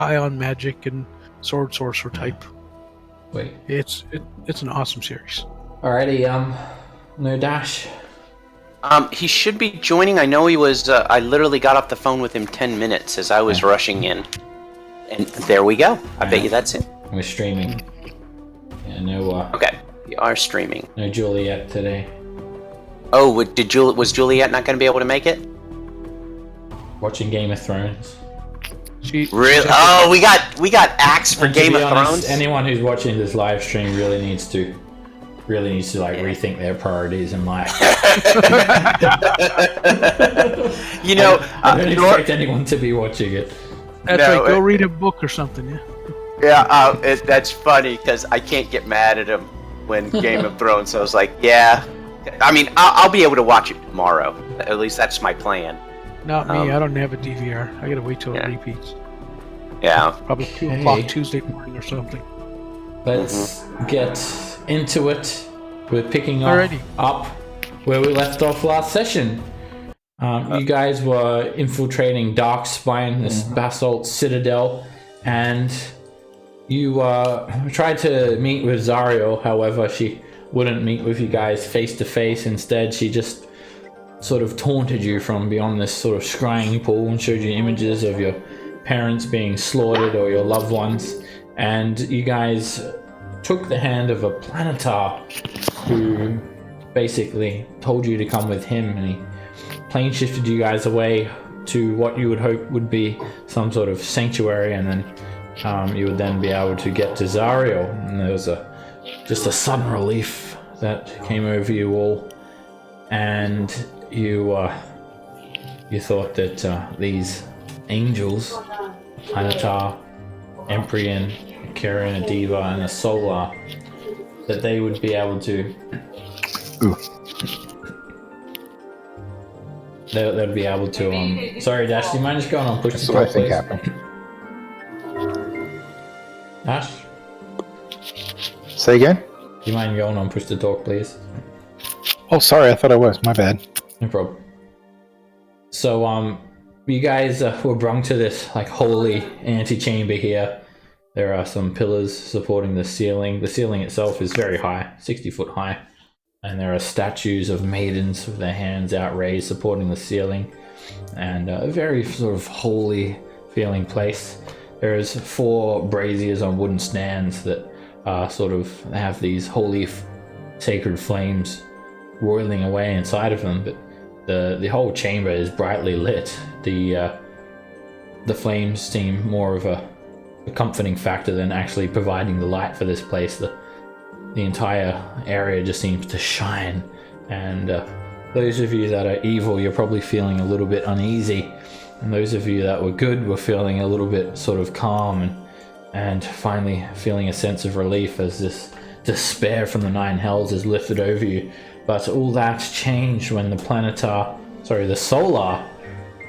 high on magic and sword sorcerer type. Wait. It's an awesome series. Alrighty, no Dash. He should be joining. I know he was. I literally got off the phone with him 10 minutes as I was rushing in, and there we go. I bet you that's it. We're streaming. Yeah, no. Okay, we are streaming. No Juliet today. Oh, was Juliet not going to be able to make it? Watching Game of Thrones. Really? Oh, we got Axe for Game of Thrones. Anyone who's watching this live stream really needs to like rethink their priorities in life. You know, I don't expect anyone to be watching it. That's right. Go read a book or something. Yeah. Yeah, that's funny because I can't get mad at him when Game of Thrones. So I was like, yeah. I mean, I'll be able to watch it tomorrow. At least that's my plan. Not me. I don't have a DVR. I gotta wait till it repeats. Yeah. Probably 2 o'clock Tuesday morning or something. Let's get into it. We're picking up where we left off last session. You guys were infiltrating Darkspine, this basalt citadel, and you tried to meet with Zariel. However, she wouldn't meet with you guys face to face. Instead, she just sort of taunted you from beyond this sort of scrying pool and showed you images of your parents being slaughtered or your loved ones. And you guys took the hand of a planetar who basically told you to come with him, and he plane shifted you guys away to what you would hope would be some sort of sanctuary, and then you would then be able to get to Zariel. And there was just a sudden relief that came over you all, and you thought that these angels, Planetar, Emprian, Karen, a Diva, and a Solar, that they would be able to they'd be able to sorry Dash, do you mind just going on push the talk, please? Happened. Dash? Say again? Do you mind going on push to talk, please? Oh, sorry, I thought I was. My bad. No problem. So, you guys were brung to this, like, holy antechamber here. There are some pillars supporting the ceiling. The ceiling itself is very high, 60 foot high. And there are statues of maidens with their hands outraised supporting the ceiling. And a very sort of holy feeling place. There's 4 braziers on wooden stands that sort of have these holy sacred flames roiling away inside of them, but the whole chamber is brightly lit. The flames seem more of a comforting factor than actually providing the light for this place. The entire area just seems to shine, and those of you that are evil, you're probably feeling a little bit uneasy, and those of you that were good were feeling a little bit sort of calm and finally feeling a sense of relief as this despair from the 9 hells is lifted over you. But all that's changed when the Solar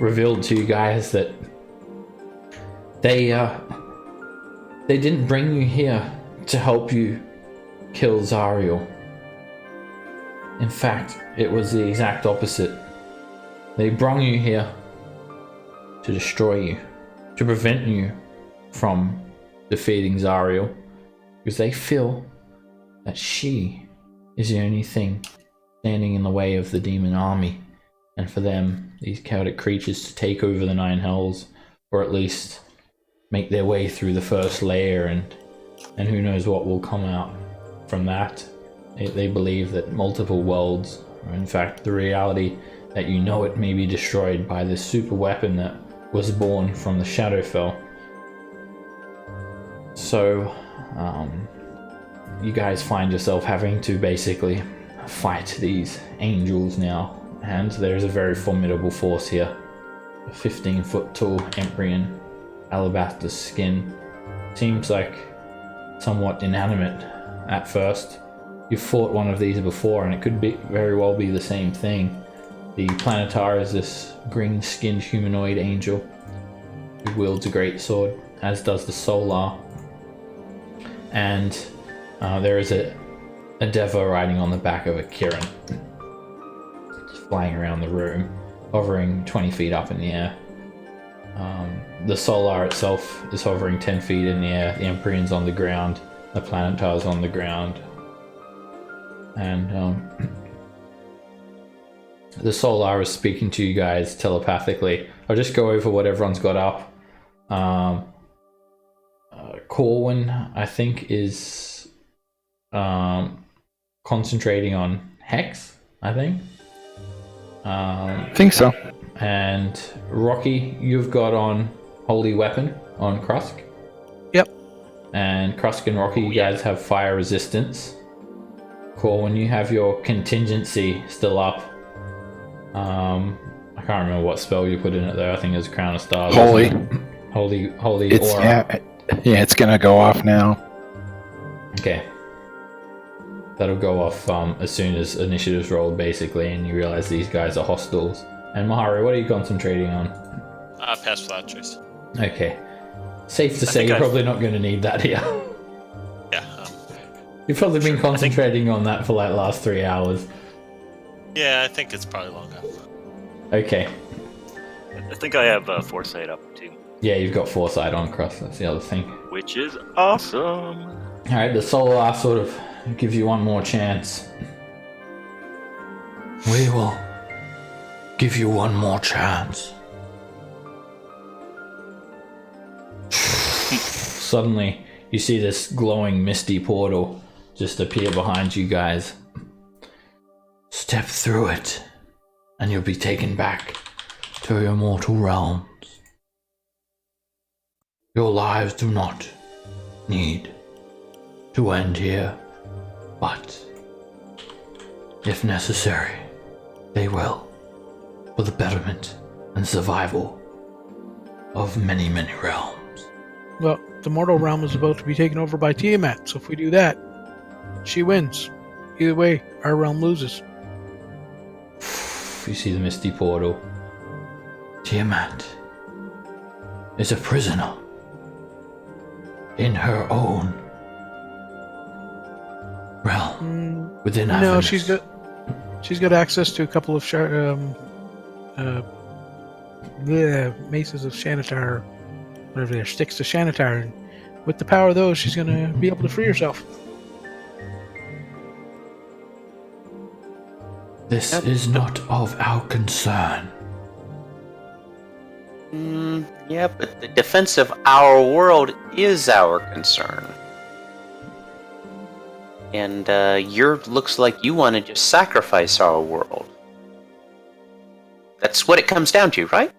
revealed to you guys that they didn't bring you here to help you kill Zariel. In fact, it was the exact opposite. They brought you here to destroy you, to prevent you from defeating Zariel, because they feel that she is the only thing standing in the way of the demon army, and for them, these chaotic creatures, to take over the 9 hells, or at least make their way through the first layer, and who knows what will come out from that. They believe that multiple worlds, or in fact the reality that you know it, may be destroyed by this super weapon that was born from the Shadowfell. So you guys find yourself having to basically fight these angels now, and there's a very formidable force here. A 15-foot tall Emprian, alabaster skin, seems like somewhat inanimate at first. You've fought one of these before, and it could very well be the same thing. The Planetar is this green-skinned humanoid angel who wields a great sword, as does the Solar. And there is a Deva riding on the back of a Kirin, just flying around the room, hovering 20 feet up in the air. The Solar itself is hovering 10 feet in the air. The Empyrean's on the ground. The Planetar's on the ground. And the Solar is speaking to you guys telepathically. I'll just go over what everyone's got up. Corwin, I think, is concentrating on Hex, I think. I think so. And Rocky, you've got on Holy Weapon on Krusk. Yep. And Krusk and Rocky, you guys have fire resistance. Corwin, you have your contingency still up. I can't remember what spell you put in it there. I think it was Crown of Stars. Holy. Holy It's Aura. yeah, it's gonna go off now. Okay. That'll go off as soon as initiative's rolled, basically, and you realize these guys are hostiles. And Mahari, what are you concentrating on? Pass without choice. Okay. Safe to say think you're I've- probably not going to need that here. Yeah. You've probably been concentrating on that for like last 3 hours. Yeah, I think it's probably long enough. Okay. I think I have foresight up too, Yeah, you've got foresight on Cross, that's the other thing. which is awesome. Alright, the Solar sort of gives you one more chance. We will give you one more chance. Suddenly, you see this glowing misty portal just appear behind you guys. Step through it, and you'll be taken back to your mortal realms. Your lives do not need to end here, but if necessary, they will, for the betterment and survival of many, many realms. Well, the mortal realm is about to be taken over by Tiamat, so if we do that, she wins. Either way, our realm loses. You see the misty portal. Tiamat is a prisoner in her own realm within No, Avernus. she's got access to a couple of maces of Shanatar, whatever they are, sticks to Shanatar, and with the power of those, she's gonna be able to free herself. This is not of our concern. Yeah, but the defense of our world is our concern. And looks like you want to just sacrifice our world. That's what it comes down to, right?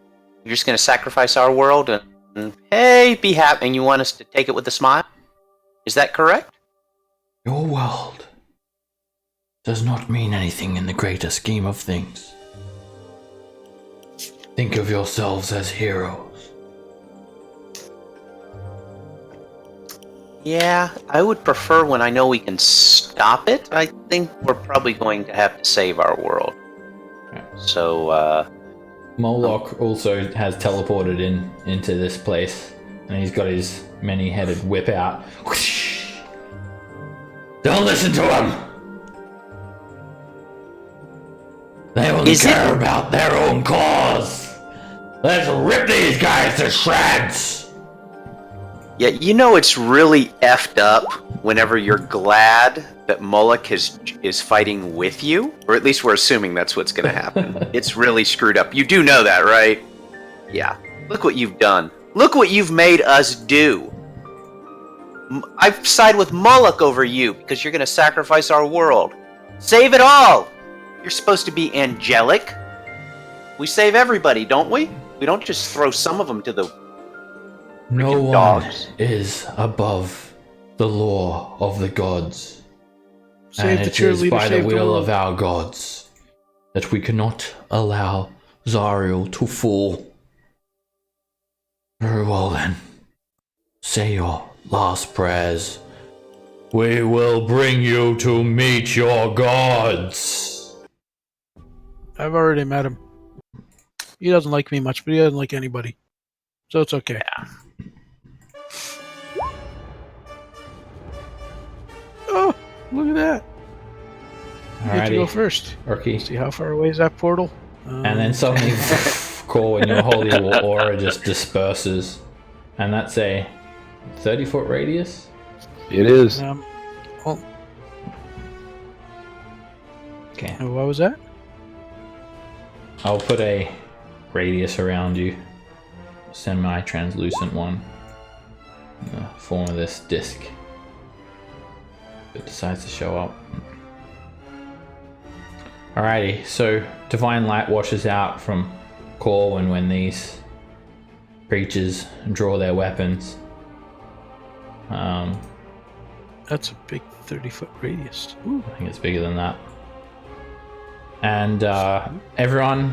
You're just going to sacrifice our world and hey, be happy, and you want us to take it with a smile? Is that correct? Your world does not mean anything in the greater scheme of things. Think of yourselves as heroes. Yeah, I would prefer when I know we can stop it. I think we're probably going to have to save our world. So, Moloch also has teleported into this place, and he's got his many-headed whip out. Whoosh! Don't listen to him! They only care about their own cause! Let's rip these guys to shreds! yeah, you know it's really effed up whenever you're glad that Moloch is fighting with you, or at least we're assuming that's what's going to happen. It's really screwed up. You do know that, right? Yeah. Look what you've done. Look what you've made us do. I've sided with Moloch over you because you're going to sacrifice our world. Save it all! You're supposed to be angelic. We save everybody, don't we? We don't just throw some of them to the No freaking one dogs. is above the law of the gods. Save And the it is cheerleader, by the save the will world. of our gods that we cannot allow Zariel to fall. Very well then. Say your last prayers. We will bring you to meet your gods. I've already met him. He doesn't like me much, but he doesn't like anybody. So it's okay. Oh, look at that. You get to go Alrighty, first. Rookie. See how far away is that portal? And then suddenly, Core, when your holy aura just disperses, and that's a 30-foot radius. It is. Oh, Okay, what was that? I'll put a radius around you, semi-translucent one, in the form of this disc. It decides to show up. Alrighty, so divine light washes out from Corwin when these creatures draw their weapons. That's a big 30-foot radius. Ooh. I think it's bigger than that. And everyone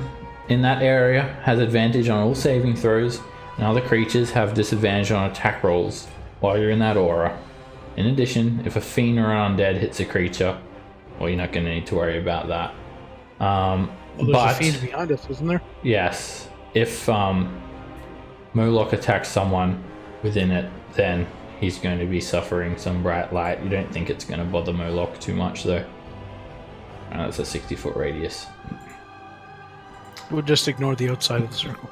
in that area has advantage on all saving throws, and other creatures have disadvantage on attack rolls while you're in that aura. In addition, if a fiend or an undead hits a creature, well, you're not going to need to worry about that. Well, there's but a fiend behind us, isn't there? yes, if Moloch attacks someone within it, then he's going to be suffering some bright light. You don't think it's going to bother Moloch too much, though. That's a 60-foot radius. We'll just ignore the outside of the circle.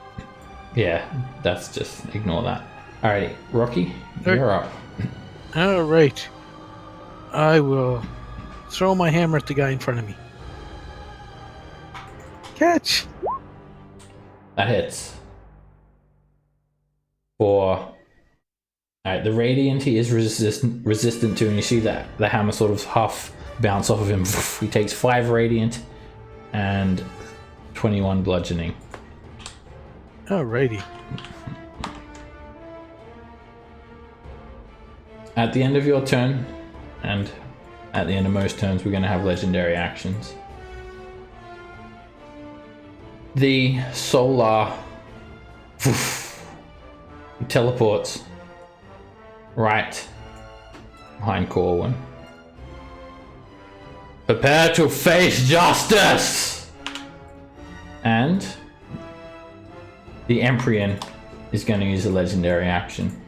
Yeah, that's just ignore that. Alrighty, Rocky, you're up. All right. I will throw my hammer at the guy in front of me. Catch! That hits. Alright, the radiant he is resistant to, and you see that the hammer sort of half bounce off of him. He takes 5 radiant and 21 bludgeoning. Alrighty. At the end of your turn, and at the end of most turns, we're going to have legendary actions. The solar teleports right behind Corwin. Prepare to face justice! And the Emperor is going to use a legendary action.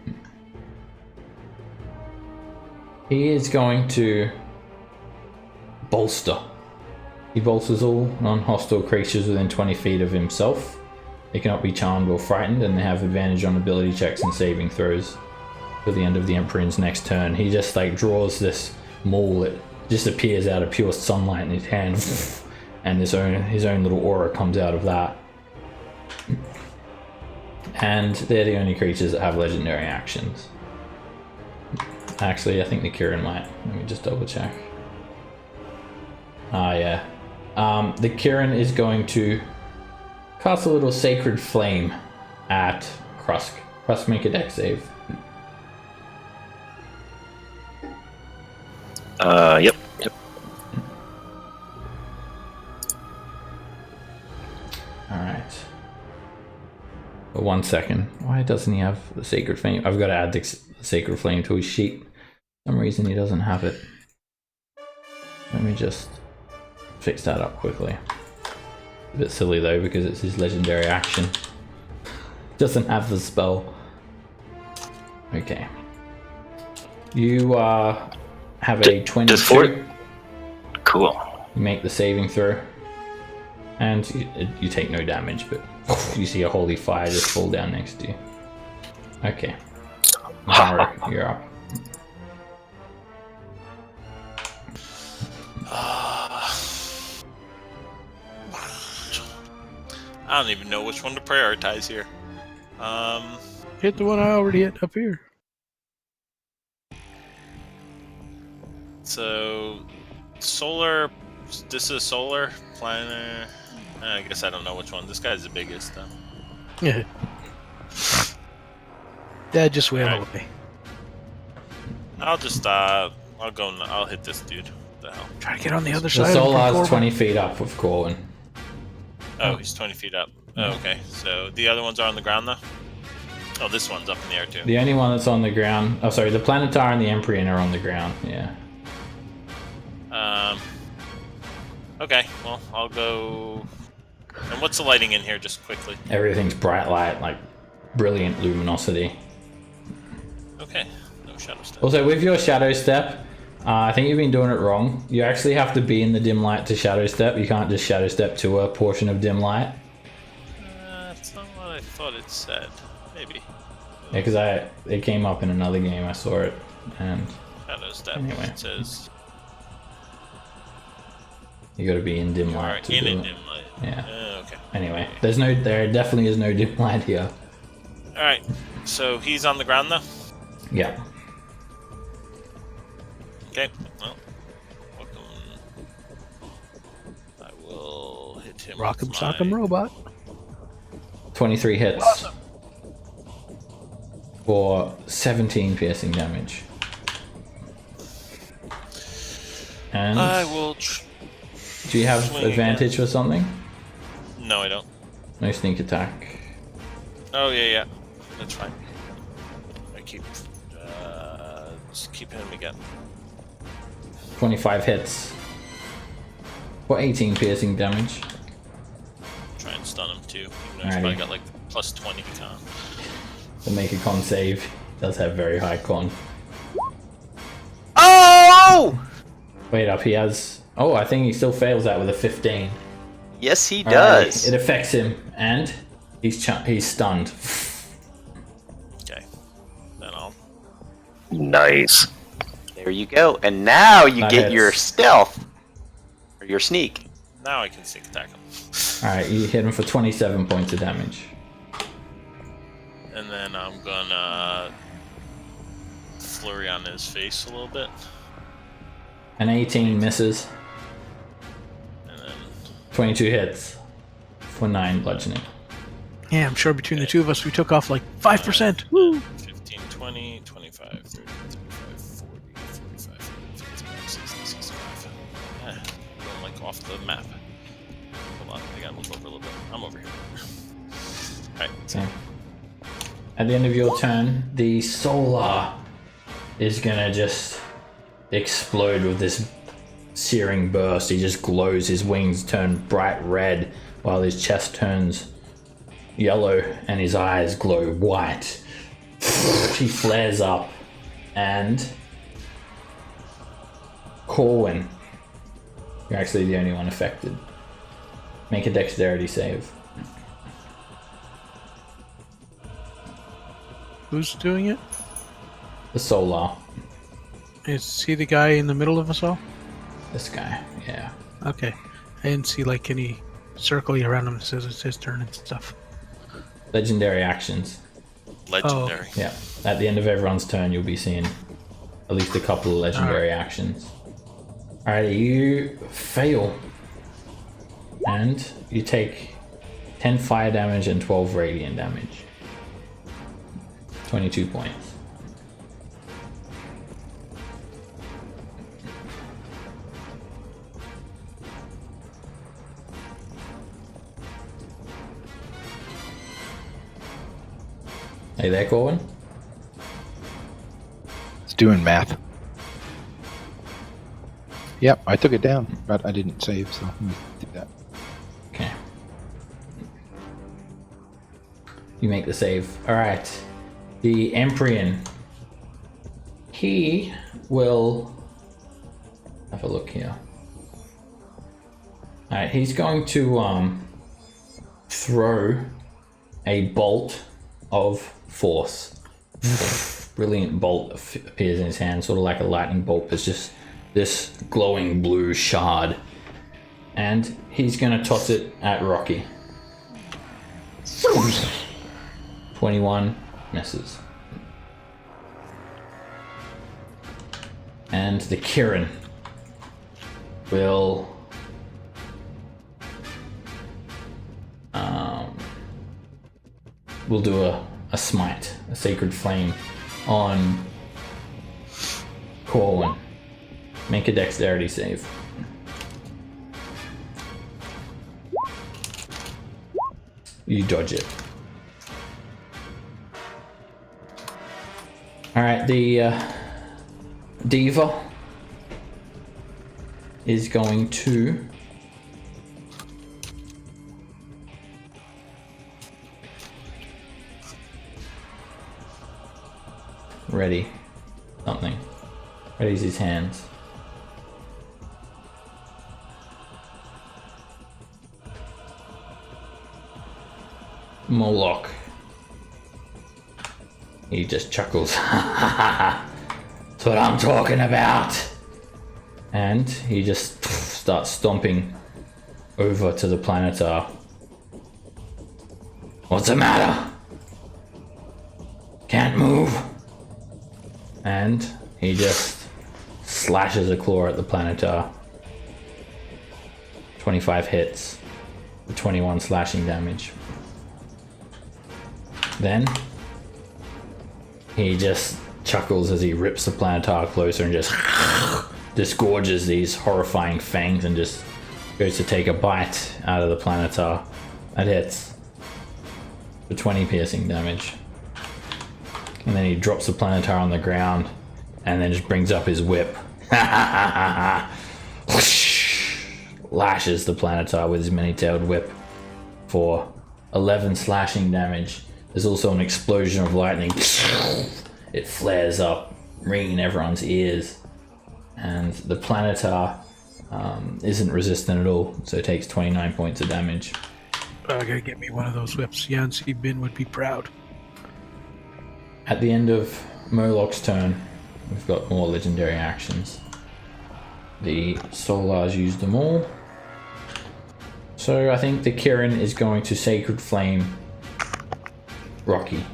He is going to bolster. He bolsters all non-hostile creatures within 20 feet of himself. They cannot be charmed or frightened, and they have advantage on ability checks and saving throws for the end of the Emperor's next turn. He just like draws this maul that just appears out of pure sunlight in his hand, and his own little aura comes out of that. And they're the only creatures that have legendary actions. Actually, I think the Kirin might. Let me just double check. Yeah. The Kirin is going to cast a little sacred flame at Krusk. Krusk, make a dex save. Yep. Alright. For 1 second. Why doesn't he have the sacred flame? I've got to add the sacred flame to his sheet. For some reason he doesn't have it. Let me just fix that up quickly. A bit silly though, because it's his legendary action. Doesn't have the spell. Okay. You have a 22. Cool. You make the saving throw. And you take no damage, but you see a holy fire just fall down next to you. Okay. Mara, you're up. I don't even know which one to prioritize here. Hit the one I already hit up here. So, solar. This is solar planet. I guess I don't know which one. This guy's the biggest, though. Yeah. Dad just went Alright. away. I'll just I'll go. I'll hit this dude. What the hell? Try to get on the other The side. Solar's 20 feet up of Corwin. Oh, he's 20 feet up. Oh, okay. So the other ones are on the ground, though. Oh, this one's up in the air too. The only one that's on the ground. Oh, sorry. The Planetar and the Emperor are on the ground. Yeah. Okay. Well, I'll go. And what's the lighting in here, just quickly? Everything's bright light, like brilliant luminosity. Okay. No shadow step. Also, with your shadow step, I think you've been doing it wrong. You actually have to be in the dim light to shadow step. You can't just shadow step to a portion of dim light. It's said. Maybe. Yeah, because it came up in another game. I saw it, and Shadows depth. Anyway. It says you got to be in dim you are light to in do a it. dim light. Yeah. Okay. Anyway, there definitely is no dim light here. All right. So he's on the ground though. Yeah. Okay. Well, welcome. I will hit him. Rock'em with sock'em my- robot. 23 hits for 17 piercing damage. And I will. do you have swing advantage for something? No, I don't. No sneak attack. Oh yeah. That's fine. I keep. Just keep hitting him again. 25 hits for 18 piercing damage. Try and stun him too. Even though he's Alrighty. probably got like plus 20 con. To make a con save, does have very high con. Oh! Wait up, he has. Oh, I think he still fails that with a 15. Yes, he Alrighty, does. it affects him, and he's stunned. Okay. Then I'll. Nice. There you go. And now you That get hits. your stealth. Or your sneak. Now I can sneak attack him. Alright, you hit him for 27 points of damage. And then I'm gonna flurry on his face a little bit. An 18 misses. And then 22 hits for 9 bludgeoning. Yeah, I'm sure between the two of us, we took off like 5%. Woo! 15, 20, 25, 30, 35, 40, 45, 55, 60, 65. I'm like off the map. Hold on, I gotta move over a little bit. I'm over here. Alright, So, at the end of your turn, the solar is gonna just explode with this searing burst. He just glows, his wings turn bright red while his chest turns yellow and his eyes glow white. He flares up, and Corwin, you're actually the only one affected. Make a dexterity save. Who's doing it? The solar. Is he the guy in the middle of us all? This guy, yeah. Okay. I didn't see like any circling around him that says it's his turn and stuff. Legendary actions. legendary. Yeah. At the end of everyone's turn, you'll be seeing at least a couple of legendary actions. Alright, you fail. And you take 10 fire damage and 12 radiant damage. 22 points. Hey there, Corwin. It's doing math. Yep, I took it down, but I didn't save, so let me do that. Okay. You make the save. Alright. The Emperor. He will have a look here. Alright, he's going to throw a bolt of force. Brilliant bolt appears in his hand, sort of like a lightning bolt. It's just this glowing blue shard. And he's gonna toss it at Rocky. 21 misses. And the Kirin will do a smite, a sacred flame on Corwin. Make a dexterity save. You dodge it. Alright, the Diva is going to ready something. Readies his hands. Moloch he just chuckles. That's what I'm talking about. And he just starts stomping over to the Planetar. What's the matter? Can't move. And he just slashes a claw at the Planetar. 25 hits for 21 slashing damage. Then he just chuckles as he rips the Planetar closer and just disgorges these horrifying fangs and just goes to take a bite out of the Planetar. That hits for 20 piercing damage. And then he drops the Planetar on the ground and then just brings up his whip. Lashes the Planetar with his many-tailed whip for 11 slashing damage. There's also an explosion of lightning. It flares up, ringing everyone's ears. And the Planetar isn't resistant at all, so it takes 29 points of damage. Oh, I gotta get me one of those whips. Yancy Bin would be proud. At the end of Moloch's turn, we've got more legendary actions. The Solars used them all. So I think the Kirin is going to Sacred Flame Rocky.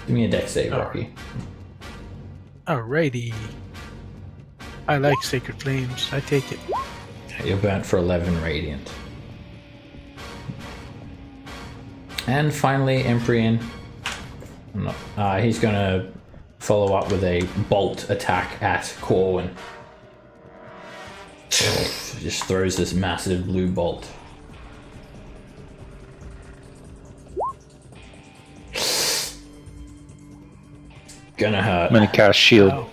Give me a dex save, Rocky. Alrighty. I like Sacred Flames. I take it. You're burnt for 11 radiant. And finally, Emprian. He's gonna follow up with a bolt attack at Corwin. Just throws this massive blue bolt. Gonna hurt. I'm gonna cast shield. Wow.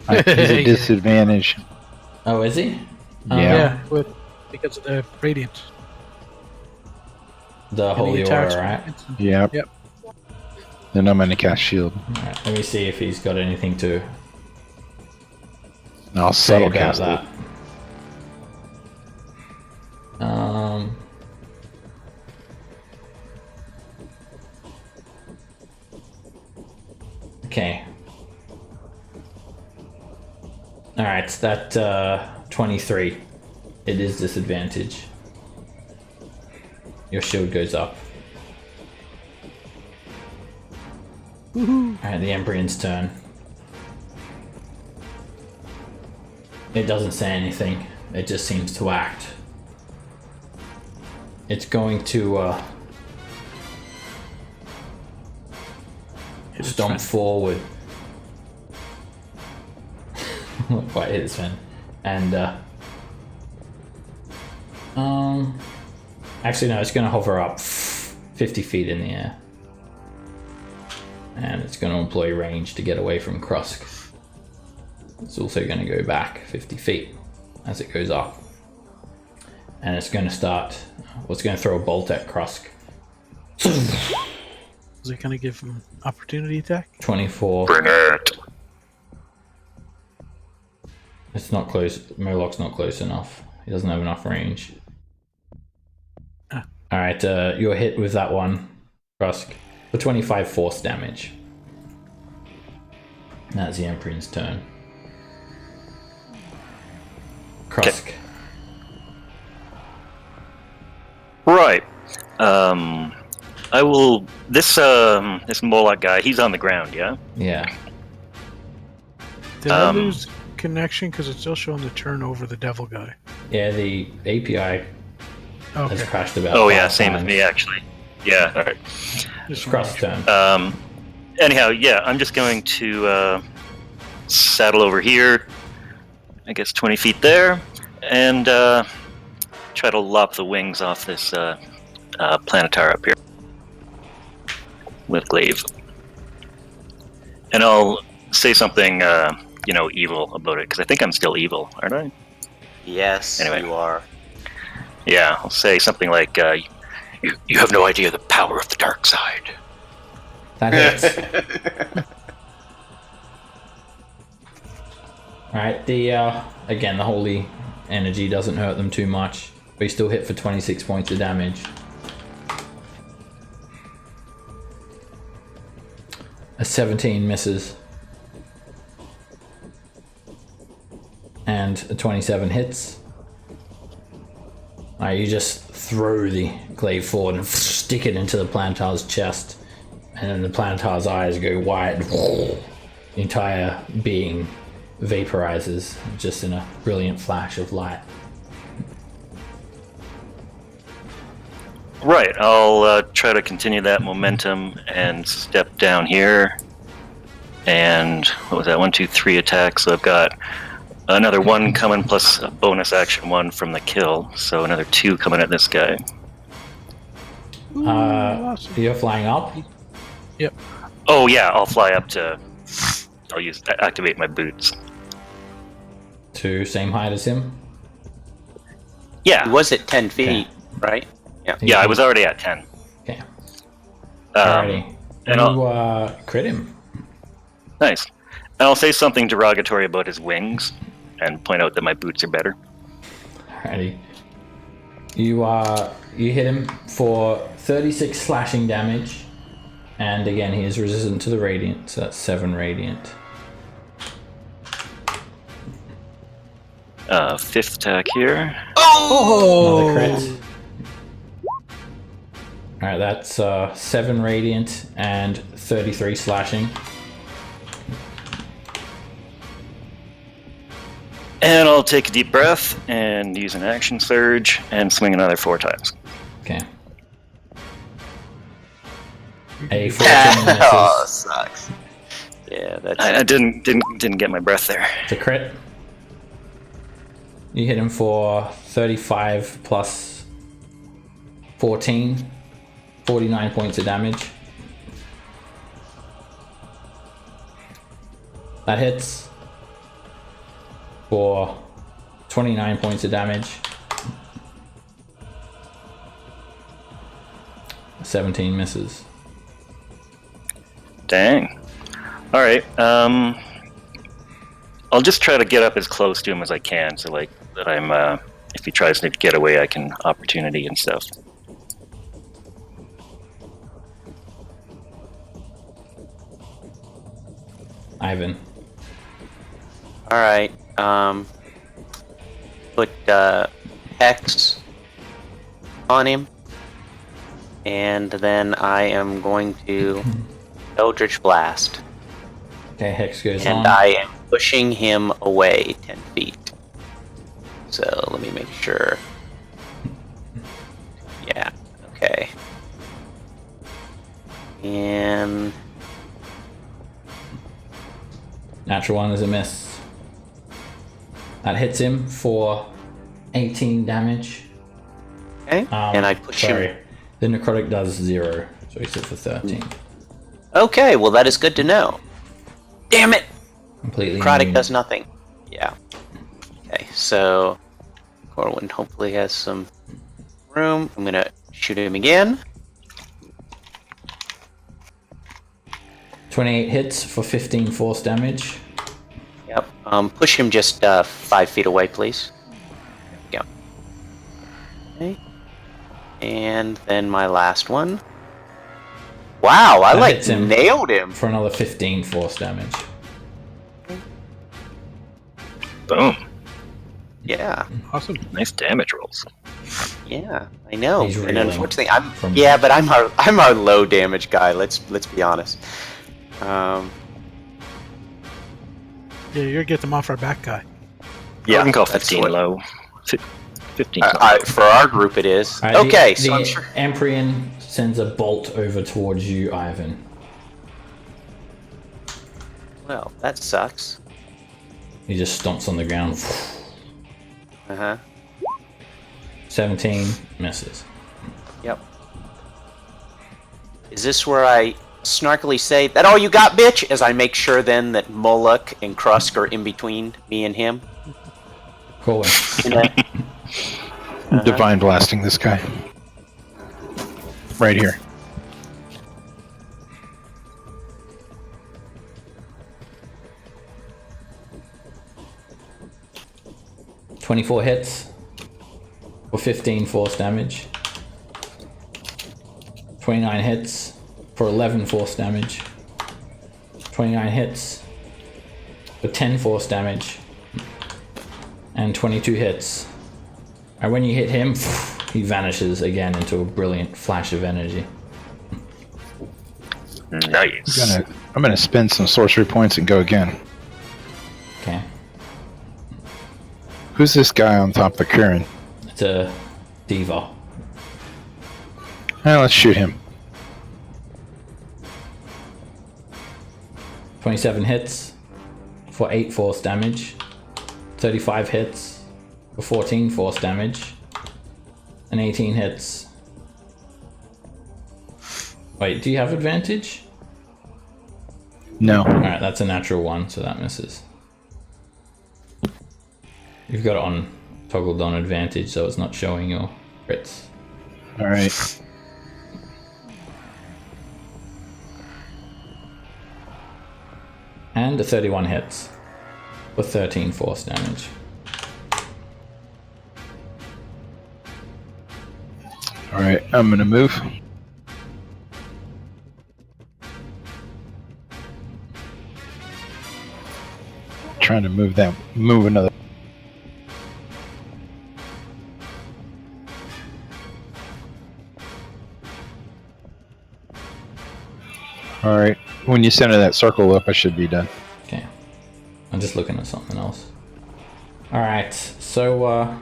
He's a disadvantage. Oh, is he? Yeah. Because of the radiant. The Any holy attacks aura, from right? instant- Yep. Yep. Then I'm gonna cast shield. Alright, let me see if he's got anything to And I'll say subtle about cast that. it. Okay. Alright, that 23. It is disadvantage. Your shield goes up. Alright, the Emprian's turn. It doesn't say anything. It just seems to act. It's going to stomp forward. Not quite hit his fin. And actually no, it's gonna hover up 50 feet in the air. And it's gonna employ range to get away from Krusk. It's also gonna go back 50 feet as it goes up. And it's gonna throw a bolt at Krusk. Is it gonna give him opportunity attack? 24. Bring it. It's not close. Moloch's not close enough. He doesn't have enough range. Alright, you're hit with that one, Krusk, for 25 force damage. And that's the Emprian's turn. Krusk. Right. I will. This Moloch guy. He's on the ground. Yeah. Yeah. Did I lose connection? Because it's still showing the turn over the devil guy. Yeah, the API has Okay. crashed about Oh 5 yeah, same with times. me actually. Yeah. All right. It's Krusk's turn. Anyhow, yeah, I'm just going to saddle over here. I guess 20 feet there, and try to lop the wings off this Planetar up here with glaive. And I'll say something, evil about it, because I think I'm still evil, aren't I? Yes, Anyway. you are. Yeah, I'll say something like, you have no idea the power of the dark side. That hits. Alright, again, the holy energy doesn't hurt them too much, but he still hit for 26 points of damage. A 17 misses. And a 27 hits. Alright, you just throw the glaive forward and stick it into the Plantar's chest. And then the Plantar's eyes go wide. The entire being vaporizes just in a brilliant flash of light. Right, I'll try to continue that momentum and step down here. And what was that? 1, 2, 3 attacks. So I've got another 1 coming plus a bonus action 1 from the kill. So another 2 coming at this guy. Awesome. You're flying up? Yep. Oh yeah, I'll fly up to. I'll activate my boots. To same height as him? He Yeah, was at 10 feet, right? yeah, I was already at 10. Okay. Um, Alrighty. and You crit him. Nice. And I'll say something derogatory about his wings, and point out that my boots are better. Alrighty. You hit him for 36 slashing damage. And again, he is resistant to the radiant, so that's 7 radiant. 5th attack here. Oh! Another crit. Alright, that's 7 radiant and 33 slashing. And I'll take a deep breath and use an action surge and swing another 4 times. Okay. A 14 misses. Oh, sucks. Yeah, that's. I didn't get my breath there. It's a crit. You hit him for 35 plus 14. 49 points of damage. That hits for 29 points of damage. 17 misses. Dang. All right. I'll just try to get up as close to him as I can, so like that I'm. If he tries to get away, I can opportunity and stuff. Ivan. All right. Put Hex on him, and then I am going to Eldritch Blast, Okay, Hex goes and on. I am pushing him away 10 feet. So let me make sure. Yeah. Okay. And Natural 1 is a miss. That hits him for 18 damage. okay. And I push Sorry. him. The necrotic does 0, so he's hit for 13. Okay. Well, that is good to know. Damn it. Completely Necrotic immune. does nothing. Yeah. Okay, so Corwin hopefully has some room. I'm gonna shoot him again. 28 hits for 15 force damage. Yep. Push him just 5 feet away, please. There we go. Okay. And then my last one. Wow, I That like hits him. nailed him. For another 15 force damage. Boom. Yeah. Awesome. Nice damage rolls. Yeah, I know. He's And reeling unfortunately, I'm from- but I'm our low damage guy. Let's be honest. Yeah, you're get them off our back guy. Yeah, I can call that's 15 what- low. 15. For our group, it is. Alright, Okay, the so I'm sure. Emperor sends a bolt over towards you, Ivan. Well, that sucks. He just stomps on the ground. Uh huh. 17 misses. Yep. Is this where I snarkily say, "That all you got, bitch?" As I make sure then that Moloch and Krusk are in between me and him. Corwin. You know? Divine blasting this guy. Right here. $24 hits for 15 force damage. 29 hits for 11 force damage. 29 hits for 10 force damage. And 22 hits. And when you hit him, he vanishes again into a brilliant flash of energy. Nice. I'm gonna spend some sorcery points and go again. Okay. Who's this guy on top of the Kieran? It's a diva. Let's shoot him. 27 hits for 8 force damage. 35 hits for 14 force damage. And 18 hits. Wait, do you have advantage? No. Alright, that's a natural 1, so that misses. You've got it on toggled on advantage, so it's not showing your crits. Alright. And a 31 hits for 13 force damage. Alright, I'm gonna move. Trying to move another. Alright, when you center that circle up, I should be done. Okay. I'm just looking at something else. Alright, so, alright,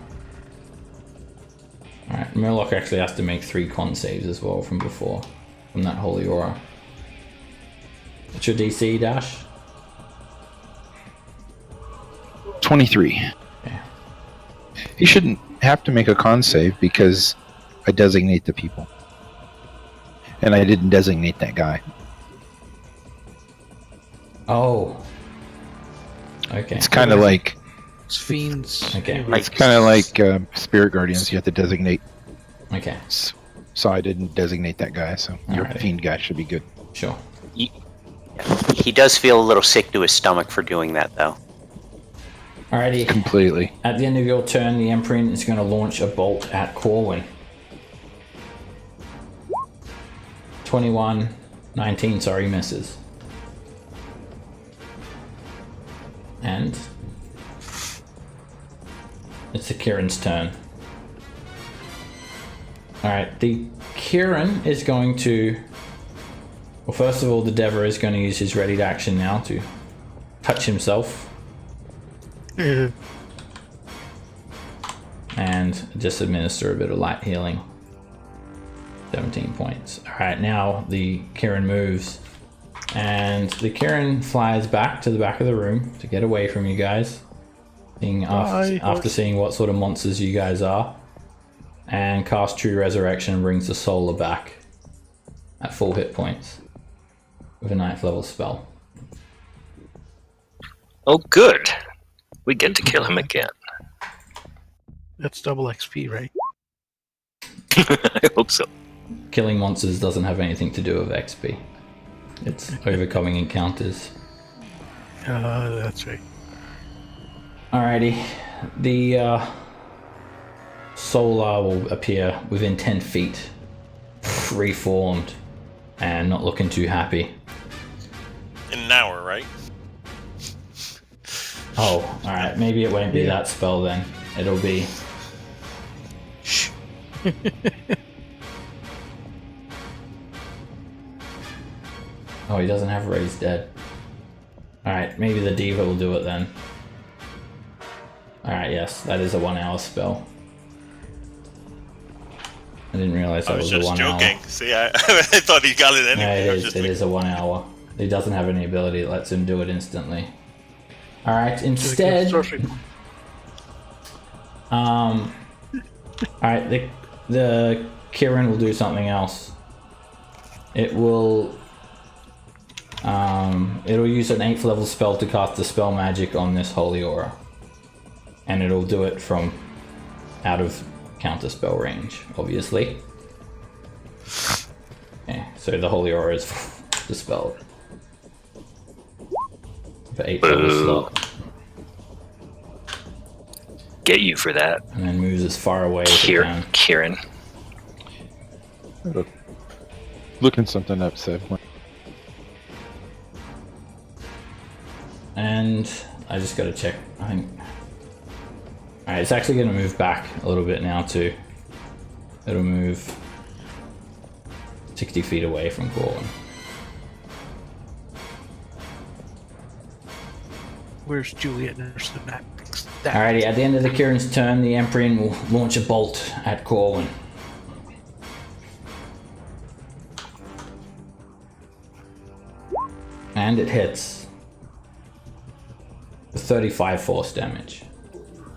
Murloc actually has to make 3 con saves as well from before, from that holy aura. What's your DC, Dash? 23. Okay. He shouldn't have to make a con save because I designate the people. And I didn't designate that guy. Oh. Okay. It's kind of like It's fiends. Okay. it's kind of like Spirit Guardians. You have to designate. Okay, So I didn't designate that guy. So your Alrighty. fiend guy should be good. sure. He does feel a little sick to his stomach for doing that, though. Alrighty. Completely. At the end of your turn, the Imprint is going to launch a bolt at Corwin. 19, sorry, misses. And it's the Kieran's turn. Alright, the Kieran is going to... Well, first of all, the Dever is going to use his ready action now to touch himself. Yeah. And just administer a bit of light healing. 17 points. Alright, now the Kieran moves. And the Kieran flies back to the back of the room to get away from you guys. After seeing what sort of monsters you guys are. And cast True Resurrection and brings the Solar back at full hit points. With a 9th level spell. Oh, good. We get to kill him again. That's double XP, right? I hope so. Killing monsters doesn't have anything to do with XP. It's overcoming encounters. That's right. Alrighty. The Solar will appear within 10 feet. Reformed. And not looking too happy. In an hour, right? Oh, alright. Maybe it won't be that spell then. It'll be... Shh. Oh, he doesn't have Raised Dead. Alright, maybe the Diva will do it then. Alright, yes, that is a 1 hour spell. I didn't realize that I was was a just 1 hour. joking. See, I thought he got it Yeah, anyway. it is a 1 hour. He doesn't have any ability that lets him do it instantly. Alright, instead... Alright, the Kieran will do something else. It will... it'll use an 8th level spell to cast the spell magic on this holy aura. And it'll do it from out of counter spell range, obviously. Okay, so the holy aura is dispelled. For 8th level slot. Get you for that, And then moves as far away as it can. Kieran. Looking something up, said. And I just gotta check. I think. Alright, it's actually gonna move back a little bit now too. It'll move 60 feet away from Corwin. Where's Juliet Nurse the map? Alrighty, at the end of the Kieran's turn, the Emperor will launch a bolt at Corwin. And it hits. 35 force damage.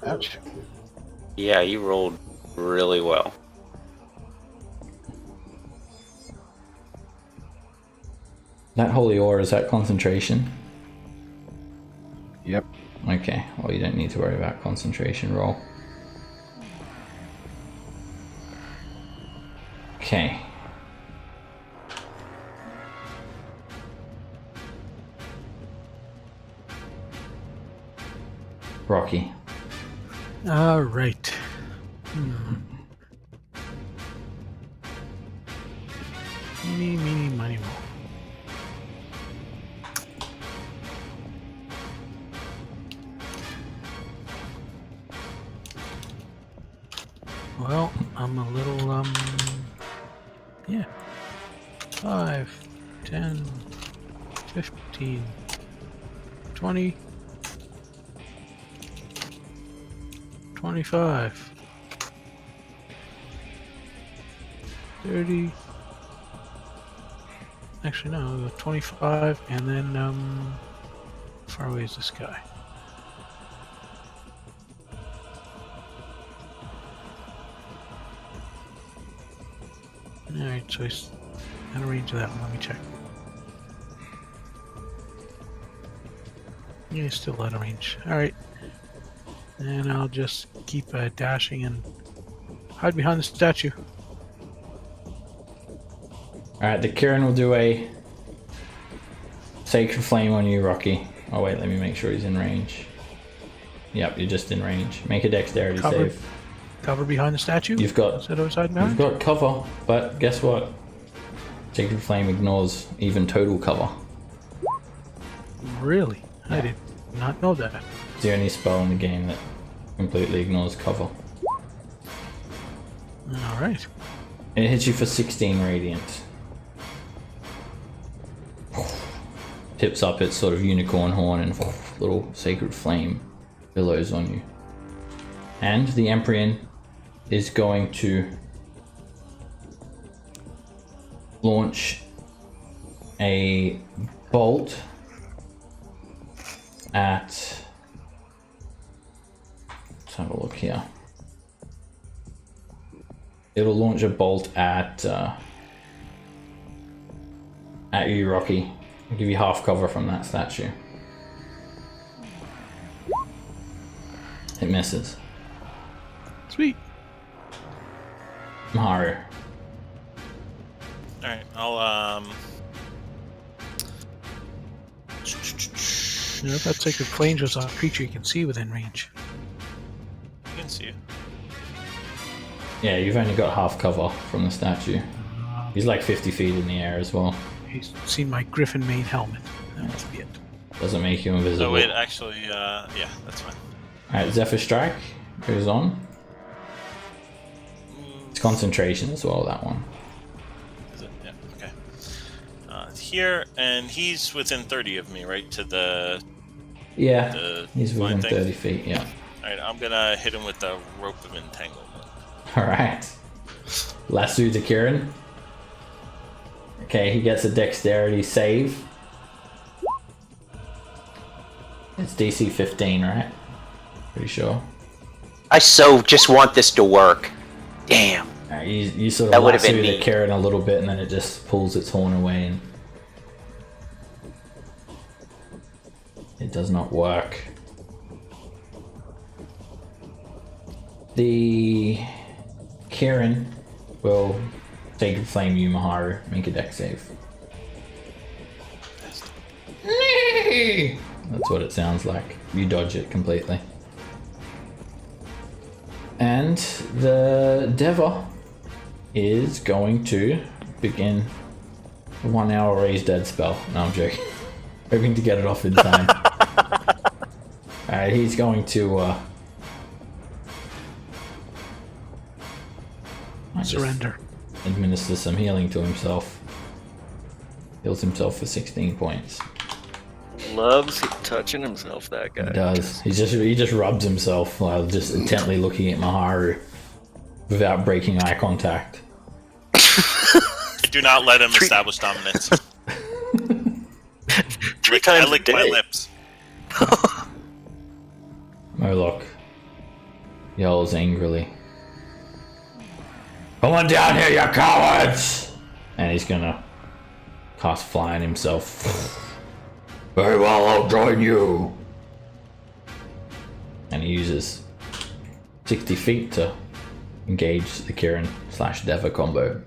Ouch. Yeah, you rolled really well. That holy ore, is that concentration? Yep. Okay, well you don't need to worry about concentration roll. Okay. Rocky. All right. Meeny, meeny, miny, mo. Well, I'm a little, yeah. 5, 10, 15, 20, 25, 30, actually no, 25, and then, how far away is this guy? Alright, so he's out of range of that one, let me check. Yeah, he's still out of range. Alright. And I'll just keep dashing and hide behind the statue. Alright, the Kieran will do a Sacred Flame on you, Rocky. Oh wait, let me make sure he's in range. Yep, you're just in range. Make a dexterity save. Cover behind the statue? You've got Is that what I was hiding behind? You've got cover, but guess what? Sacred Flame ignores even total cover. Really? I did not know that. It's the only spell in the game that completely ignores cover. Alright. And it hits you for 16 radiant. Tips up its sort of unicorn horn and little Sacred Flame billows on you. And the Emperor is going to launch a bolt at, let's have a look here. It'll launch a bolt at you, Rocky. I'll give you half cover from that statue. It misses. Sweet. Maharu. Alright, I'll You know, that Sacred Flame was a creature you can see within range. you can see it. Yeah, you've only got half cover from the statue. He's like 50 feet in the air as well. He's seen my Griffin mane helmet. That must be it. Doesn't make you invisible. Oh wait, actually, yeah, that's fine. Alright, Zephyr Strike goes on. It's concentration as well, that one. Is it? Yeah, okay. Here, and he's within 30 of me, right? To the Yeah, he's flying within thing? 30 feet, yeah. Alright, I'm gonna hit him with the rope of entanglement. Alright. Lasso to Kieran. Okay, he gets a dexterity save. It's DC 15, right? Pretty sure. I so just want this to work. Damn. Alright, you sort That of would've lasso been the neat. Kieran a little bit and then it just pulls its horn away and it does not work. The Kieran will Sacred Flame you, Maharu. Make a dex save. That's what it sounds like. You dodge it completely. And the Deva is going to begin a 1 hour raise dead spell. No, I'm joking. Hoping to get it off in time. Alright, he's going to I just Surrender. administer some healing to himself. Heals himself for 16 points. Loves touching himself, that guy. He does. He just rubs himself while just intently looking at Maharu without breaking eye contact. Do not let him establish dominance. Three times I licked a my day. lips. Moloch yells angrily. Come on down here, you cowards! And he's gonna cast fly on himself. Very well, I'll join you. And he uses 60 feet to engage the Kirin/Deva combo.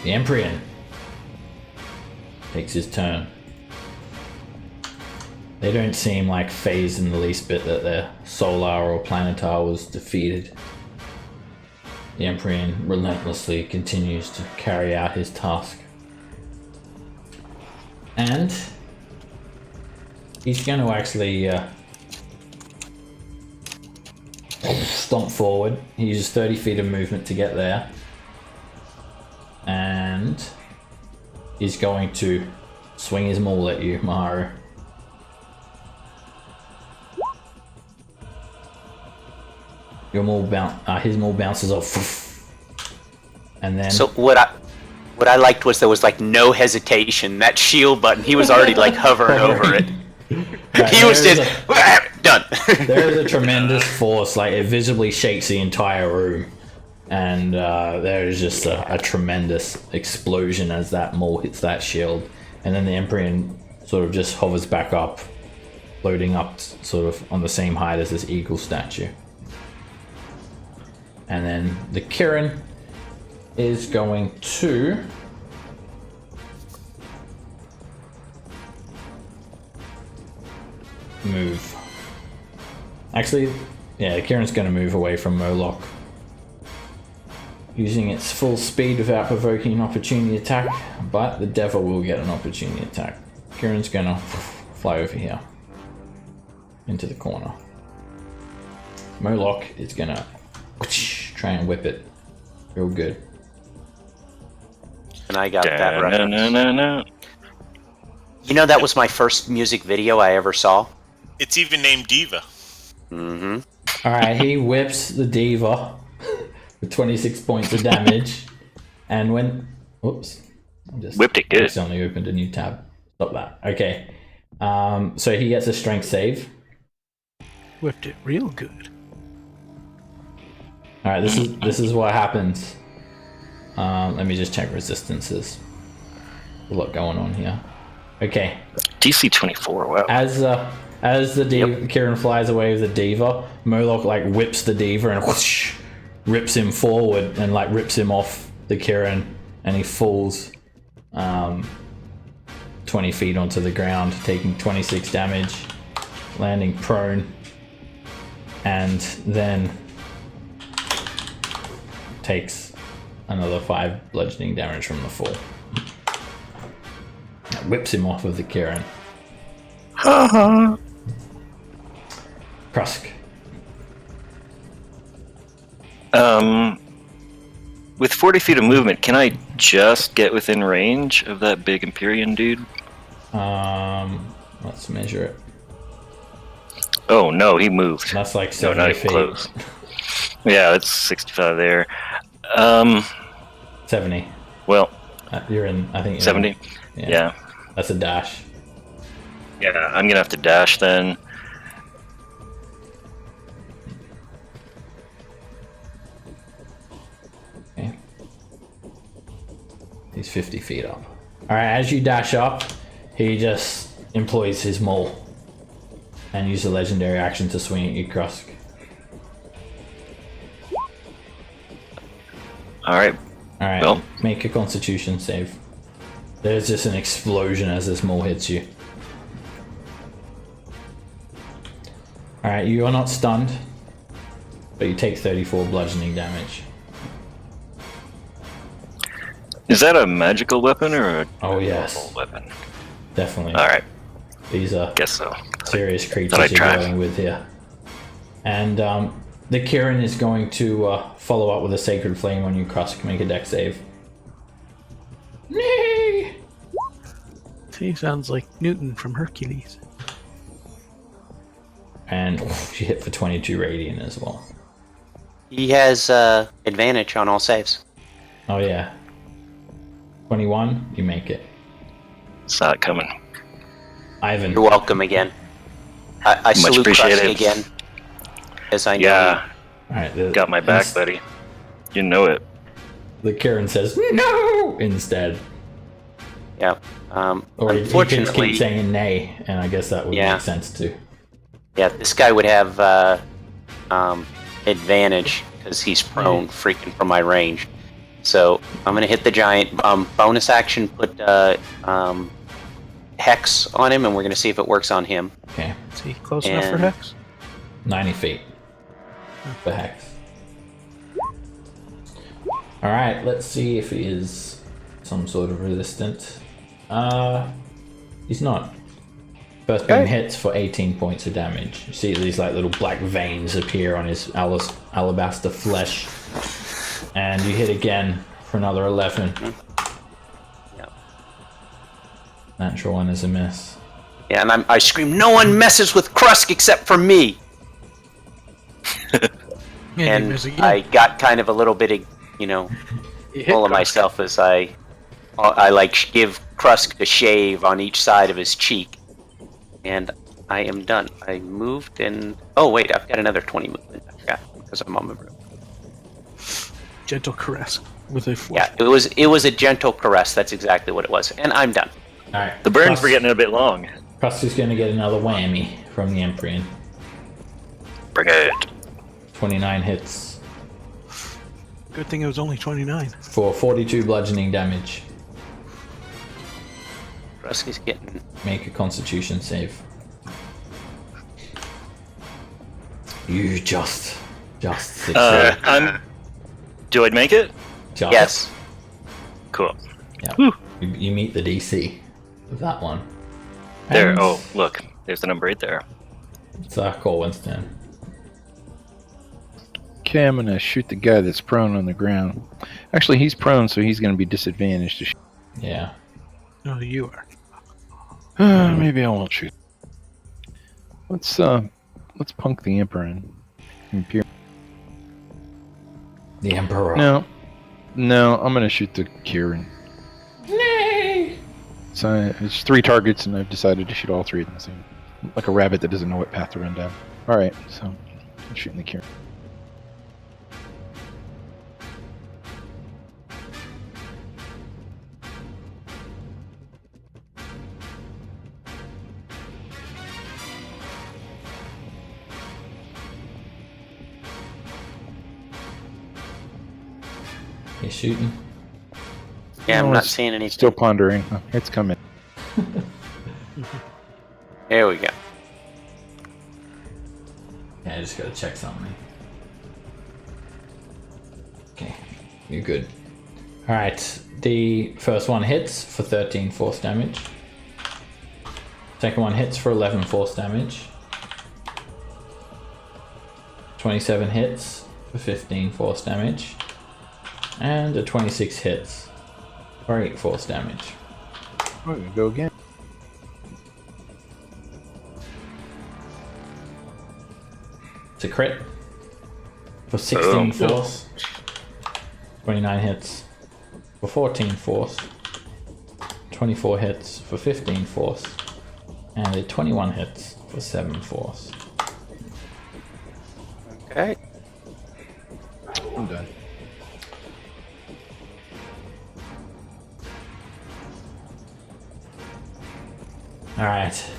The Emperor takes his turn. They don't seem like phased in the least bit that their Solar or Planetar was defeated. The Emperor relentlessly continues to carry out his task. And he's going to actually stomp forward. He uses 30 feet of movement to get there. And he's going to swing his maul at you, Maharu. Your maul his maul bounces off, and then So what I liked was there was like no hesitation. That shield button, he was already like hovering over it. Right, He was there is just done. there is a tremendous force, like it visibly shakes the entire room, and there is just a tremendous explosion as that maul hits that shield, and then the Emperor sort of just hovers back up, floating up sort of on the same height as this eagle statue. And then the Kirin is going to move. Actually, yeah, the Kirin's going to move away from Moloch, using its full speed without provoking an opportunity attack, but the Deva will get an opportunity attack. Kirin's going to fly over here into the corner. Moloch is going to try and whip it real good. And I got that right. No. You know, that was my first music video I ever saw. It's even named Diva. Mm-hmm. Alright, he whips the Diva with 26 points of damage. And when... Whoops. I just Whipped it good. accidentally opened a new tab. Stop that. Okay. So he gets a strength save. Whipped it real good. Alright, this is what happens. Let me just check resistances. There's a lot going on here. Okay. DC 24. Wow. As the Diva, Kirin flies away with the Diva, Moloch like whips the Diva and whoosh, rips him forward and like rips him off the Kirin, and he falls 20 feet onto the ground, taking 26 damage, landing prone, and then takes another 5 bludgeoning damage from the fall. That whips him off of the Kirin. Krusk. With 40 feet of movement, can I just get within range of that big Empyrean dude? Let's measure it. Oh no, he moved. That's like No, 70 not even feet. close. Yeah, it's 65 there. 70. Well, You're in, I think. You're 70. in. Yeah. That's a dash. Yeah, I'm gonna have to dash then. Okay. He's 50 feet up. Alright, as you dash up, he just employs his maul and uses a legendary action to swing at you, Krusk. Alright. Alright, Well. make a constitution save. There's just an explosion as this maul hits you. Alright, you are not stunned, but you take 34 bludgeoning damage. Is that a magical weapon or a Oh yes, normal weapon? definitely. Alright. These are Guess so. serious Thought creatures I'd you're try. dealing with here. And the Kirin is going to follow up with a Sacred Flame on you, Krusk. Make a dex save. Nee! He sounds like Newton from Hercules. And she hit for 22 radiant as well. He has advantage on all saves. Oh yeah. 21, you make it. Saw it coming. Ivan. You're welcome again. I Much salute appreciated. Krusty again. As I know. Yeah, Alright, got my back, buddy. You know it. The Kirin says no instead. Yeah. Or he could Unfortunately, keep saying nay, and I guess that would Yeah. make sense too. yeah, this guy would have advantage because he's prone, freaking from my range. So I'm gonna hit the giant. Bonus action, put Hex on him, and we're gonna see if it works on him. Okay. Is he close enough for And- Hex? 90 feet. For Hex. Alright, let's see if he is some sort of resistant. He's not. First beam hits for 18 points of damage. You see these like little black veins appear on his alabaster flesh. And you hit again for another 11. Yeah. Natural one is a miss. Yeah, and I scream, "No one messes with Krusk except for me!" Yeah, he And missed again. I got kind of a little bit of, He hit full of Krusk. myself as I like give Krusk a shave on each side of his cheek, and I am done. I moved and wait, I've got another 20 movement. I forgot because I'm on my room. Gentle caress with a force. Yeah, it was a gentle caress. That's exactly what it was, and I'm done. Alright. The burns were getting a bit long. Krusk is going to get another whammy from the Emperor. Bring it. 29 hits Good thing it was only 29. for 42 bludgeoning damage. Krusk is getting. Make a Constitution save. You just succeed. Do I make it? Just. Yes. Cool. Yeah. You meet the DC of that one. There. And Oh, look. There's the number 8 there. It's Corwin's turn. Okay, I'm gonna shoot the guy that's prone on the ground. Actually, he's prone, so he's gonna be disadvantaged to shoot. Yeah. No, you are. Maybe I won't shoot. Let's punk the Emperor in. The Emperor. No, I'm gonna shoot the Kirin. Nay! So it's 3 targets, and I've decided to shoot all 3 of them. So, like a rabbit that doesn't know what path to run down. All right, so I'm shooting the Kirin. He's shooting. Yeah, I'm No, not it's seeing anything. Still pondering. Oh, it's coming. There we go. Yeah, I just gotta check something. Okay, you're good. Alright, the first one hits for 13 force damage. Second one hits for 11 force damage. 27 hits for 15 force damage. And a 26 hits for 8 force damage. We're gonna go again. It's a crit for 16 Oh. force. 29 hits for 14 force. 24 hits for 15 force. And a 21 hits for 7 force. Okay. I'm done. Alright.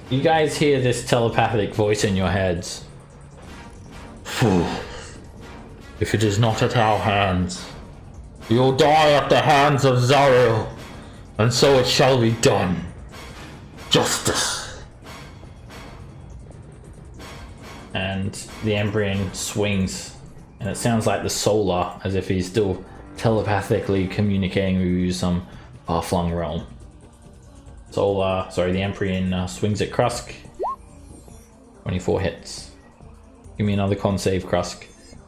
You guys hear this telepathic voice in your heads. If it is not at our hands, you'll die at the hands of Zariel, and so it shall be done. Justice. And the Embryon swings, and it sounds like the Solar, as if he's still telepathically communicating with you some far-flung realm. the Emperor swings at Krusk. 24 hits. Give me another con save, Krusk.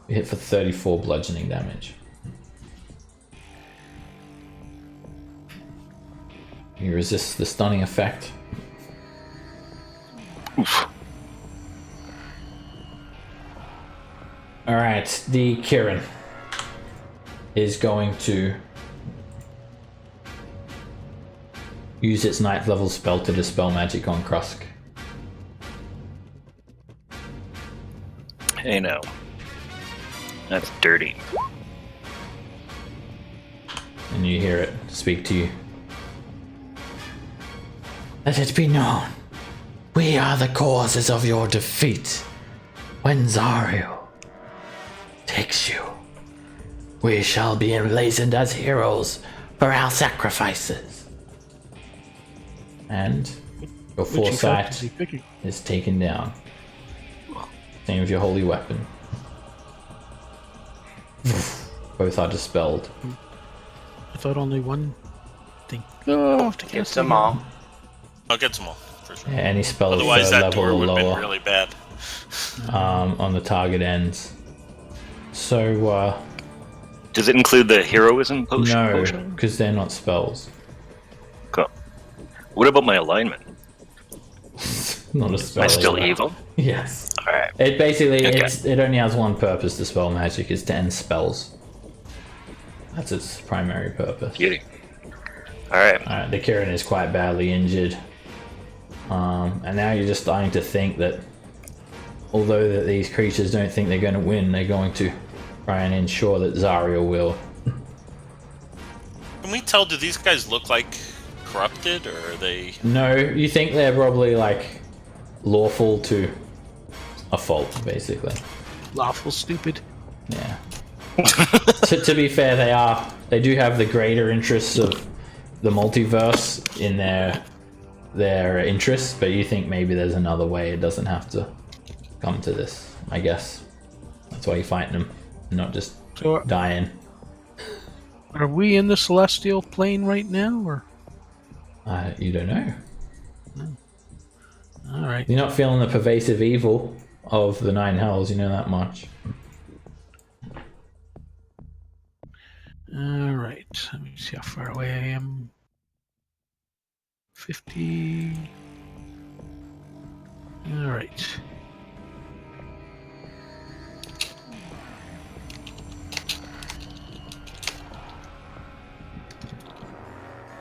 You hit for 34 bludgeoning damage. You resist the stunning effect. Oof. Alright, the Kirin is going to use its 9th level spell to dispel magic on Krusk. Hey, no. That's dirty. And you hear it speak to you. Let it be known, we are the causes of your defeat. When Zario takes you, we shall be emblazoned as heroes for our sacrifices. And your Which he foresight is he picking? is taken down. Same with your holy weapon. Both are dispelled. I thought only one thing. Oh, to Get cast them again. all. I'll get them all for sure. Yeah, any spell of Otherwise, third that level door or would have been lower really bad. on the target ends. So, Does it include the heroism no, potion? because they're not spells. Cool. What about my alignment? Not a Am spell. I still either. evil? Yes. Alright. It basically Okay. it only has one purpose. Dispel magic is to end spells. That's its primary purpose. Beauty. Alright. Alright, the Kirin is quite badly injured. And now you're just starting to think that although that these creatures don't think they're going to win, they're going to try and ensure that Zario will. Can we tell, do these guys look like corrupted, or are they... No, you think they're probably like lawful to a fault, basically. Lawful stupid. Yeah. to be fair, they do have the greater interests of the multiverse in their interests, but you think maybe there's another way. It doesn't have to come to this, I guess. That's why you're fighting them, not just So, dying. are we in the celestial plane right now, or? You don't know. All right. You're not feeling the pervasive evil of the Nine Hells, you know that much. All right. Let me see how far away I am. 50. All right.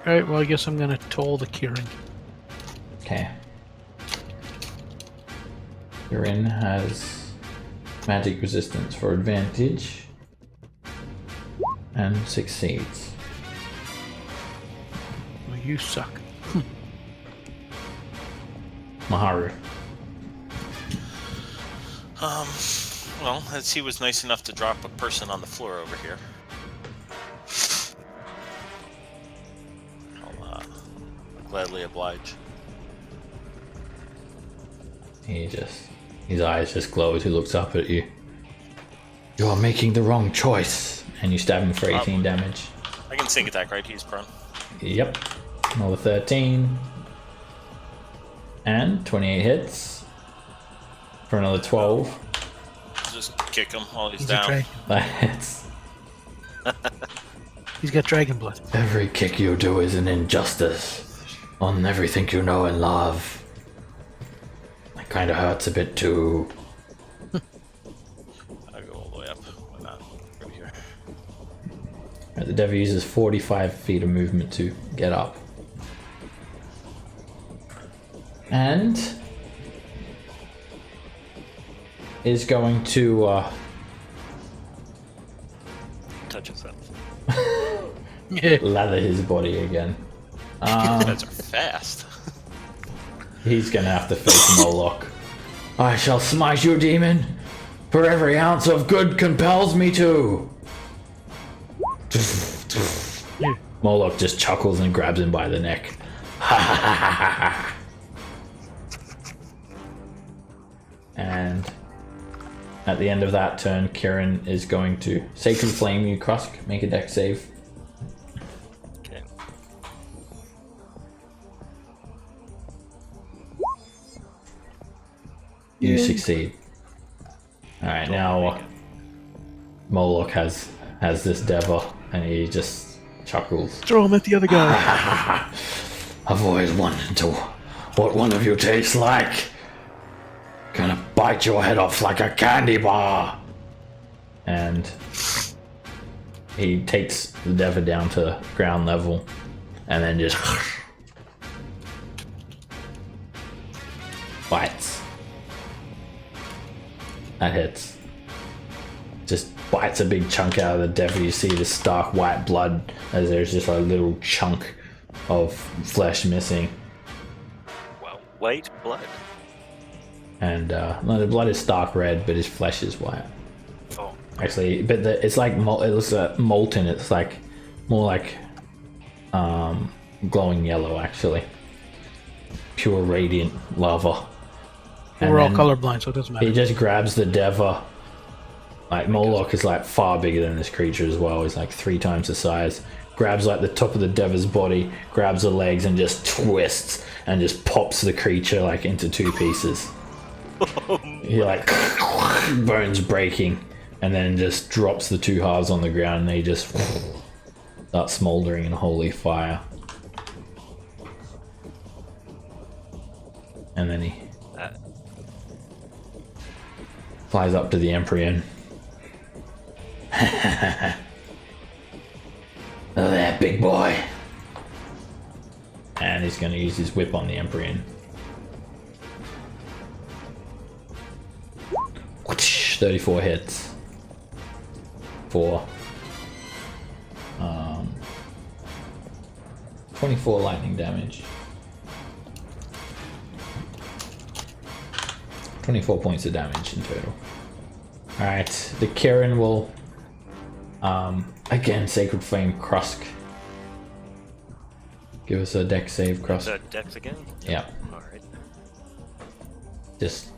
All right. Well, I guess I'm gonna toll the Kirin. Okay. Kirin has magic resistance for advantage and succeeds. Well, you suck. Maharu. Well, as he was nice enough to drop a person on the floor over here. I'll gladly oblige. His eyes just glow as he looks up at you. You are making the wrong choice. And you stab him for 18 damage. I can sneak attack, right? He's prone. Yep. Another 13. And 28 hits. For another 12. Just kick him while he's He's a down. dragon. That hits. He's got dragon blood. Every kick you do is an injustice on everything you know and love. That kind of hurts a bit too. I'll go all the way up. Why not? Right here. The devil uses 45 feet of movement to get up. And is going to Touch himself. Yeah. lather his body again. These guys are fast. He's gonna have to face Moloch. I shall smite you, demon, for every ounce of good compels me to. Yeah. Moloch just chuckles and grabs him by the neck. And at the end of that turn, Kirin is going to Sacred Flame you, Krusk. Make a dex save. Okay. You Yay. succeed. Alright, now Moloch has this Dever, and he just chuckles. Throw him at the other guy. I've always wondered what one of you tastes like. Gonna bite your head off like a candy bar. And he takes the Dever down to ground level, and then just bites. That hits. Just bites a big chunk out of the Dever. You see the stark white blood as there's just a little chunk of flesh missing. Well, white blood. And no, the blood is stark red, but his flesh is white. Oh. Actually, but it's like it looks molten. It's like more like glowing yellow, actually. Pure radiant lava. And We're all then colorblind, so it doesn't matter. he just grabs the Dever. Like Moloch is like far bigger than this creature as well. He's like 3 times the size. Grabs like the top of the Dever's body, grabs the legs, and just twists and just pops the creature like into 2 pieces. He like bones breaking, and then just drops the 2 halves on the ground, and they just start smoldering in holy fire. And then he flies up to the Emperor. Oh, there, big boy. And he's going to use his whip on the Emperor. 34 hits for 24 lightning damage. 24 points of damage in total. Alright, the Kieran will again, Sacred Flame Krusk. Give us a dex save, Krusk. Dex again? Yeah. Alright. Just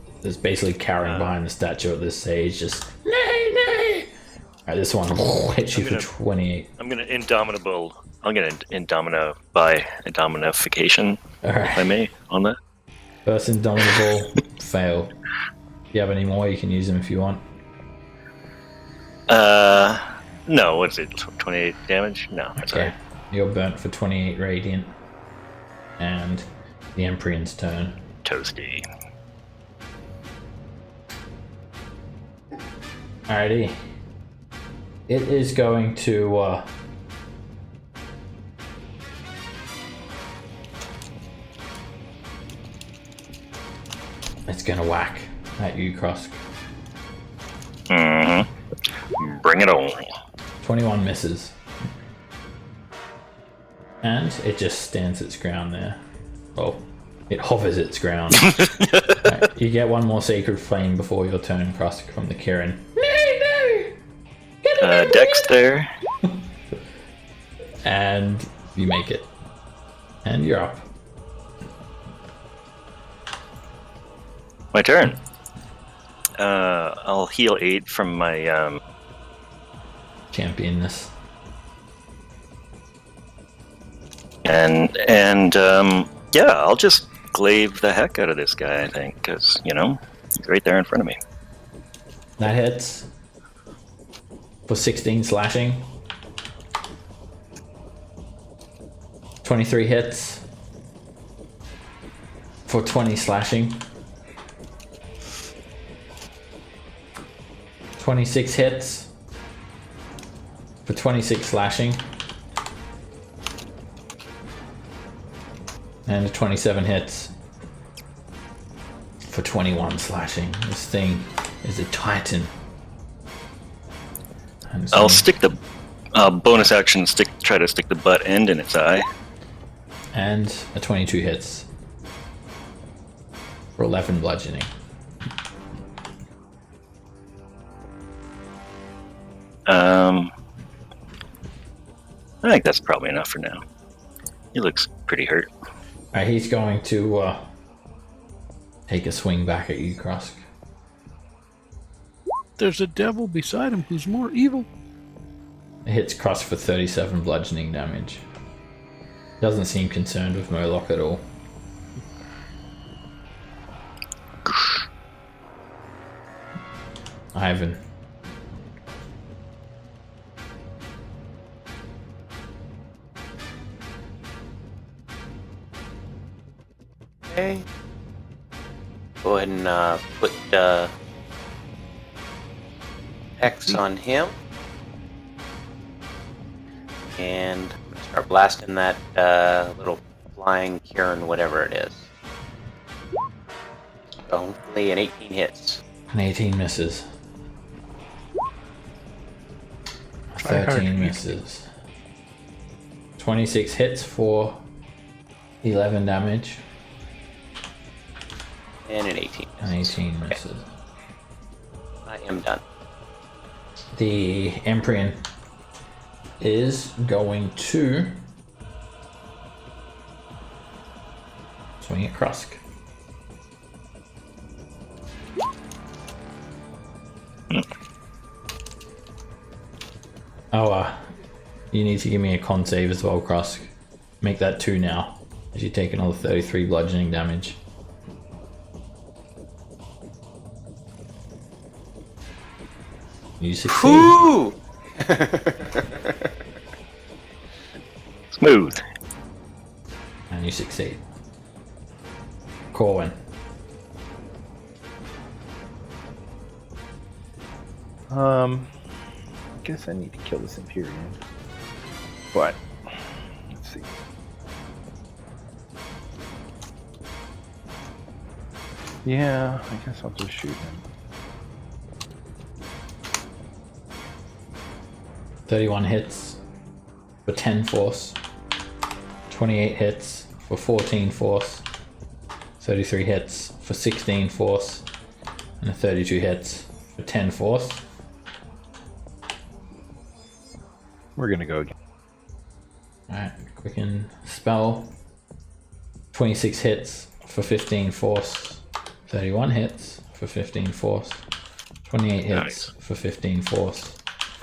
basically cowering behind the statue at this stage, just nay. Alright, this one hits you for 28. I'm gonna indomitable. I'm gonna indomino by indominification, Alright. if I may, on that. First Indomitable, fail. If you have any more, you can use them if you want. No, what's it? 28 damage? No, that's Okay. alright. You're burnt for 28 radiant. And the Emperor's turn. Toasty. Alrighty. It is going to it's gonna whack at you, Krusk. Mm-hmm. Bring it on. 21 misses. And it just stands its ground there. Oh, it hovers its ground. Right, you get one more Sacred Flame before your turn, Krusk, from the Kieran. Dex there. And you make it. And you're up. My turn. I'll heal 8 from my Championness. and yeah, I'll just glaive the heck out of this guy, I think, because he's right there in front of me. That hits. For 16 slashing. 23 hits. For 20 slashing. 26 hits. For 26 slashing. And 27 hits. For 21 slashing. This thing is a titan. I'll stick the bonus action. Try to stick the butt end in its eye. And a 22 hits. For 11 bludgeoning. I think that's probably enough for now. He looks pretty hurt. Alright, he's going to take a swing back at you, Krusk. There's a devil beside him who's more evil. It hits Krusk for 37 bludgeoning damage. Doesn't seem concerned with Moloch at all. Ivan. Okay. Go ahead and put X on him. And I'm gonna start blasting that little flying Kieran, whatever it is. So hopefully an 18 hits. An 18 misses. Try hard. 13 misses. 26 hits for 11 damage. And an 18. And 18 misses. I am done. The Emperor is going to swing at Krusk. Oh, you need to give me a con save as well, Krusk. Make that 2 now, as you take another 33 bludgeoning damage. You succeed. Woo! Smooth. And you succeed. Corwin. I guess I need to kill this Imperium. But let's see. Yeah, I guess I'll just shoot him. 31 hits for 10 force. 28 hits for 14 force. 33 hits for 16 force. And 32 hits for 10 force. We're gonna go again. Alright, quicken spell. 26 hits for 15 force. 31 hits for 15 force. 28 hits Nice. for 15 force.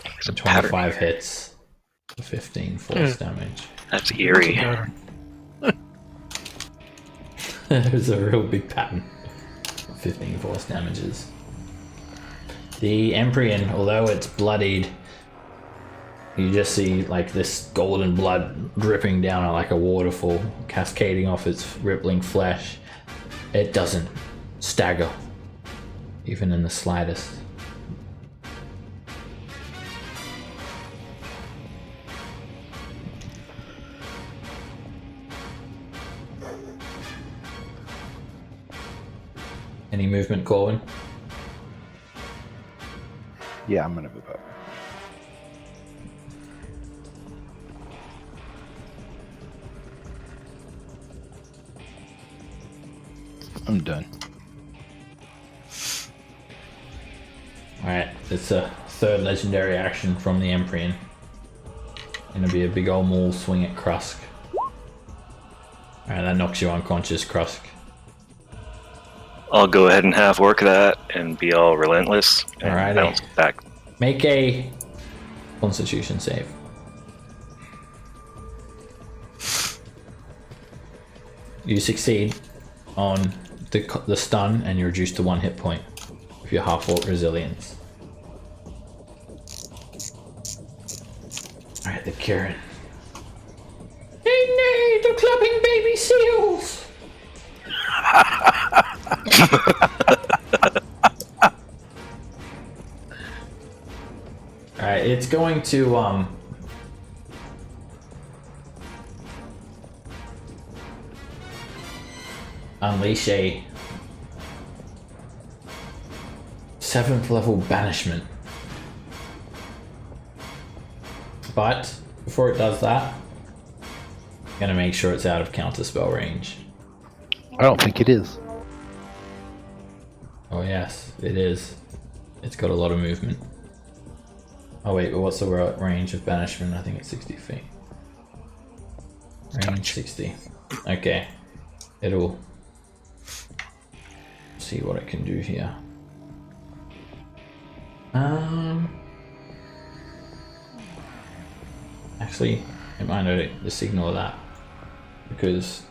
There's a And pattern 25 here. hits for 15 force damage. That's eerie. There's a real big pattern. 15 force damages. The Emperor, although it's bloodied, you just see like this golden blood dripping down like a waterfall, cascading off its rippling flesh. It doesn't stagger, even in the slightest. Any movement, Corwin? Yeah, I'm gonna move up. I'm done. Alright, it's a third legendary action from the Emperor. Gonna be a big old maul swing at Krusk. Alright, that knocks you unconscious, Krusk. I'll go ahead and half work that and be all relentless and Alrighty. bounce back. Make a Constitution save. You succeed on the stun and you're reduced to 1 hit point with your half-orc resilience. Alright, the Kieran. Nay, nay, the clubbing baby seals! Alright, it's going to unleash a 7th level banishment. But before it does that, I'm gonna make sure it's out of counterspell range. I don't think it is. Oh yes, it is. It's got a lot of movement. Oh wait, but what's the range of banishment? I think it's 60 feet. Range 60. Okay. It'll see what it can do here. Actually, it might know the signal of that because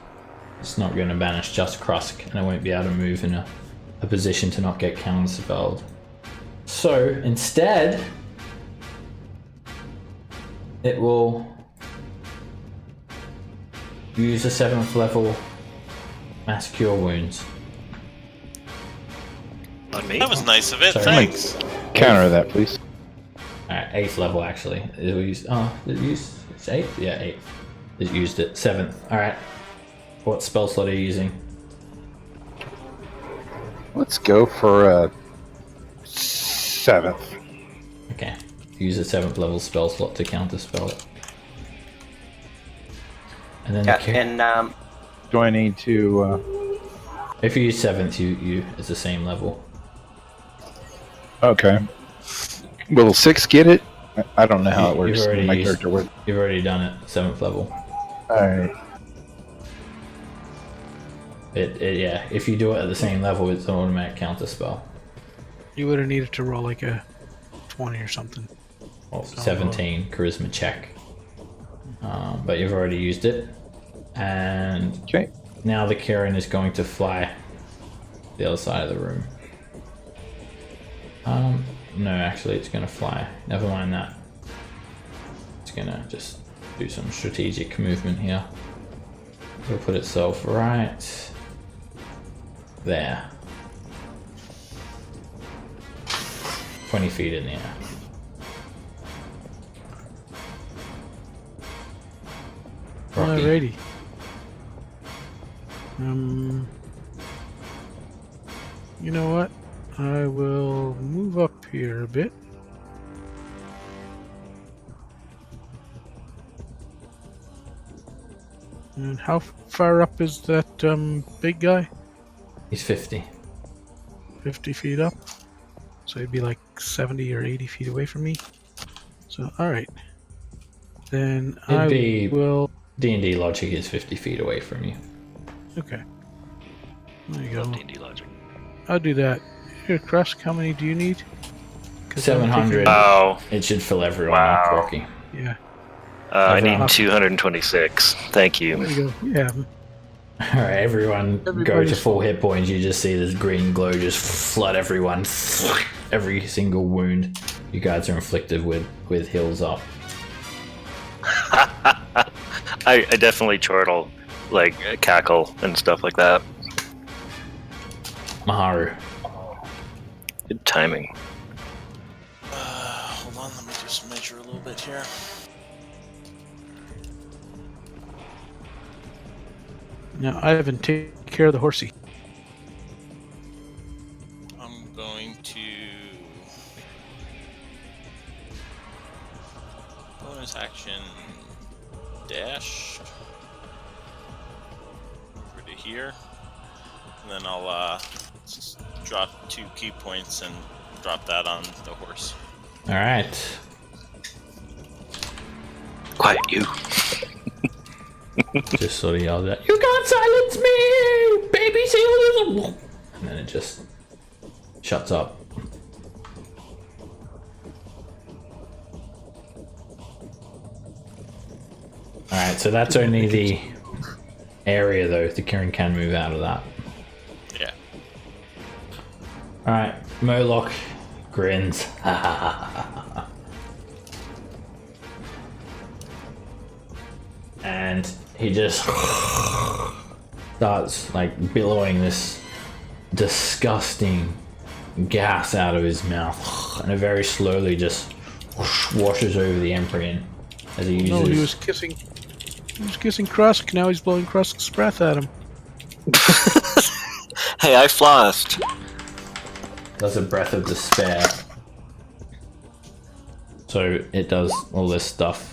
it's not going to banish just Krusk, and I won't be able to move in a position to not get counterspelled. So instead, it will use a 7th level Mass Cure Wounds. On me? That was nice of it. Sorry. Thanks. Counter that, please. Alright, 8th level actually. It will use, did it use, it's 8th? Yeah, 8th. It used it. 7th. Alright. What spell slot are you using? Let's go for a 7th. Okay. Use a 7th level spell slot to counterspell it. And then Yeah, the and Do I need to? if you use 7th, you it's the same level. Okay. Will 6 get it? I don't know how it You've works. already My used- character works. You've already done it, 7th level. Alright. Yeah, if you do it at the same level, it's an automatic counterspell. You would have needed to roll like a 20 or something. Well, 17 charisma check. But you've already used it. And Okay. now the Kieran is going to fly the other side of the room. No, actually it's gonna fly. Never mind that. It's gonna just do some strategic movement here. It'll put itself right there. 20 feet in the air. Rocky. Alrighty. You know what? I will move up here a bit. And how far up is that big guy? He's 50. 50 feet up. So he'd be like 70 or 80 feet away from me. So, alright. Then I be- will... D&D logic is 50 feet away from you. Okay. There you go. Love D&D logic. I'll do that. Here, Krusk, how many do you need? 'Cause I'm 700. taking- Oh, It should fill everyone up, Wow. Rocky. Yeah, I Everyone. need 226. Thank there you. you go. Yeah. Alright, everyone go to Everybody's full hit points. You just see this green glow just flood everyone. Every single wound you guys are inflicted with heals up. I definitely chortle, like, cackle and stuff like that. Maharu. Good timing. Hold on, let me just measure a little bit here. Now, Ivan, take care of the horsey. I'm going to bonus action dash over to here, and then I'll just drop 2 key points and drop that on the horse. Alright. Quiet you. Just sort of yells out, "You can't silence me! Baby seal!" And then it just shuts up. Alright, so that's only the area though. The Kieran can move out of that. Yeah. Alright, Moloch grins. And he just starts like billowing this disgusting gas out of his mouth, and it very slowly just washes over the Emperor as he uses. No, he was kissing Krusk. Now he's blowing Krusk's breath at him. Hey, I flossed. does a breath of despair. So it does all this stuff.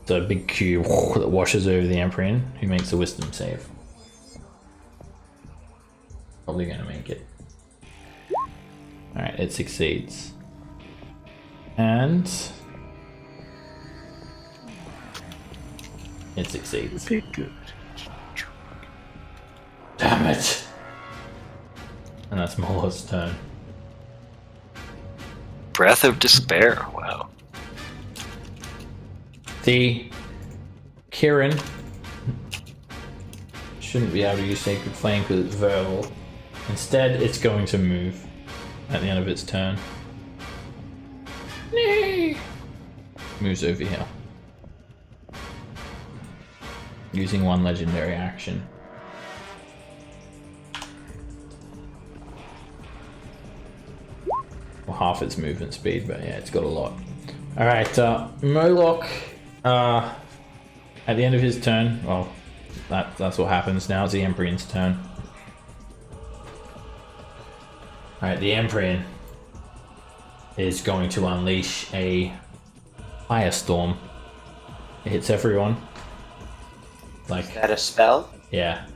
The big cube that washes over the Emperor, who makes a wisdom save. Probably gonna make it. Alright, it succeeds. And it succeeds. Okay, good. Damn it! And that's Moloch's turn. Breath of despair. Wow. The Kieran shouldn't be able to use Sacred Flame because it's verbal. Instead, it's going to move at the end of its turn. Moves over here. Using one legendary action. Well, half its movement speed, but yeah, it's got a lot. Alright, Moloch, at the end of his turn, well, that's what happens. Now it's the Emprian's turn. Alright, the Emprian is going to unleash a firestorm. It hits everyone. Is that a spell? Yeah.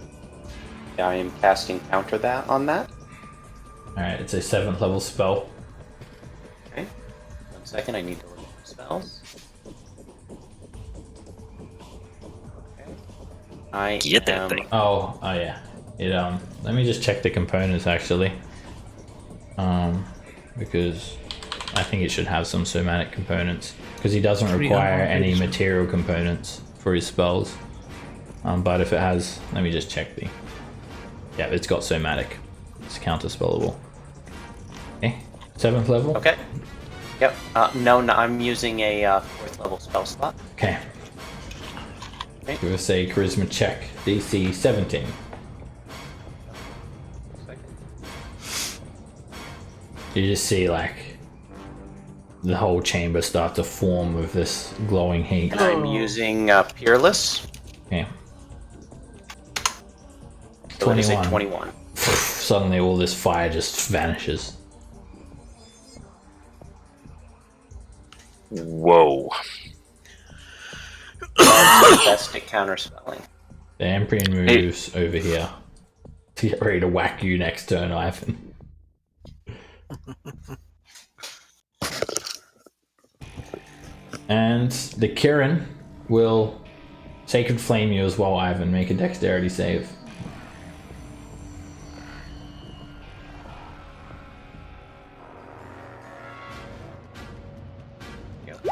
I am casting counter that on that. Alright, it's a 7th level spell. Okay. 1 second, I need to look at the spells. Okay. I Get that am... thing. Oh yeah. It let me just check the components actually. Because I think it should have some somatic components. Because he doesn't require any material components for his spells. But if it has, let me just check the... Yeah, it's got somatic. It's counterspellable. Okay, 7th level? Okay. Yep. No, I'm using a 4th level spell slot. Okay. Okay. Give us a charisma check. DC 17. You just see like the whole chamber start to form with this glowing heat. And I'm using Peerless. Okay. So that is a 21. 21. Suddenly all this fire just vanishes. Whoa. Fantastic counterspelling. The Emprian moves over here to get ready to whack you next turn, Ivan. And the Kirin will Sacred Flame you as well, Ivan. Make a dexterity save. Yep.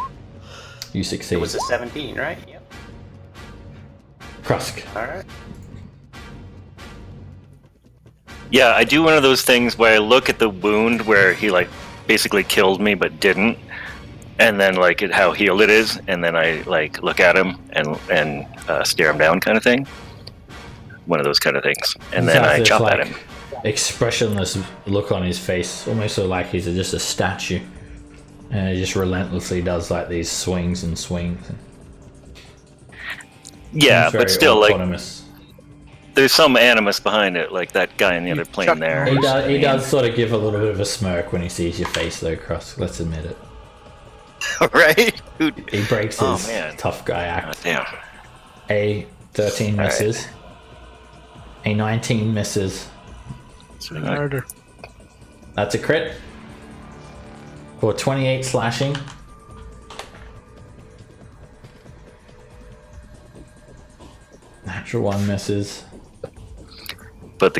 You succeed. It was a 17, right? Yep. Krusk. Alright. Yeah, I do one of those things where I look at the wound where he like basically killed me but didn't, and then like at how healed it is, and then I like look at him and stare him down, kind of thing. One of those kind of things, and He's then got I this, chop like, at him. expressionless look on his face, almost so like he's just a statue, and he just relentlessly does like these swings and swings. Yeah, Seems very but still, like, autonomous. there's some animus behind it, like that guy in the other plane chuck there. He does sort of give a little bit of a smirk when he sees your face, though, Krusk. Let's admit it. Right? He breaks Oh, his man. tough guy Oh, act. damn. A 13 misses. A 19 misses. Swing harder. That's a crit. For 28 slashing. Natural 1 misses. But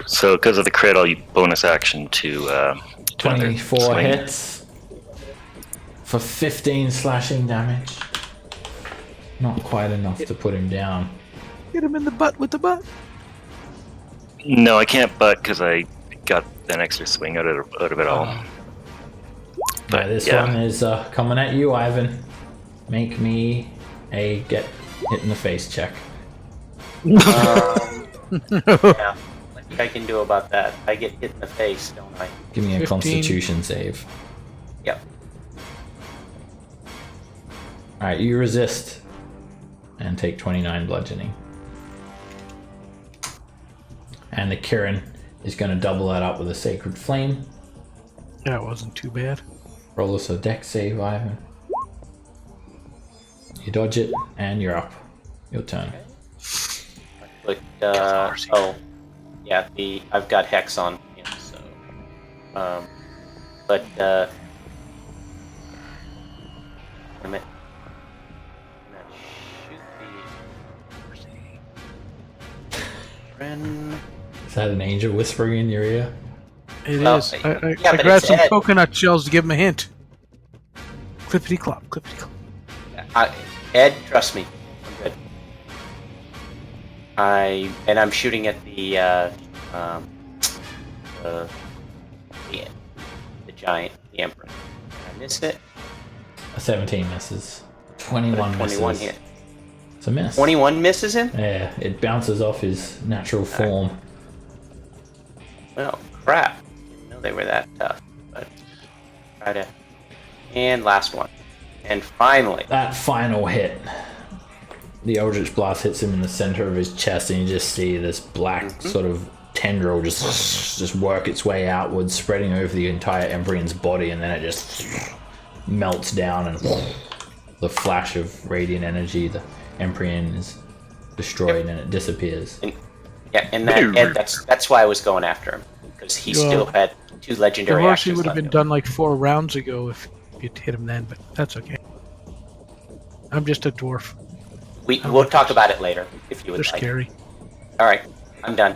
so because of the crit, I'll use bonus action to 24 swing. hits. For 15 slashing damage. Not quite enough to put him down. Hit him in the butt with the butt. No, I can't butt because I got an extra swing out of it all. But this one is coming at you, Ivan. Make me a get hit in the face check. Yeah. What I can do about that? I get hit in the face, don't I? Give me a 15. Constitution save. Yep. Alright, you resist. And take 29 bludgeoning. And the Kirin is going to double that up with a Sacred Flame. That wasn't too bad. Roll us a dex save, Ivan. You dodge it, and you're up. Your turn. But oh, yeah. I've got hex on him, so. But wait a minute. That should be. Friend. Is that an angel whispering in your ear? It Well, is. yeah, I but grabbed it's some Ed. coconut shells to give him a hint. Clippity clop, clippity clop. Ed, trust me, I'm good. I'm shooting at the giant, the emperor. I missed it. A 17 misses. 21 21 misses. hit. It's a miss. 21 misses him? Yeah, it bounces off his natural form. Well, crap. Didn't know they were that tough. But try to. And last one. And finally. That final hit. The Eldritch Blast hits him in the center of his chest, and you just see this black sort of tendril just work its way outwards, spreading over the entire Embrion's body, and then it just melts down, and the flash of radiant energy, the Embryon is destroyed, and it disappears. And that's why I was going after him, because he still had 2 legendary The actions horsey would have left. been done like 4 rounds ago if you'd hit him then, but that's okay. I'm just a dwarf. We'll talk about it later, if you would They're like. scary. Alright, I'm done.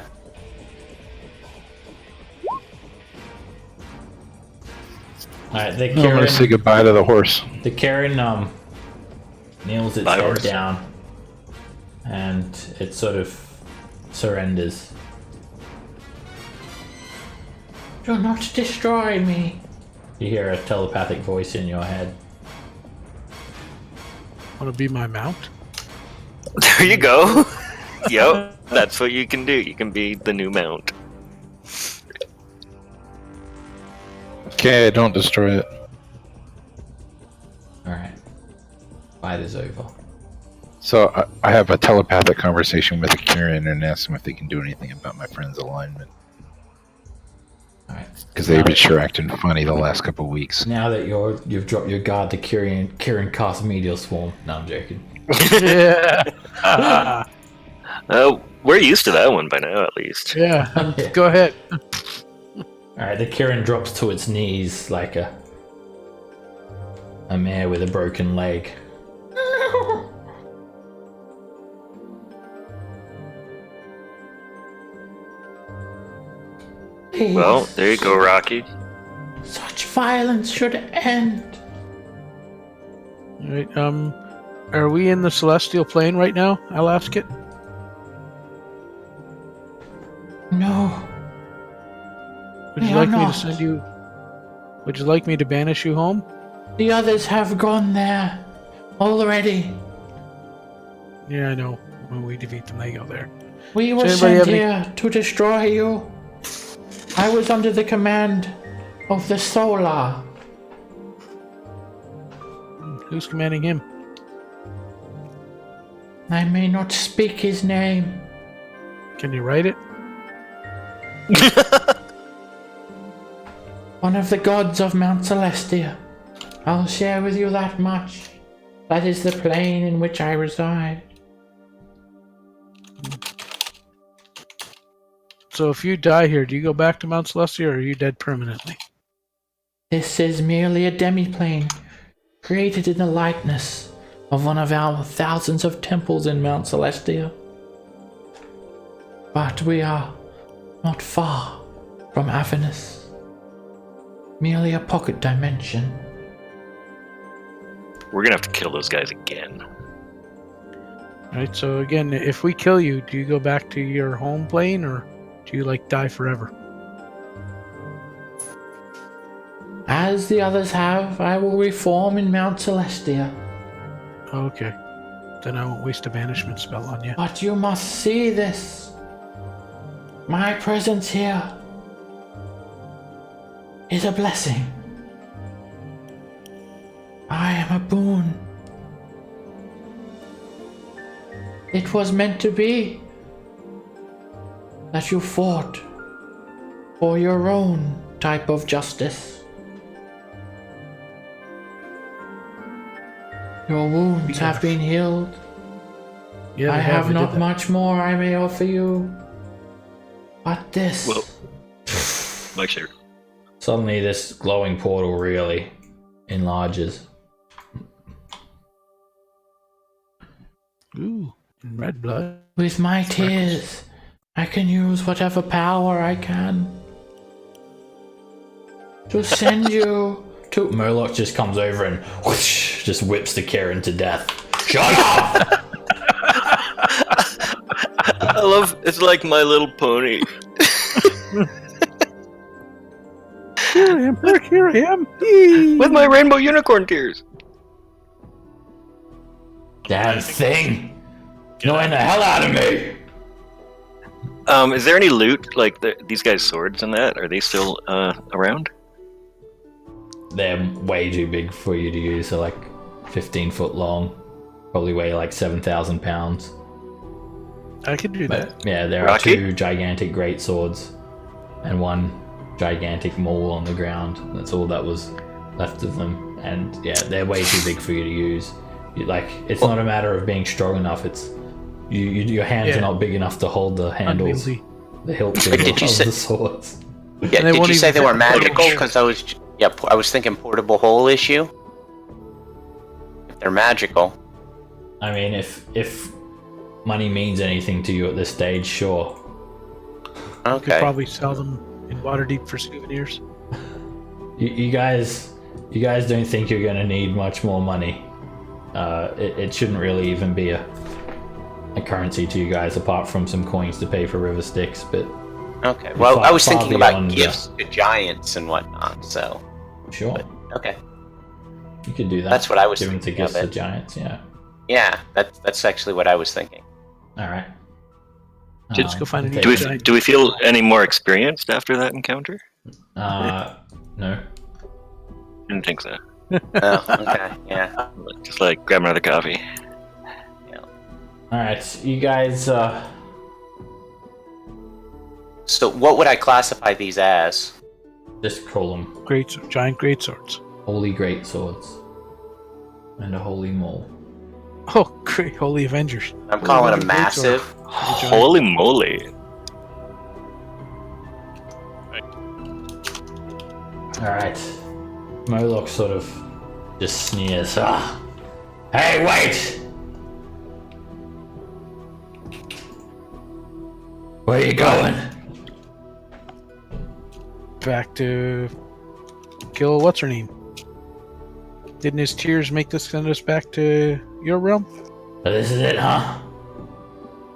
Alright, the I want to say Kieran, goodbye to the horse. the Kieran kneels its Bye, head horse. down, and it sort of surrenders. Do not destroy me. You hear a telepathic voice in your head. Want to be my mount? There you go. Yep, that's what you can do. You can be the new mount. Okay, don't destroy it. Alright. Fight is over. So I have a telepathic conversation with Kieran and ask them if they can do anything about my friend's alignment. Alright. Because they've been sure acting funny the last couple of weeks. Now that you've dropped your guard to Kieran cast Medial Swarm. No, I'm joking. Yeah. We're used to that one by now, at least. Yeah. Go ahead. Alright, the Kieran drops to its knees like a mare with a broken leg. Well, there you go, Rocky. Such violence should end. All right. Are we in the celestial plane right now? I'll ask it. No. Would you We like are me to not. send you? Would you like me to banish you home? The others have gone there already. Yeah, I know. When we defeat them, they go there. We were Does anybody sent have any- here to destroy you. I was under the command of the Solar. Who's commanding him? I may not speak his name. Can you write it? One of the gods of Mount Celestia. I'll share with you that much. That is the plane in which I reside. So if you die here, do you go back to Mount Celestia, or are you dead permanently? This is merely a demiplane, created in the likeness of one of our thousands of temples in Mount Celestia. But we are not far from Avernus. Merely a pocket dimension. We're gonna have to kill those guys again. All right. So again, if we kill you, do you go back to your home plane, or do you die forever? As the others have, I will reform in Mount Celestia. Okay. Then I won't waste a banishment spell on you. But you must see this. My presence here is a blessing. I am a boon. It was meant to be that you fought for your own type of justice. Your wounds have been healed. Yeah, I they have they did not that. much more I may offer you, but this. Well, my share. Suddenly, this glowing portal really enlarges. Ooh, red blood. With my tears, I can use whatever power I can to send you to. Murloc just comes over and whoosh, just whips the Karen to death. Shut up! I love. It's like My Little Pony. Here I am. Look, here I am. Yee. With my rainbow unicorn tears. Damn thing! Annoying the hell out of me! Is there any loot, like these guys' swords and that? Are they still around? They're way too big for you to use. They're like 15 foot long. Probably weigh like 7,000 pounds. I could do that. But yeah, there Rocky? are 2 gigantic great swords and 1 gigantic maul on the ground. That's all that was left of them. And yeah, they're way too big for you to use. It's not a matter of being strong enough. It's your hands are not big enough to hold the handles, Unwieldy. the hilts of Did you say- the swords. Yeah, And they did won't you say even they were fit magical? portable. Because I was thinking portable hole issue. If they're magical. I mean, if money means anything to you at this stage, sure. You could Okay. probably sell them in Waterdeep for souvenirs. You guys don't think you're going to need much more money. It shouldn't really even be a currency to you guys, apart from some coins to pay for river sticks. But Okay. Well, Far- I was far thinking about beyond, gifts to giants and whatnot. So sure, okay, you could do that. that's what I was Give them to thinking gifts of to it. giants. Yeah. Yeah, that's actually what I was thinking. All right. Just go find a new take Do we it. giant. do we feel any more experienced after that encounter? No. Didn't think so. Oh, okay. Yeah. Just like grab another coffee. All right, you guys. So what would I classify these as? Just call them Giant great swords. holy great swords and a holy maul. Oh, great holy Avengers. I'm Holy calling Avengers them great sword. massive. Giant. Holy moly! All right. Moloch sort of just sneers. Ah, hey, wait! Where are you going? Back to kill what's her name? Didn't his tears make us send us back to your realm? So this is it, huh?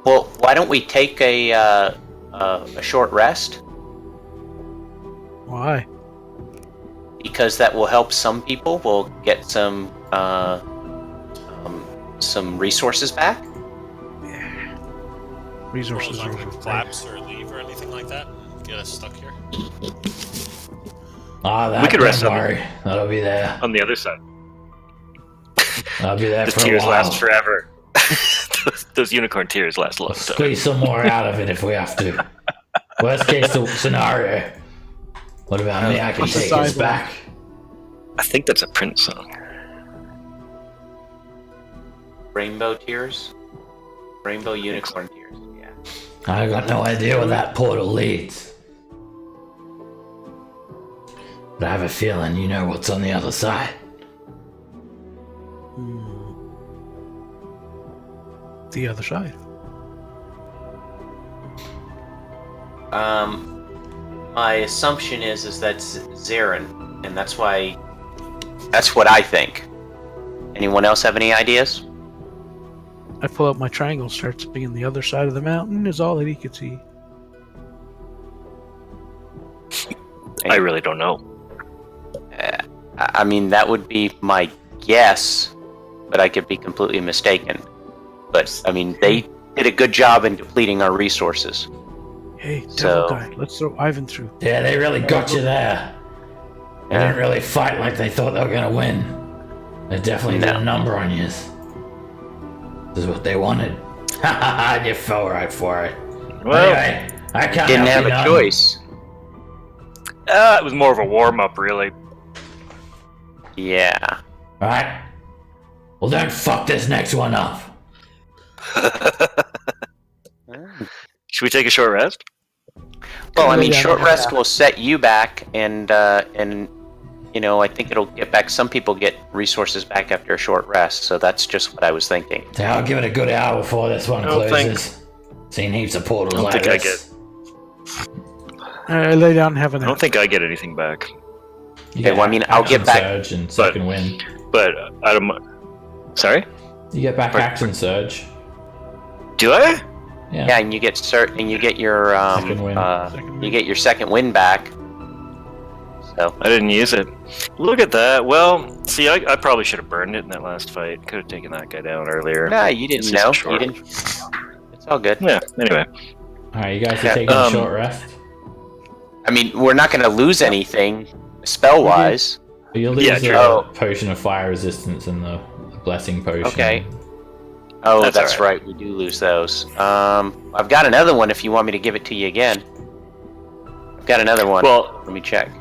Well, why don't we take a short rest? Why? Because that will help some people. We'll get some resources back. Resources Well, are not over. gonna collapse or leave or anything like that. Get us stuck here. Ah, that, We could rest don't on worry. That'll be there. On the other side, I'll be there the for a tears while. last forever. those unicorn tears last a long We'll time. squeeze some more out of it if we have to. Worst case scenario. What about me? I can What's the take us sidewalk? back. I think that's a Prince song. Rainbow tears. Rainbow unicorn tears. Yeah. I got no idea where that portal leads. But I have a feeling you know what's on the other side. The other side. My assumption is that's Zarin, and that's what I think. Anyone else have any ideas? I pull out my triangle, starts being the other side of the mountain is all that he could see. I really don't know. I mean, that would be my guess, but I could be completely mistaken. But I mean, they did a good job in depleting our resources. Hey, devil So- guy, let's throw Ivan through. Yeah, they really got you there. They Yeah. didn't really fight like they thought they were gonna win. They definitely did No. a number on you. This is what they wanted. Ha ha ha, you fell right for it. Well, Anyway, I can't Didn't have help you a none. choice. it was more of a warm up, really. Yeah. Right? Well, don't fuck this next one up. Should we take a short rest? Well, I mean, Yeah, short yeah. rest will set you back, and you know, I think it'll get back. Some people get resources back after a short rest, so that's just what I was thinking. So I'll give it a good hour before this one I don't closes. Seen heaps of portals I don't like think I this. Lay down and have a I nap. don't think I get anything back. You Okay, well, I mean, I'll get action back- Surge and second wind. But out of my... Sorry? You get back But- action surge. Do I? Yeah, and you get your Second wind. Second you wind. get your second wind back. though. I didn't use it. Look at that. Well, see, I probably should have burned it in that last fight. Could have taken that guy down earlier. Nah, you It's didn't just know. short. You didn't. It's all good. Yeah, anyway. Alright, you guys Yeah, are taking a short rest. I mean, we're not going to lose anything spell-wise. You'll lose Yeah, the true. potion of fire resistance and the blessing potion. Okay. Oh, That's that's all right. We do lose those. I've got another one if you want me to give it to you again. I've got another one. Well, Let me check.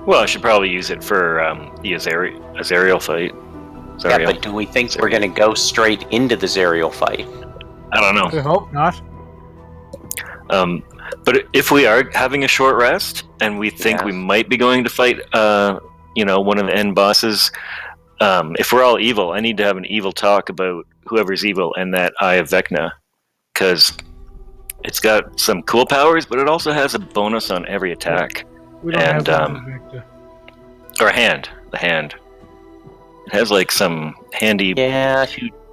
I should probably use it for the Azariel fight. Yeah, Zariel. but do we think we're going to go straight into the Zariel fight? I don't know. I hope not. But if we are having a short rest and we think Yeah. we might be going to fight, one of the end bosses, if we're all evil, I need to have an evil talk about whoever's evil and that Eye of Vecna, because it's got some cool powers, but it also has a bonus on every attack. We don't And, have that, Victor. Or a hand. The hand. It has like some handy Yeah.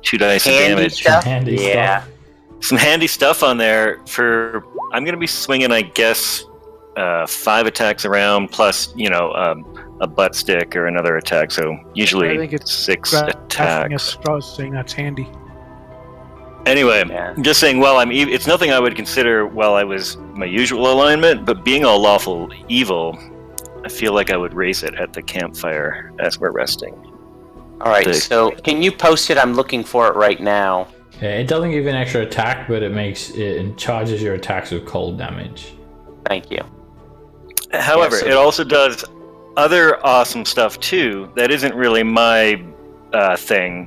two dice of Handy damage. stuff? Handy Yeah. stuff. Some handy stuff on there for. I'm going to be swinging, I guess, 5 attacks around plus, a butt stick or another attack. So I usually think it's 6 Asking attacks. us straws saying that's handy. Anyway, Yeah. I'm just saying, it's nothing I would consider while I was my usual alignment, but being all lawful evil, I feel like I would raise it at the campfire as we're resting. All right, The- so can you post it? I'm looking for it right now. Yeah, it doesn't give you an extra attack, but it charges your attacks with cold damage. Thank you. However, Yeah, so- it also does other awesome stuff too that isn't really my thing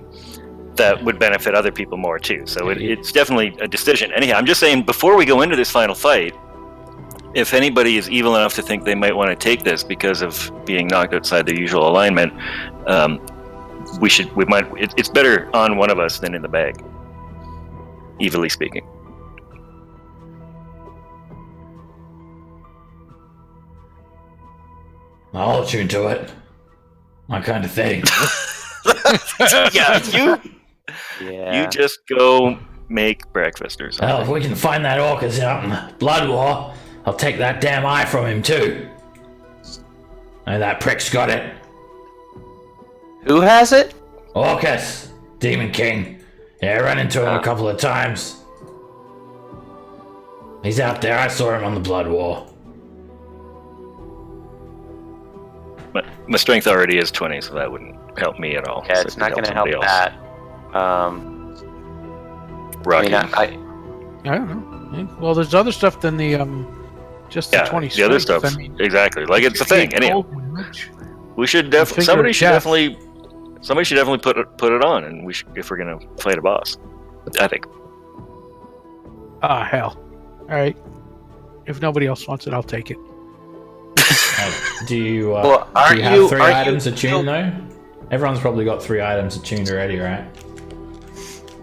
that would benefit other people more too. So it's definitely a decision. Anyhow, I'm just saying, before we go into this final fight, if anybody is evil enough to think they might want to take this because of being knocked outside their usual alignment, it's better on one of us than in the bag, evilly speaking. I'll tune to it. My kind of thing. Yeah, Yeah. you just go make breakfast or something. Well, if we can find that Orcus out in the Blood War, I'll take that damn eye from him too. And that prick's got it. Who has it? Orcus, Demon King. Yeah, I ran into him a couple of times. He's out there. I saw him on the Blood War. My strength already is 20, so that wouldn't help me at all. Yeah, So it's it not could going to help somebody that. Rocky. I don't know. Well, there's other stuff than the just the Yeah, 20 the other strength. stuff. I mean, Exactly. Like, it's a thing. Anyhow, cold damage. we should figure somebody should death. definitely put it on, and if we're gonna fight a boss, I think. Ah, hell. All right. If nobody else wants it, I'll take it. Do you, Well, do aren't you have you- 3 aren't you items attuned still- though? Everyone's probably got 3 items attuned already, right?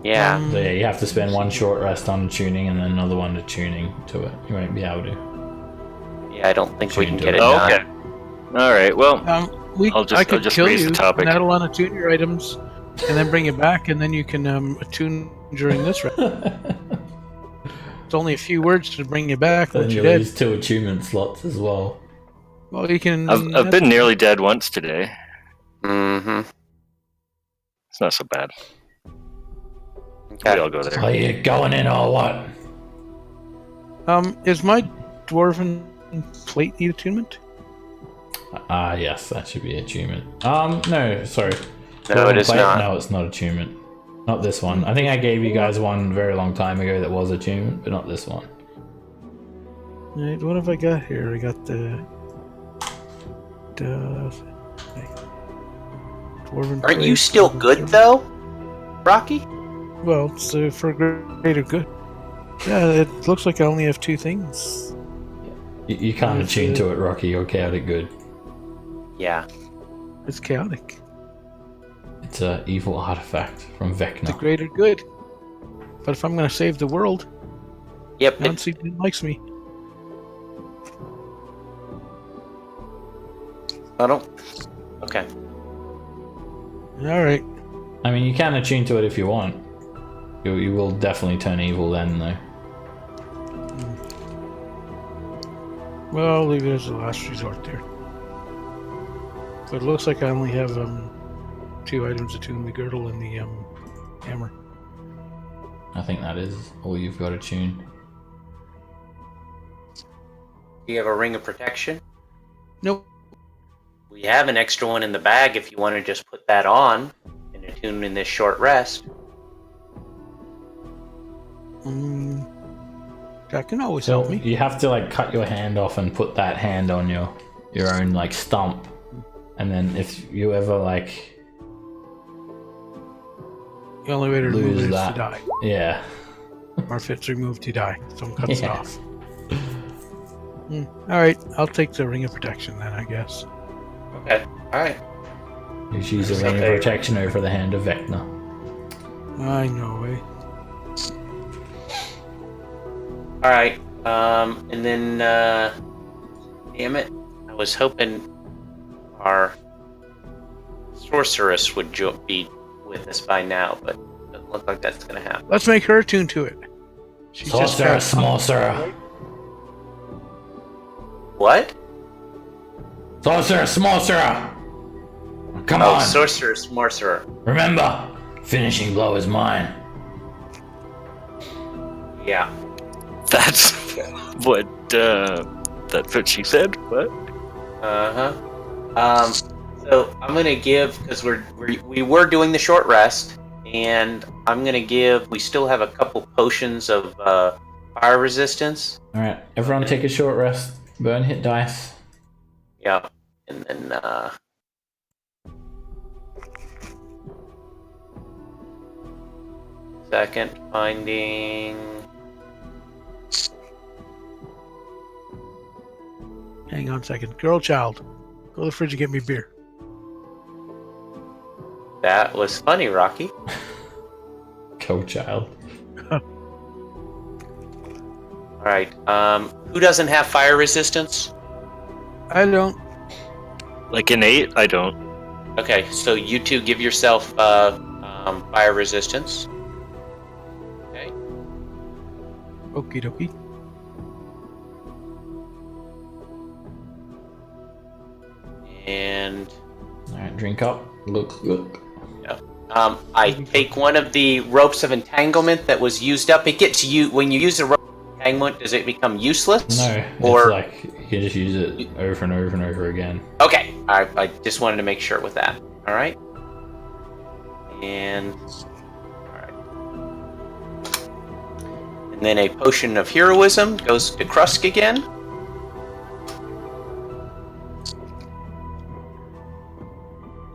Yeah. So yeah, you have to spend 1 short rest on tuning and then another one to tuning to it. You won't be able to. Yeah, I don't think we can Change get it. it Oh, done. okay. All right. Well, Uh, I could just kill raise you, the topic. and that'll unattune your items, and then bring it back, and then you can attune during this round. It's only a few words to bring you back Then once you'll you're dead. lose 2 attunement slots as well. Well, you can. I've been nearly dead once today. Mm-hmm. It's not so bad. Okay. We all go there. Are you going in or what? Is my dwarven plate need attunement? Yes, that should be attunement. No, sorry. No, Dwarven it is plate? not. No, it's not attunement. Not this one. I think I gave you guys one very long time ago that was attunement, but not this one. Right, what have I got here? I got the dwarven. Aren't you plate. still good though, Rocky? Well, it's for greater good. Yeah, it looks like I only have 2 things. You can't Yes, attune to it, Rocky. You're chaotic good. Yeah. It's chaotic. It's an evil artifact from The Vecna. greater good. But if I'm going to save the world, Yep. Nancy likes me. I don't. Okay. All right. I mean, you can attune to it if you want. You will definitely turn evil then, though. Well, I'll leave it as a last resort there. But it looks like I only have 2 items attuned: the girdle and the hammer. I think that is all you've got to tune. Do you have a ring of protection? Nope. We have an extra one in the bag if you want to just put that on and attune in this short rest. That can always help me. You have to like cut your hand off and put that hand on your own like stump, and then if you ever like The only way to remove lose it is that, to die. yeah. Or if it's removed, to die. Someone cuts it Yeah. off. Alright, I'll take the ring of protection then, I guess. Okay. All right. You choose a ring of Okay. protection over the hand of Vecna. I know, eh? All right. And then, damn it, I was hoping our sorceress would be with us by now, but it doesn't look like that's gonna happen. Let's make her attune to it. She just Sorcerer, got- sorcerer. What? Sorcerer, sorcerer. Come Oh, on. sorcerer, sorcerer. Remember, finishing blow is mine. Yeah. That's what. That's what she said. What? So I'm gonna give, because we were doing the short rest, and I'm gonna give. We still have a couple potions of fire resistance. All right, everyone, take a short rest. Burn hit dice. Yeah, and then second finding. Hang on a second. Girl child, go to the fridge and get me beer. That was funny, Rocky. Go, child. All right. Who doesn't have fire resistance? I don't. Like innate? I don't. Okay, so you two give yourself fire resistance. Okay. Okie dokie. And All right, drink up. Look. I take one of the ropes of entanglement that was used up. It gets you when you use a rope of entanglement. Does it become useless? No, Or it's like you can just use it over and over and over again. okay, I just wanted to make sure with that. All right. And all right. And then a potion of heroism goes to Krusk again.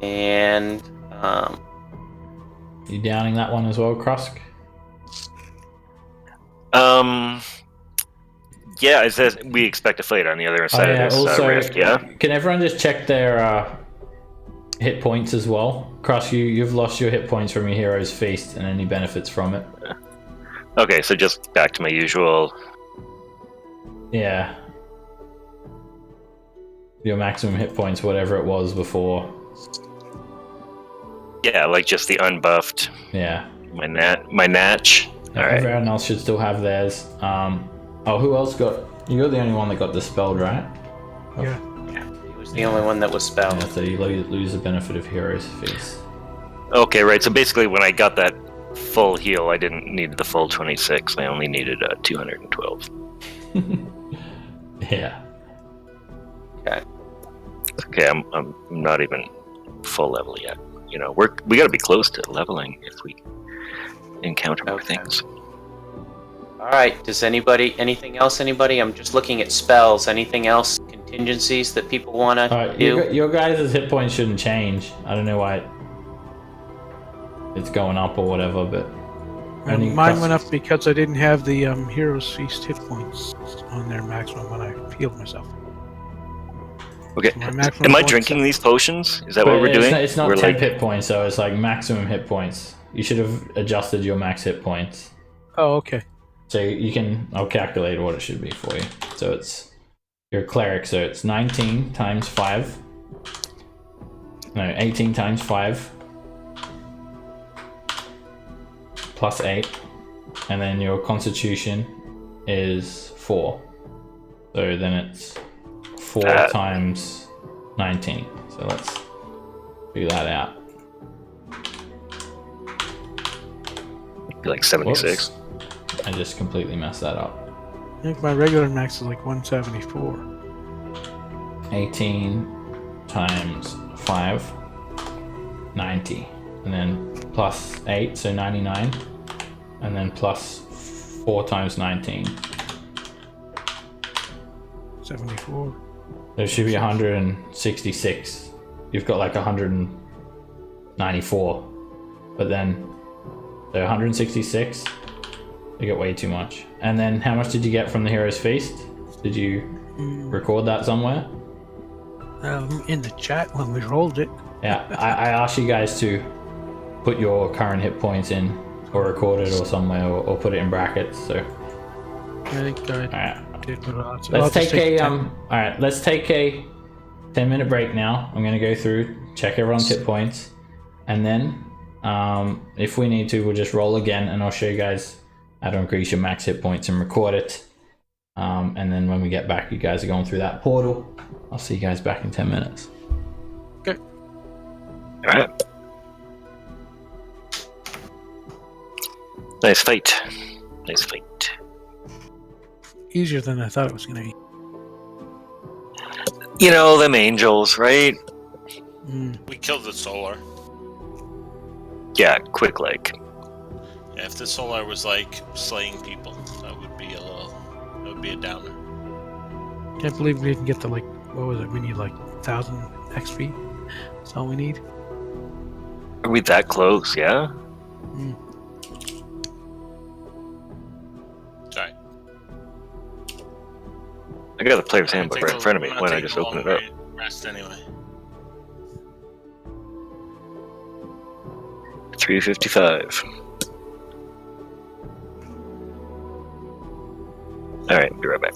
And You downing that one as well, Krusk? Yeah, it says we expect a fate on the other side of this also, rift. Yeah. can everyone just check their hit points as well? Krusk, you've lost your hit points from your hero's feast and any benefits from it. Okay, so just back to my usual. Yeah. Your maximum hit points, whatever it was before. Yeah, like just the unbuffed. Yeah. My natch. All right. Everyone else should still have theirs. Oh, who else got? You're the only one that got dispelled, right? Yeah. he was the only one that was spelled. Yeah, so you lose the benefit of hero's feast. Okay, right. So basically, when I got that full heal, I didn't need the full 26. I only needed 212. Yeah. Okay. Okay, I'm not even full level yet. You know, we got to be close to leveling if we encounter more Okay. things. All right. Does anything else? Anybody? I'm just looking at spells. Anything else? Contingencies that people want to Alright, do? your guys' hit points shouldn't change. I don't know why it's going up or whatever, but And Only mine Krusk. went up because I didn't have the Hero's Feast hit points on their maximum when I healed myself. Okay. My maximum Am I points- drinking these potions? Is that but what we're doing? It's not We're 10 like, hit points, so it's like maximum hit points. You should have adjusted your max hit points. Oh, okay. So you can, I'll calculate what it should be for you. So it's, you're a cleric, so it's 19 times 5. No, 18 times 5. Plus 8. And then your constitution is 4. So then it's 4 times 19. So let's figure that out. Be like 76. Whoops. I just completely messed that up. I think my regular max is like 174. 18 times 5, 90. And then plus 8, so 99. And then plus 4 times 19. 74. There should be 166. You've got like 194. But then, so 166, you get way too much. And then how much did you get from the Hero's Feast? Did you record that somewhere? In the chat when we rolled it. Yeah, I asked you guys to put your current hit points in, or record it or somewhere, or put it in brackets. So I think I alright, did put it on. So let's take a alright, let's take a 10-minute break now. I'm gonna go through, check everyone's hit points, and then if we need to, we'll just roll again, and I'll show you guys how to increase your max hit points and record it. And then when we get back, you guys are going through that portal. I'll see you guys back in 10 minutes. Okay. Alright. Nice fight. Nice fight. Easier than I thought it was going to be. You know, them angels, right? We killed the solar. Yeah, quick like. Yeah, if the solar was like slaying people, that would be a downer. Can't believe we didn't get to like, what was it? We need like 1,000 XP. That's all we need. Are we that close, yeah? Sorry. I got the player's handbook Take right in front of me. I'm Why gonna don't I take just a open it long up? rest anyway. 355. Alright, be right back.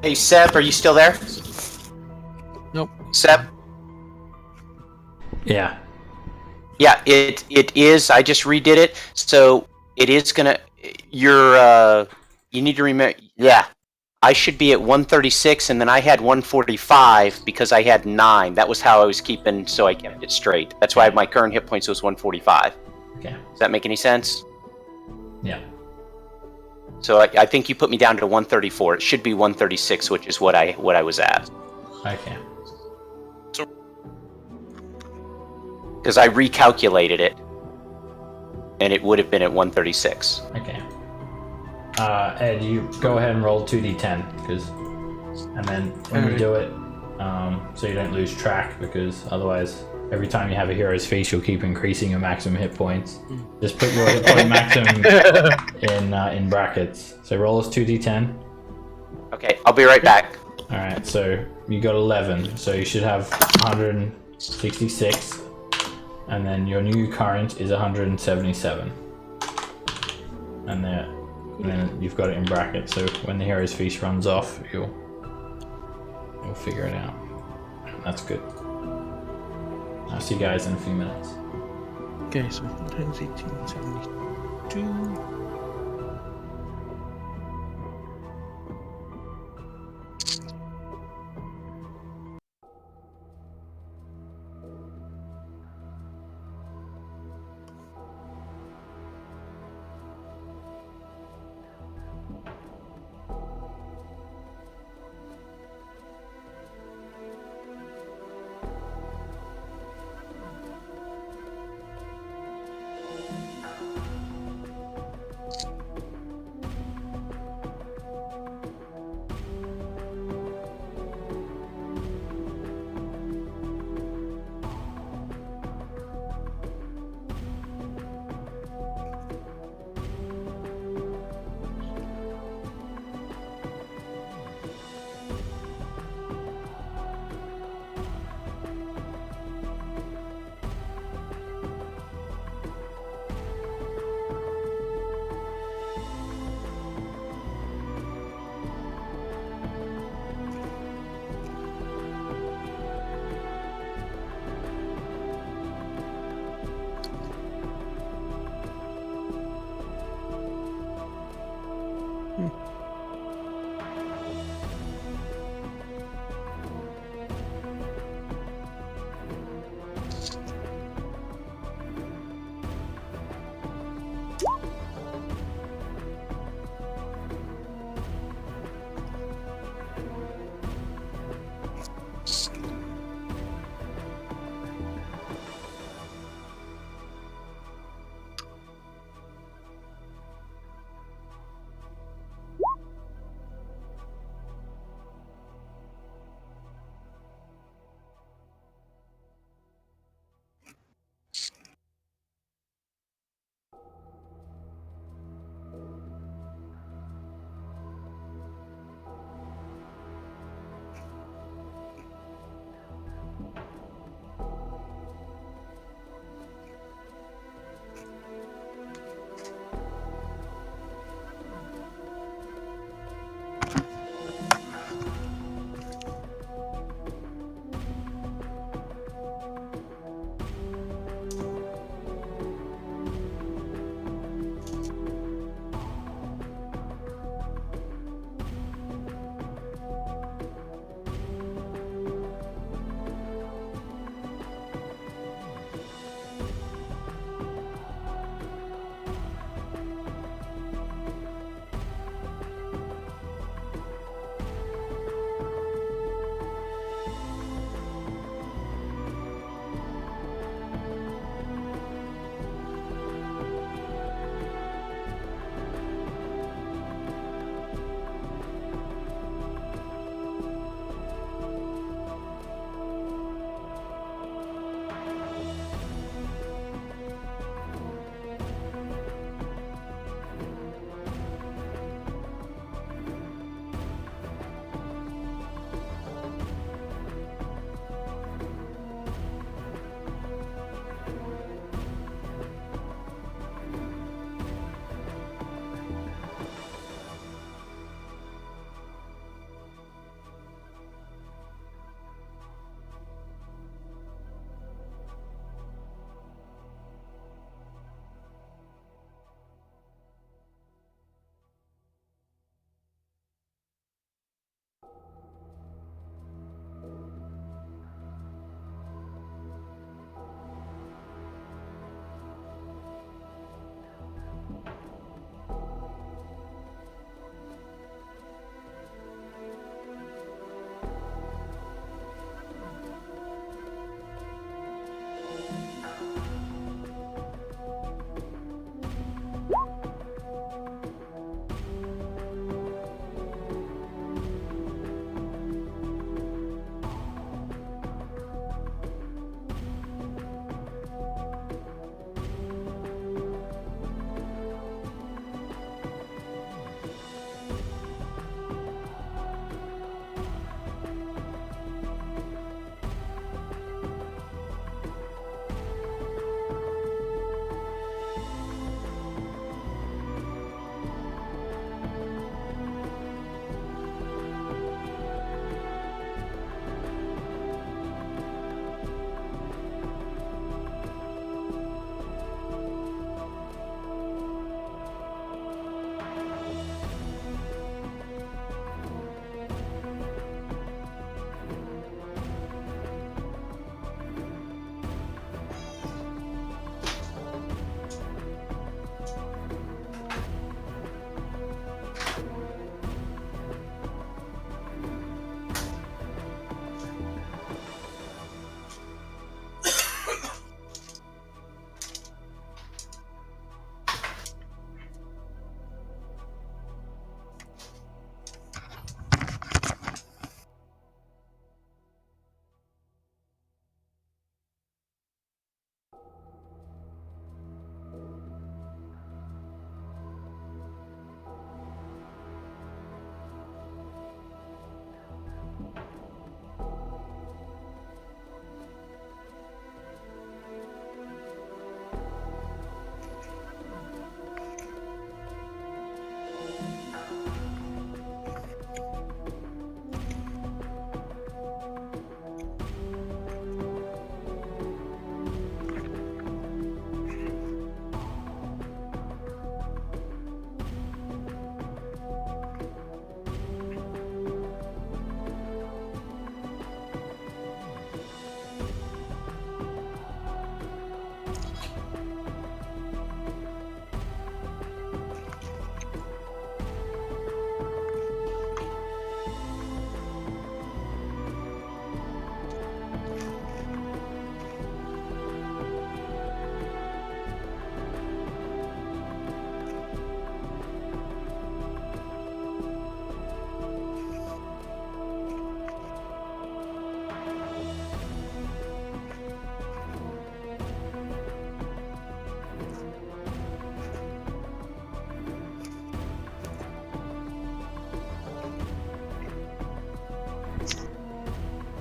Hey, Seb, are you still there? Nope. Seb? Yeah. Yeah, it is. I just redid it, so it is gonna. You need to remember. Yeah, I should be at 136, and then I had 145 because I had 9. That was how I was keeping, so I kept it straight. That's why my current hit points was 145. Okay. Does that make any sense? Yeah. So I think you put me down to 134. It should be 136, which is what I was at. Okay. Because I recalculated it, and it would have been at 136. Okay. Ed, you go ahead and roll 2d10, and then when you do it, so you don't lose track, because otherwise, every time you have a Hero's Feast, you'll keep increasing your maximum hit points. Just put your hit point maximum in brackets. So roll us 2d10. Okay, I'll be right back. All right, so you got 11, so you should have 166, and then your new current is 177, and then you've got it in brackets. So when the Hero's Feast runs off, you'll figure it out. That's good. I'll see you guys in a few minutes. Okay, so times 1872.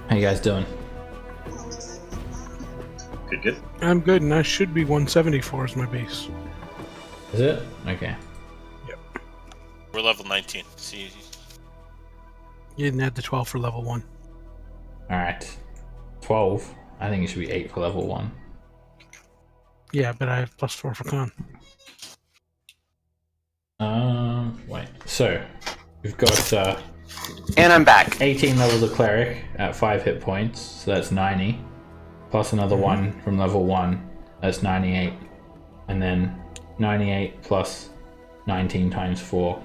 How you guys doing? Good, good. I'm good, and I should be 174 as my base. Is it? Okay. We're level 19. See, You didn't add the 12 for level 1. Alright. 12. I think it should be 8 for level 1. Yeah, but I have +4 for con. Wait. So, we've got And I'm back. 18 level the cleric at 5 hit points, so that's 90. Plus another one from level 1, that's 98. And then 98 plus 19 times 4.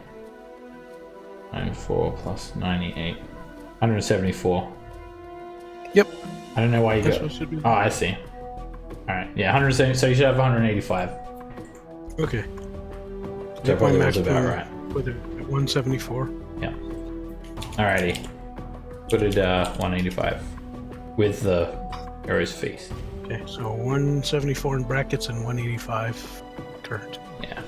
Times 4 plus 98. 174. Yep. I don't know why you That's got. what it should be. Oh, I see. Alright, yeah, 170. So you should have 185. Okay. So Yep, probably my was max about pool right. with it at 174. Yeah. Alrighty. Put it 185 with the arrow's face. Okay, so 174 in brackets and 185 current. Yeah.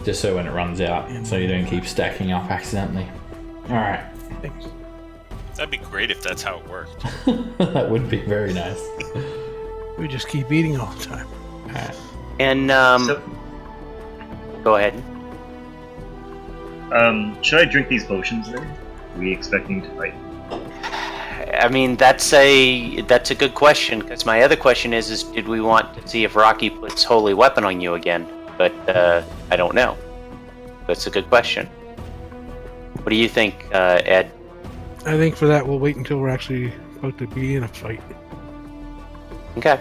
Just so when it runs out, so you don't keep stacking up accidentally. Alright. Thanks. that'd be great if that's how it worked. That would be very nice. We just keep eating all the time. Alright. And So, go ahead. should I drink these potions then? Are we expecting to fight? I mean, that's a good question. Because my other question is did we want to see if Rocky puts holy weapon on you again? But I don't know. That's a good question. What do you think, Ed? I think for that we'll wait until we're actually about to be in a fight. Okay.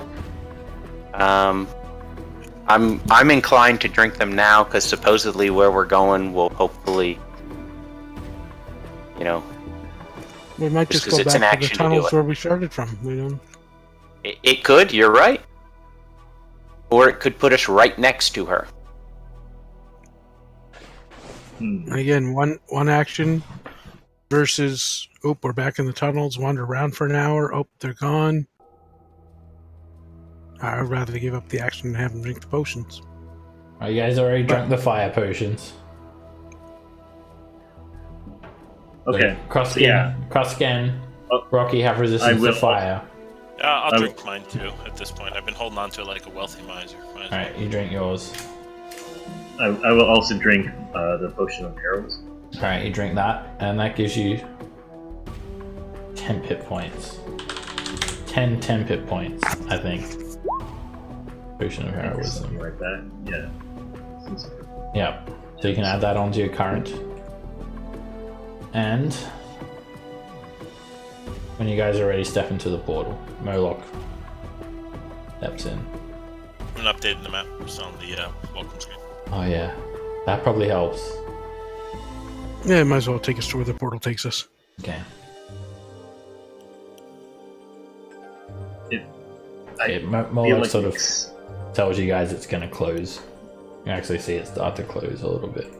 I'm inclined to drink them now because supposedly where we're going will hopefully, We might Just just 'cause go it's an back to the action to do tunnels it. where we started from. it could. You're right. Or it could put us right next to her. And again, one action versus we're back in the tunnels. Wander around for an hour. They're gone. I'd rather give up the action and have them drink the potions. Are you guys already drunk the fire potions? Okay. Cross yeah. scan. Oh, Rocky have resistance will. to fire. I'll I- drink mine too at this point. I've been holding on to it like a wealthy miser. Might as well. Alright, you drink yours. I will also drink the potion of arrows. Alright, you drink that, and that gives you 10 hit points. 10 hit points, I think. Potion of heroism. Something like that. Yeah. Seems- Yep. So you can add that onto your current. And when you guys are ready, step into the portal. Moloch steps in. I'm gonna update the map. It's on the welcome screen. Oh yeah, that probably helps. Yeah, might as well take us to where the portal takes us. Okay. I Moloch feel like sort of it's- tells you guys it's gonna close. You can actually see it start to close a little bit.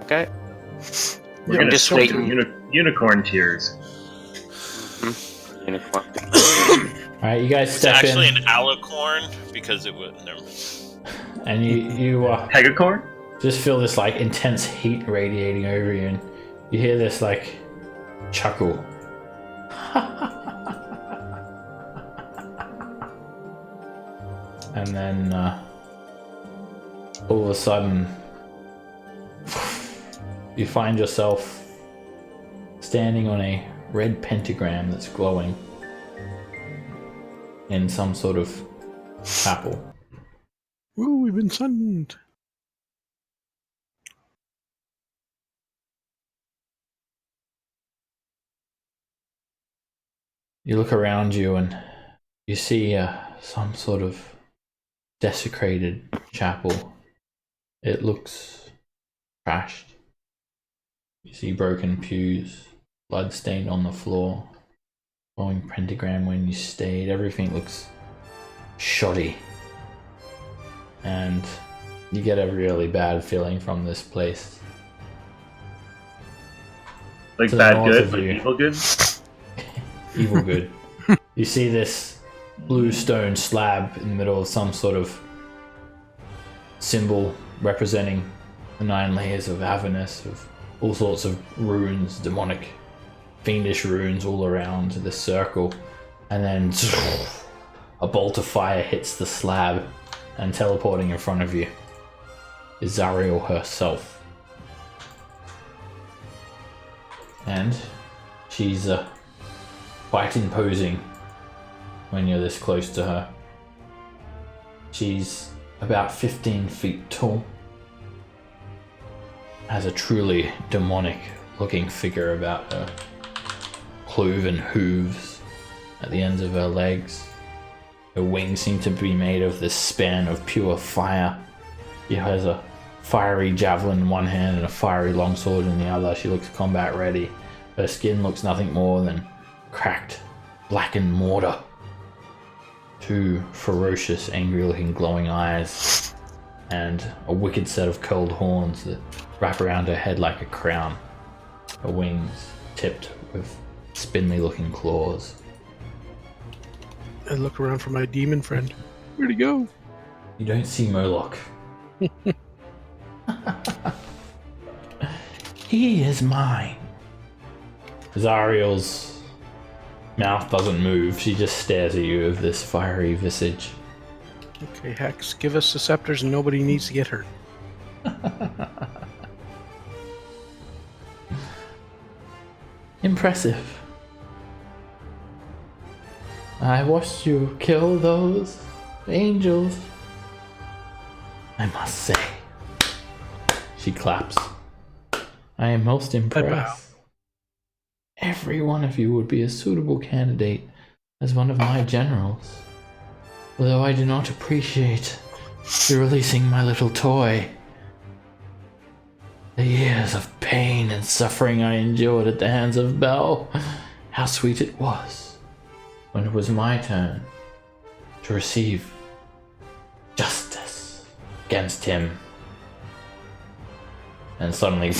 Okay. we're I'm gonna just switch waiting. to unicorn tears. Unicorn. Alright, you guys It's step actually in, an alicorn because it would. Never. and you Pegacorn? just feel this like intense heat radiating over you, and you hear this like chuckle. And then all of a sudden you find yourself standing on a red pentagram that's glowing in some sort of chapel. Ooh, we've been summoned. You look around you and you see some sort of desecrated chapel. It looks trashed. You see broken pews, blood stained on the floor, glowing pentagram when you stayed. Everything looks shoddy. And you get a really bad feeling from this place. Like To the bad north good, of like you. evil good? Evil good. You see this blue stone slab in the middle of some sort of symbol representing the 9 layers of Avernus, of all sorts of runes, demonic fiendish runes all around the circle, and then a bolt of fire hits the slab, and teleporting in front of you is Zariel herself. And she's quite imposing when you're this close to her. She's about 15 feet tall, has a truly demonic looking figure about her, cloven hooves at the ends of her legs. Her wings seem to be made of this span of pure fire. She has a fiery javelin in one hand and a fiery longsword in the other. She looks combat ready. Her skin looks nothing more than cracked, blackened mortar. Two ferocious, angry-looking glowing eyes, and a wicked set of curled horns that wrap around her head like a crown. Her wings tipped with spindly-looking claws. I look around for my demon friend. Where'd he go? You don't see Moloch. He is mine. Zariel's mouth doesn't move. She just stares at you with this fiery visage. Okay, Hex, give us the scepters and nobody needs to get hurt. Impressive. I watched you kill those angels. I must say. She claps. I am most impressed. Every one of you would be a suitable candidate as one of my generals. Although I do not appreciate you releasing my little toy. The years of pain and suffering I endured at the hands of Bel, how sweet it was when it was my turn to receive justice against him. And suddenly,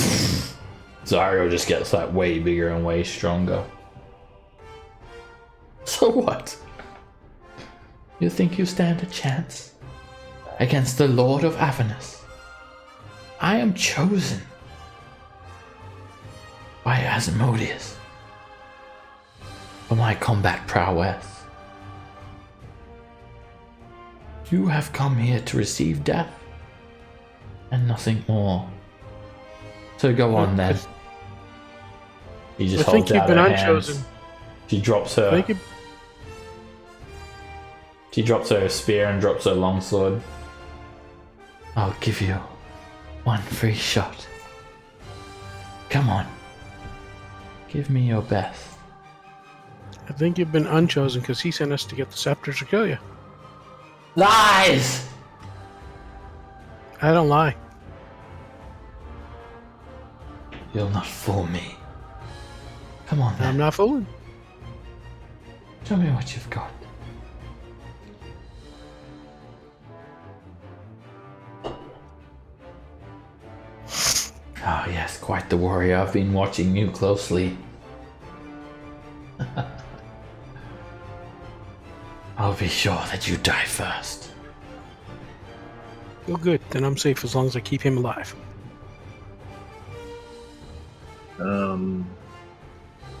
Zariel just gets like way bigger and way stronger. So what? You think you stand a chance against the Lord of Avernus? I am chosen by Asmodeus for my combat prowess. You have come here to receive death and nothing more. So go on then. He just I think holds you've out been her unchosen. hands. She drops her. She drops her spear and drops her longsword. I'll give you one free shot. Come on. Give me your best. I think you've been unchosen because he sent us to get the scepters to kill you. Lies! I don't lie. You'll not fool me. Come on then. I'm not fooling. Show me what you've got. Ah, yes, quite the warrior. I've been watching you closely. I'll be sure that you die first. Well, good. Then I'm safe as long as I keep him alive.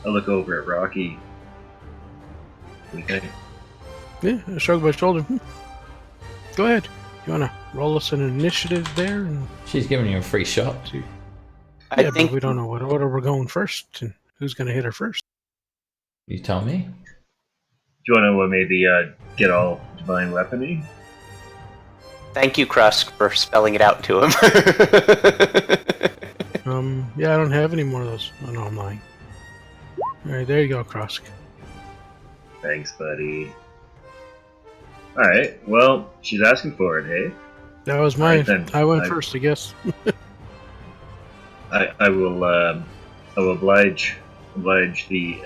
I look over at Rocky. Okay. Yeah, I shrug my shoulder. Go ahead. You want to roll us an initiative there? And She's giving you a free shot. I yeah, think but we don't know what order we're going first and who's going to hit her first. You tell me. Do you want to maybe get all divine weapony? Thank you, Krusk, for spelling it out to him. Yeah, I don't have any more of those. Oh, no, I'm lying. Alright, there you go, Krosk. Thanks, buddy. Alright, well, she's asking for it, hey? That was mine. Alright, then. I went first, I guess. I will oblige the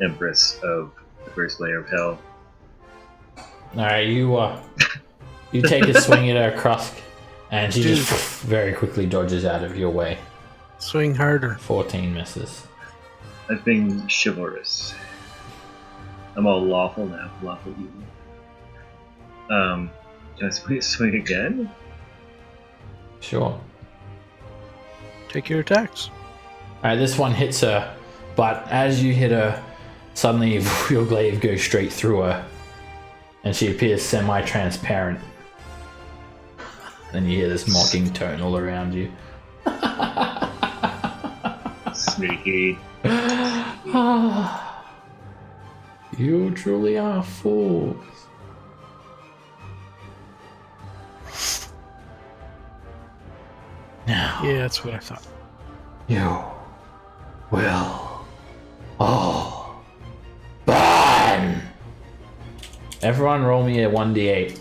Empress of the first layer of hell. Alright, you take a swing at her, Krusk, and she just very quickly dodges out of your way. Swing harder. 14 misses. I've been chivalrous. I'm all lawful now. Lawful evil. Can I swing again? Sure. Take your attacks. Alright, this one hits her But as you hit her, suddenly your glaive goes straight through her, and she appears semi-transparent. Then you hear this mocking tone all around you. Sneaky. You truly are fools. Now, Yeah, that's what I thought. you will all burn. Everyone roll me a 1d8.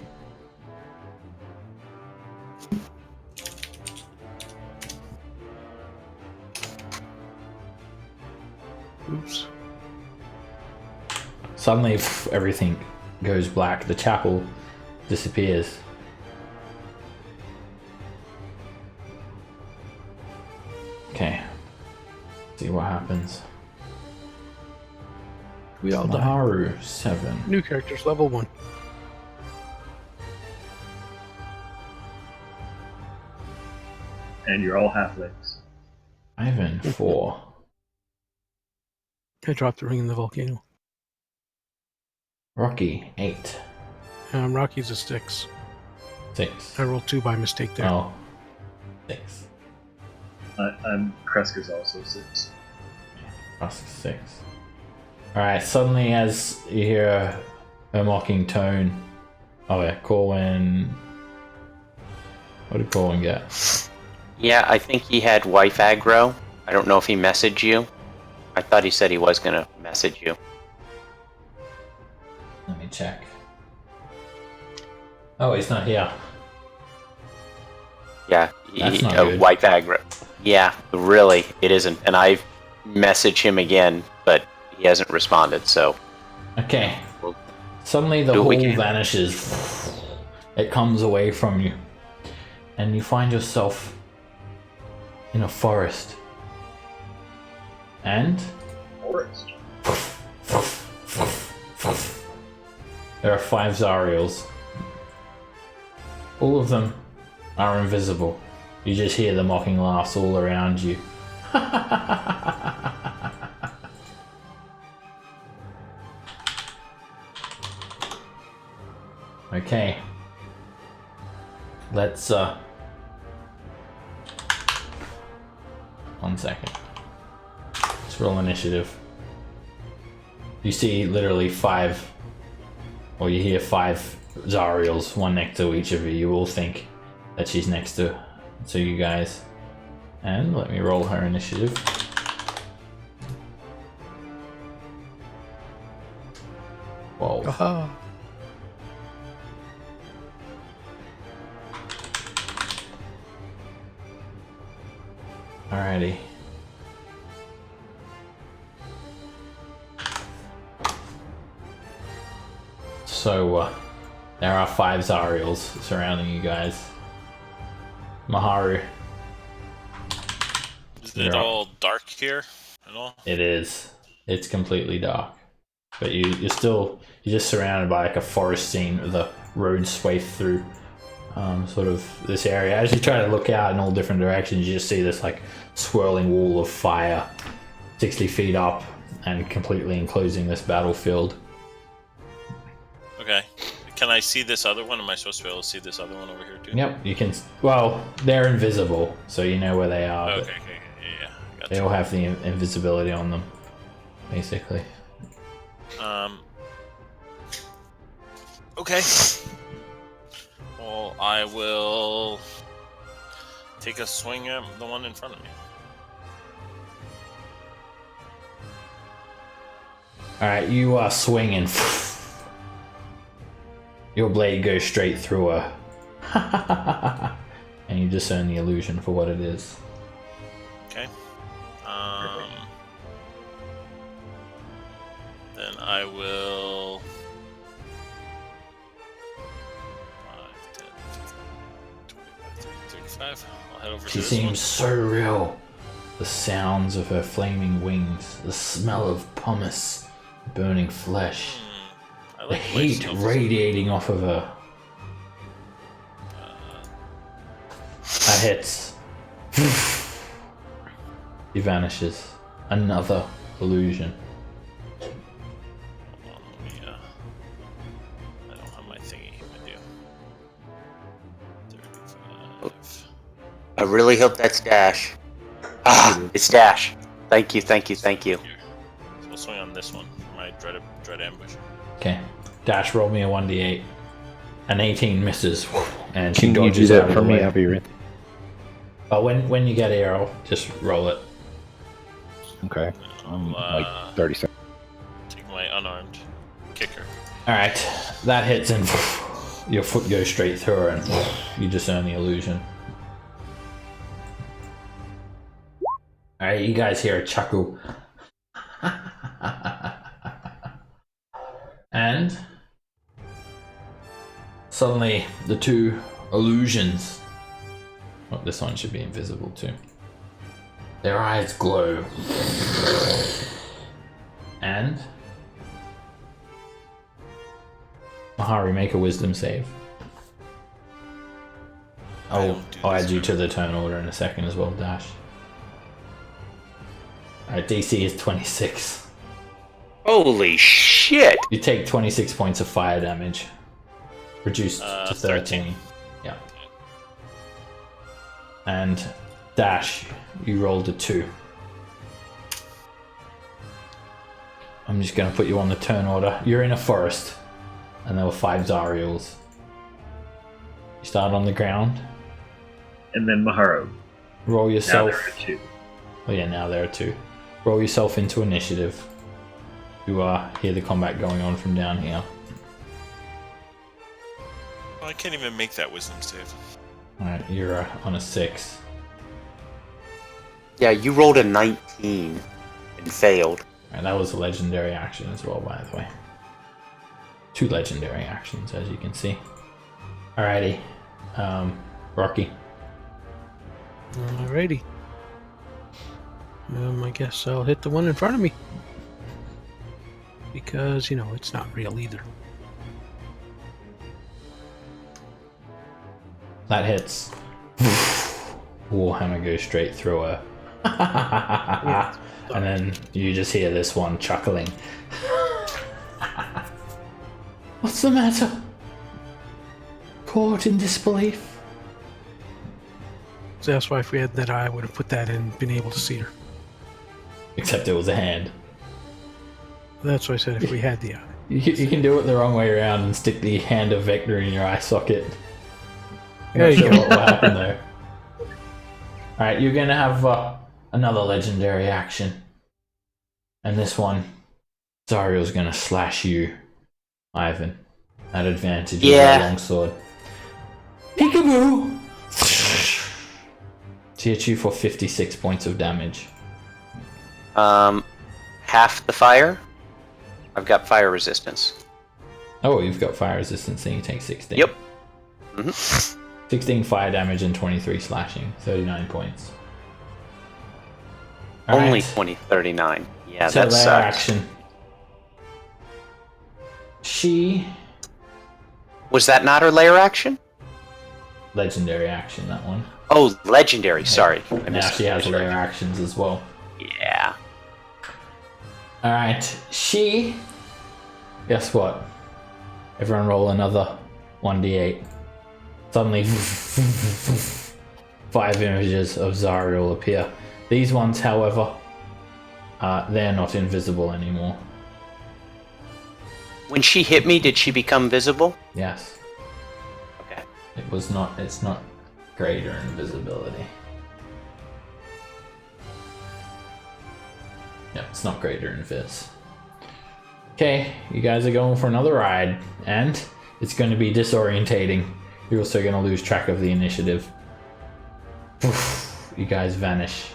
Oops. Suddenly, everything goes black. The chapel disappears. Okay. See what happens. We all die. Maharu, 7. New characters, level 1. And you're all halflings. Ivan, 4. I dropped the ring in the volcano. Rocky, 8. Rocky's a 6. 6. I rolled 2 by mistake there. Oh. 6. I'm Kreska's also 6. Plus 6. Alright, suddenly as you hear a mocking tone. Oh yeah, Corwin. What did Corwin get? Yeah, I think he had wife aggro. I don't know if he messaged you. I thought he said he was going to message you. Let me check. Oh, he's not here. Yeah, That's not good. wife aggro. Yeah, really, it isn't. And I've messaged him again, but he hasn't responded, so... Okay. Well, Suddenly the do what we hole can. vanishes. It comes away from you. And you find yourself in a forest. And Forest. there are 5 Zariels. All of them are invisible. You just hear the mocking laughs all around you. Okay. Let's 1 second. Let's roll initiative. You see literally 5, or you hear 5 Zariels, one next to each of you. You all think that she's next to you guys. And let me roll her initiative. Whoa. Aha. Alrighty. So, there are 5 Zariels surrounding you guys. Maharu, Is it all dark here at all? it is. It's completely dark. But you're just surrounded by like a forest scene with a road swathed through sort of this area. As you try to look out in all different directions, you just see this like swirling wall of fire 60 feet up and completely enclosing this battlefield. Okay. Can I see this other one? Am I supposed to be able to see this other one over here too? Yep, you can. Well, they're invisible, so you know where they are. Okay, but okay, yeah. Gotcha. they all have the invisibility on them, basically. Okay. Well, I will take a swing at the one in front of me. All right, you are swinging. Your blade goes straight through her, and you discern the illusion for what it is. Okay. Then I will 5, 10, 15, 25, 35. I'll head over to She this one. seems so real. The sounds of her flaming wings, the smell of pumice, burning flesh, I the like heat smells. radiating off of her. That hits. He vanishes. Another illusion. Hold on, let me, I don't have my thingy. I do. 35. I really hope that's Dash. Ah, it's Dash. Thank you. Here. So we'll swing on this one for my dread ambush. Okay. Dash, roll me a 1d8. An 18 misses, and she Can you do dodges out that of for the me? way. I'll be right. But when you get arrow, just roll it. Okay. Like 30 seconds. Take my unarmed kicker. Alright, that hits and your foot goes straight through her and you discern the illusion. Alright, you guys hear a chuckle. And suddenly the two illusions, oh, this one should be invisible too, their eyes glow. And Mahari, make a wisdom save. I'll add you to the turn order in a second as well, Dash. Alright, DC is 26. Holy shit! You take 26 points of fire damage. Reduced to 13. Yeah. And Dash, you rolled a 2. I'm just going to put you on the turn order. You're in a forest, and there were 5 Zariels. You start on the ground. And then Maharo. Roll Now yourself. there are 2. Oh yeah, now there are 2. Roll yourself into initiative. You hear the combat going on from down here. I can't even make that wisdom save. Alright, you're on a 6. Yeah, you rolled a 19 and failed. Alright, that was a legendary action as well, by the way. 2 legendary actions, as you can see. Alrighty. Rocky. Alrighty. I guess I'll hit the one in front of me. Because, it's not real either. That hits. Warhammer goes straight through her. And then you just hear this one chuckling. What's the matter? Caught in disbelief. So that's why if we had that eye, I would have put that in and been able to see her. Except it was a hand. That's why I said if we had the eye. You can do it the wrong way around and stick the hand of Vector in your eye socket. I'm There not you sure go. what will happen there. Alright, you're gonna have another legendary action. And this one, Zariel's gonna slash you, Ivan, at advantage with her longsword. Peekaboo! She hits you for 56 points of damage. Half the fire. I've got fire resistance. Oh, you've got fire resistance, then you take 16. Yep. Mm-hmm. 16 fire damage and 23 slashing, 39 points. Only Alright. 39. Yeah, So that their sucks. action. She Was that not her lair action? legendary action, that one. Oh, legendary. Sorry. I Now missed she has it. layer actions as well. Yeah. Alright, she. Guess what? Everyone roll another 1d8. Suddenly, 5 images of Zariel appear. These ones, however, they're not invisible anymore. When she hit me, did she become visible? Yes. Okay. It's not greater invisibility. Yeah, it's not greater invis. Okay, you guys are going for another ride, and it's going to be disorientating. You're also going to lose track of the initiative. You guys vanish.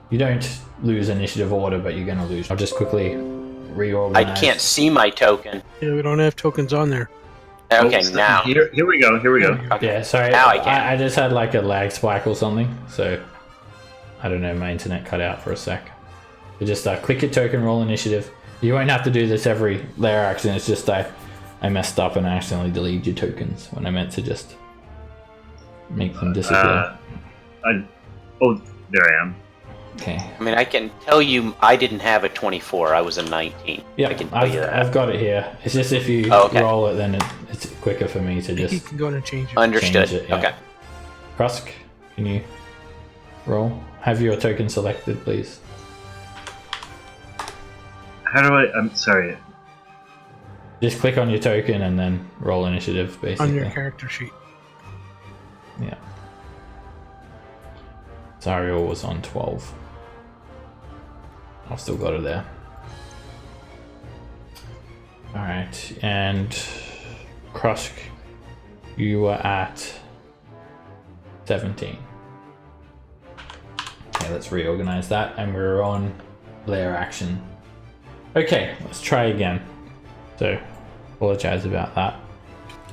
You don't lose initiative order, but you're going to lose. I'll just quickly reorganize. I can't see my token. Yeah, we don't have tokens on there. Okay, Oh, now. Here we go. Okay. Yeah, sorry. Now I can. I just had like a lag spike or something, so I don't know. My internet cut out for a sec. So just click your token, roll initiative. You won't have to do this every layer action. It's just I messed up and I accidentally deleted your tokens when I meant to just make them disappear. Oh, there I am. Okay. I mean, I can tell you I didn't have a 24. I was a 19. Yeah, I can tell you that. I've got it here. It's just if you Okay. roll it, then it's quicker for me to I think you just can go in and change it. Understood. change it. Yeah. Okay. Krusk, can you roll? Have your token selected, please. How do I? I'm sorry. Just click on your token and then roll initiative, basically. On your character sheet. Yeah. Zariel was on 12. I've still got it there. Alright, and Krusk, you were at 17. Okay, let's reorganize that, and we're on layer action. Okay, let's try again. So, apologize about that.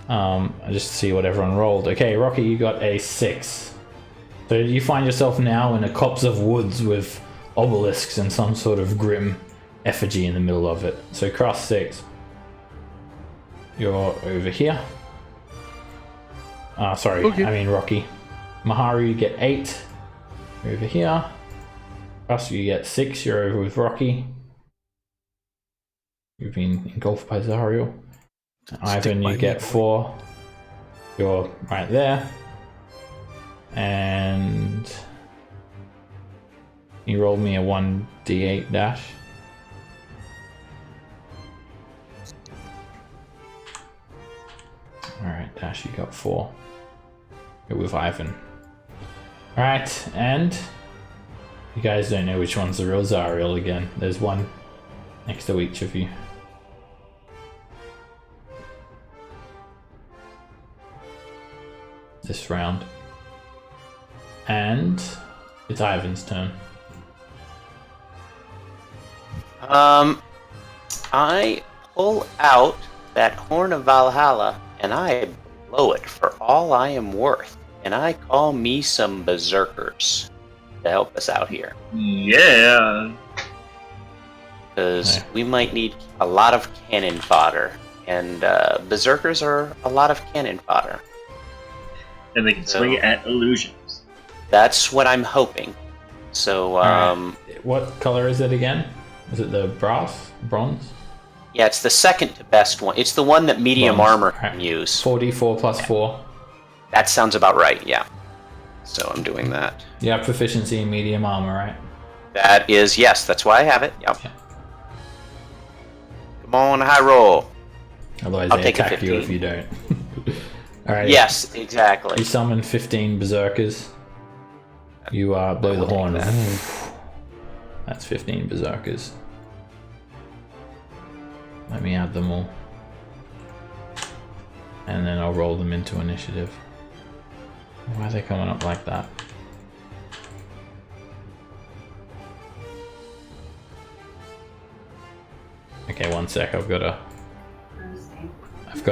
I just see what everyone rolled. Okay, Rocky, you got a 6. So you find yourself now in a copse of woods with obelisks and some sort of grim effigy in the middle of it. So Cross 6. You're over here. Sorry, Okay. I mean Rocky. Maharu, you get 8. You're over here. Cross, you get 6. You're over with Rocky. You've been engulfed by Zariel. Ivan, by you me, get boy. 4. You're right there. And you rolled me a 1d8 dash. Alright, Dash, you got 4. You're with Ivan. Alright, and you guys don't know which one's the real Zariel again. There's one next to each of you. This round. And it's Ivan's turn. I pull out that Horn of Valhalla and I blow it for all I am worth. And I call me some berserkers to help us out here. Yeah. Because Okay. we might need a lot of cannon fodder. And berserkers are a lot of cannon fodder. And they can swing at illusions. That's what I'm hoping. So, Alright. What color is it again? Is it the bronze? yeah, it's the second to best one. It's the one that medium Bronze. armor Alright. can use. 44 plus 4. That sounds about right, yeah. So I'm doing that. You have proficiency in medium armor, right? That is, yes, that's why I have it. Yep. Yeah. Come on, high roll. Otherwise I'll they take a attack you 15. if you don't. Alright. Yes, exactly. You summon 15 berserkers. You blow the horn. That's 15 berserkers. Let me add them all. And then I'll roll them into initiative. Why are they coming up like that? Okay, one sec. I've got to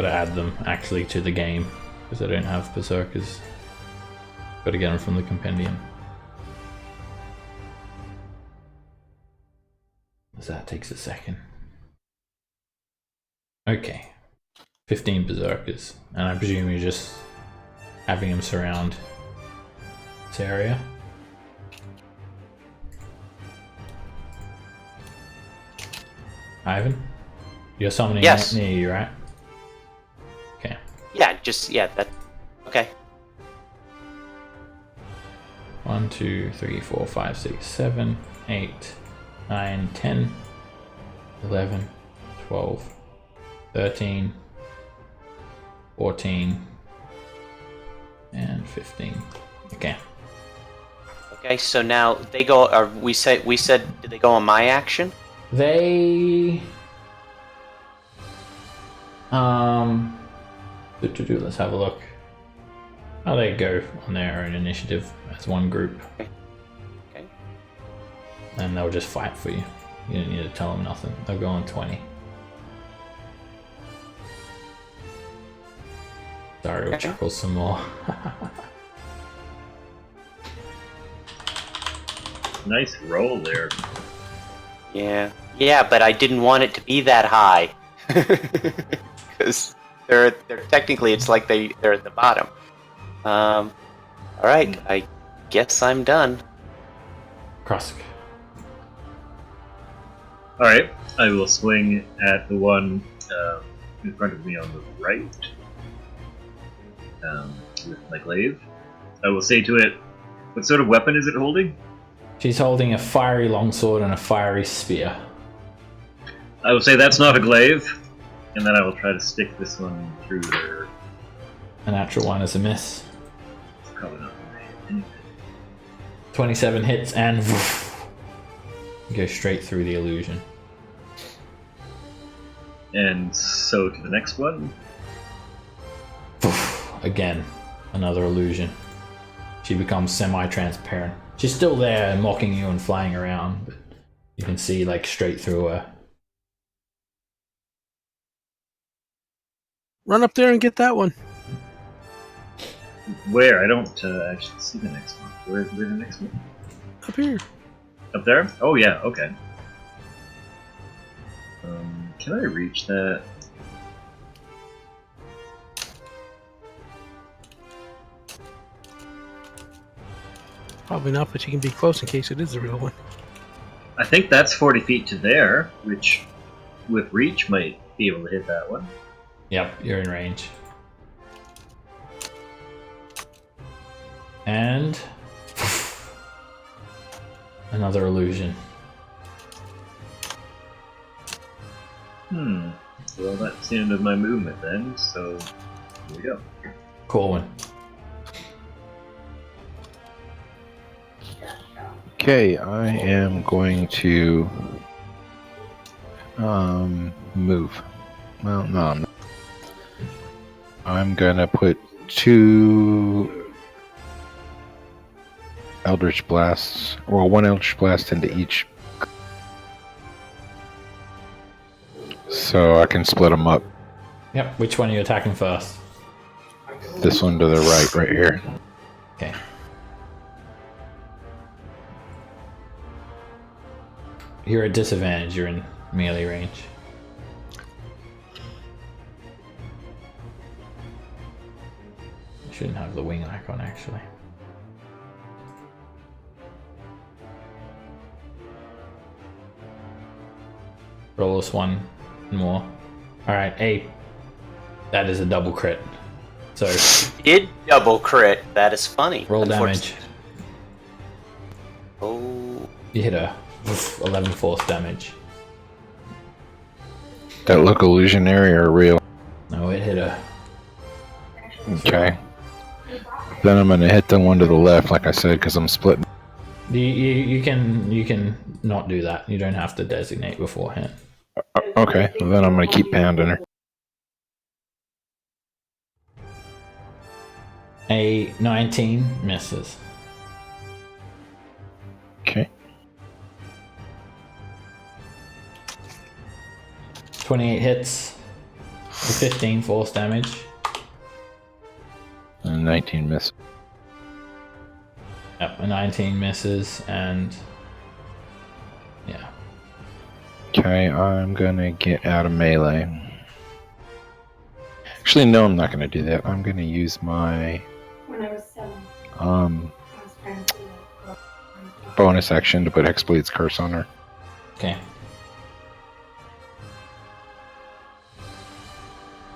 add them actually to the game because I don't have berserkers. Got to get them from the compendium. So that takes a second. Okay, 15 berserkers, and I presume you're just having them surround this area. Ivan, you're summoning Yes. near you, right? Okay. Yeah, that. Okay. 1, 2, 3, 4, 5, 6, 7, 8, 9, 10, 11, 12, 13, 14, and 15. Okay. Okay, so now they go. We said. Did they go on my action? They let's have a look. How they go on their own initiative as one group. Okay. And they'll just fight for you. You don't need to tell them nothing. They'll go on 20. Sorry, we'll Okay. chuckle some more. Nice roll there. Yeah. Yeah, but I didn't want it to be that high. Because they're technically it's like they're at the bottom. All right, I guess I'm done. Krusk. Alright, I will swing at the one in front of me on the right with my glaive. I will say to it, what sort of weapon is it holding? She's holding a fiery longsword and a fiery spear. I will say that's not a glaive, and then I will try to stick this one through their... A natural one is a miss. It's probably not going to hit anything. 27 hits and go straight through the illusion. And so to the next one. Again, another illusion. She becomes semi-transparent. She's still there, mocking you and flying around, but you can see like straight through her. Run up there and get that one. Where? I don't actually see the next one. Where's the next one? Up here. Up there? Oh yeah, okay. Can I reach that? Probably not, but you can be close in case it is the real one. I think that's 40 feet to there, which with reach might be able to hit that one. Yep, you're in range. And another illusion. Well, that's the end of my movement then, so here we go. Corwin. Okay, I am going to move. Well, no, I'm not. I'm gonna put 2 Eldritch Blasts, or 1 Eldritch Blast into each, so I can split them up. Yep, which one are you attacking first? This one to the right here. Okay. You're at disadvantage, you're in melee range. Shouldn't have the wing icon actually. Roll us one more. Alright, 8. That is a double crit. So Did double crit. That is funny. roll damage. Oh. You hit her. 11 force damage. That look illusionary or real? No, it hit her. Okay. Then I'm gonna hit the one to the left, like I said, because I'm splitting. You can not do that. You don't have to designate beforehand. Okay, well, then I'm gonna keep pounding her. A 19 misses. Okay. 28 hits. 15 force damage. And 19 miss. Yep, a 19 misses, and yeah. Okay, I'm gonna get out of melee. Actually, no, I'm not gonna do that. I'm gonna use my bonus action to put Hexblade's Curse on her. Okay.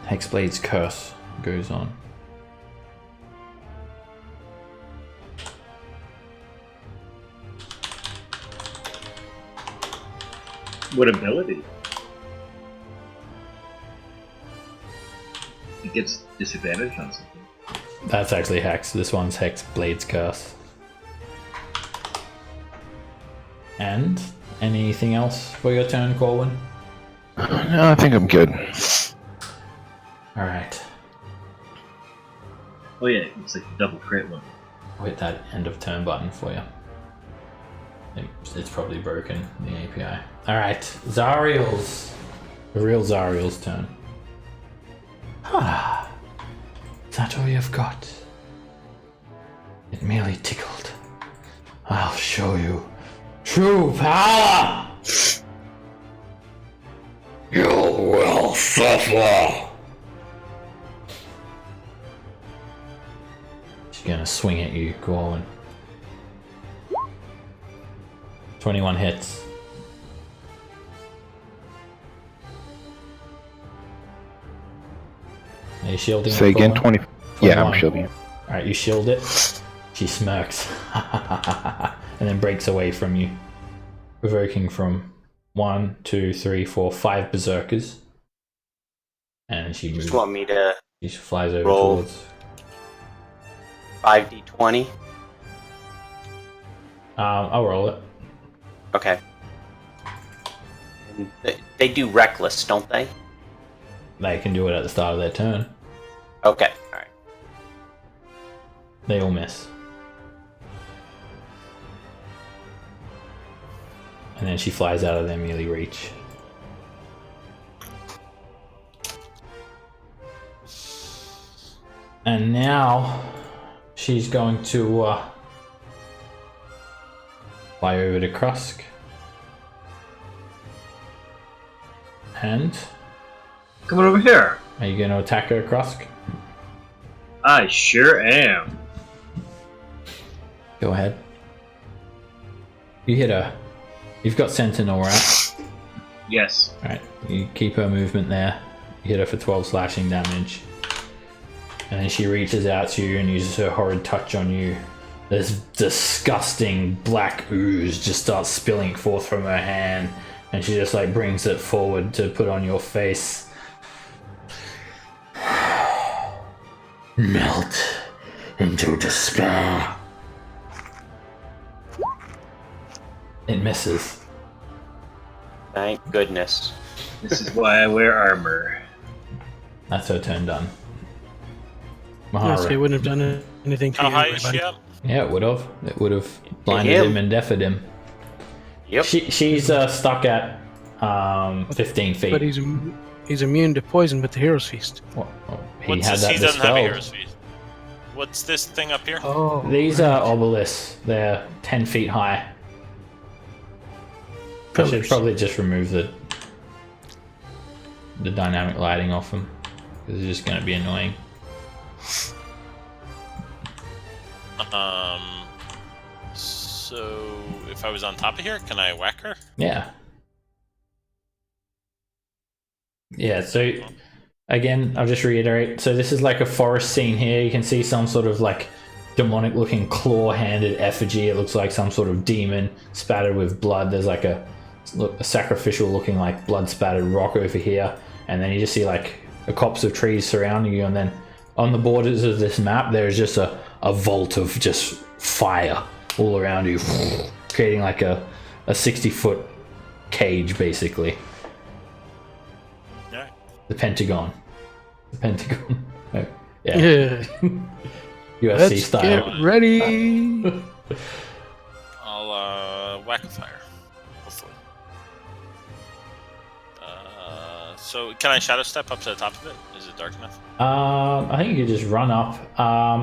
Hexblade's Curse goes on. What ability? It gets disadvantage on something. That's actually Hex. This one's Hexblade's Curse. And anything else for your turn, Corwin? No, I think I'm good. Alright. Oh yeah, it looks like a double crit one. I'll hit that end of turn button for you. It's probably broken, the API. Alright, Zariel's. The real Zariel's turn. Ah, is that all you've got? It merely tickled. I'll show you true power! You will suffer! She's gonna swing at you, Corwin. 21 hits. Are you shielding Say it, again, Colin? 20. Yeah, 21. I'm shielding it. Alright, you shield it. She smirks. And then breaks away from you. Provoking from 1, 2, 3, 4, 5 berserkers. And she moves. Just want me to She flies over roll. towards. 5d20. I'll roll it. Okay. And they do reckless, don't they? They can do it at the start of their turn. Okay. All right. They all miss. And then she flies out of their melee reach. And now she's going to fly over to Krusk. And Come on over here. are you going to attack her, Krusk? I sure am. Go ahead. You hit her. You've got Sentinel, right? Yes. Alright, you keep her movement there. You hit her for 12 slashing damage. And then she reaches out to you and uses her horrid touch on you. This disgusting black ooze just starts spilling forth from her hand. And she just like brings it forward to put on your face. Melt into despair. It misses. Thank goodness. This is why I wear armor. That's her turn done. Yes, they Mahara. wouldn't have done anything to How you. high is buddy. she up? Yeah, it would have. It would have blinded him. him and deafened him. Yep. She's stuck at 15 feet. But he's immune to poison with the Hero's Feast. Well, he What's had this? that He doesn't have a dispelled. hero's feast. What's this thing up here? Oh. These are obelisks. They're 10 feet high. I should Pillars. probably just remove the dynamic lighting off them, because it's just going to be annoying. So if I was on top of here, can I whack her? Yeah. Yeah, so again, I'll just reiterate. So this is like a forest scene here. You can see some sort of like demonic looking claw-handed effigy. It looks like some sort of demon spattered with blood. There's like a sacrificial looking like blood spattered rock over here. And then you just see like a copse of trees surrounding you. And then on the borders of this map, there's just a vault of just fire all around you, creating like a 60-foot cage basically. Alright. The Pentagon. The Pentagon. Oh, yeah. Yeah. UFC Let's style. get ready. I'll whack a fire. Hopefully. So can I shadow step up to the top of it? Is it dark enough? I think you could just run up.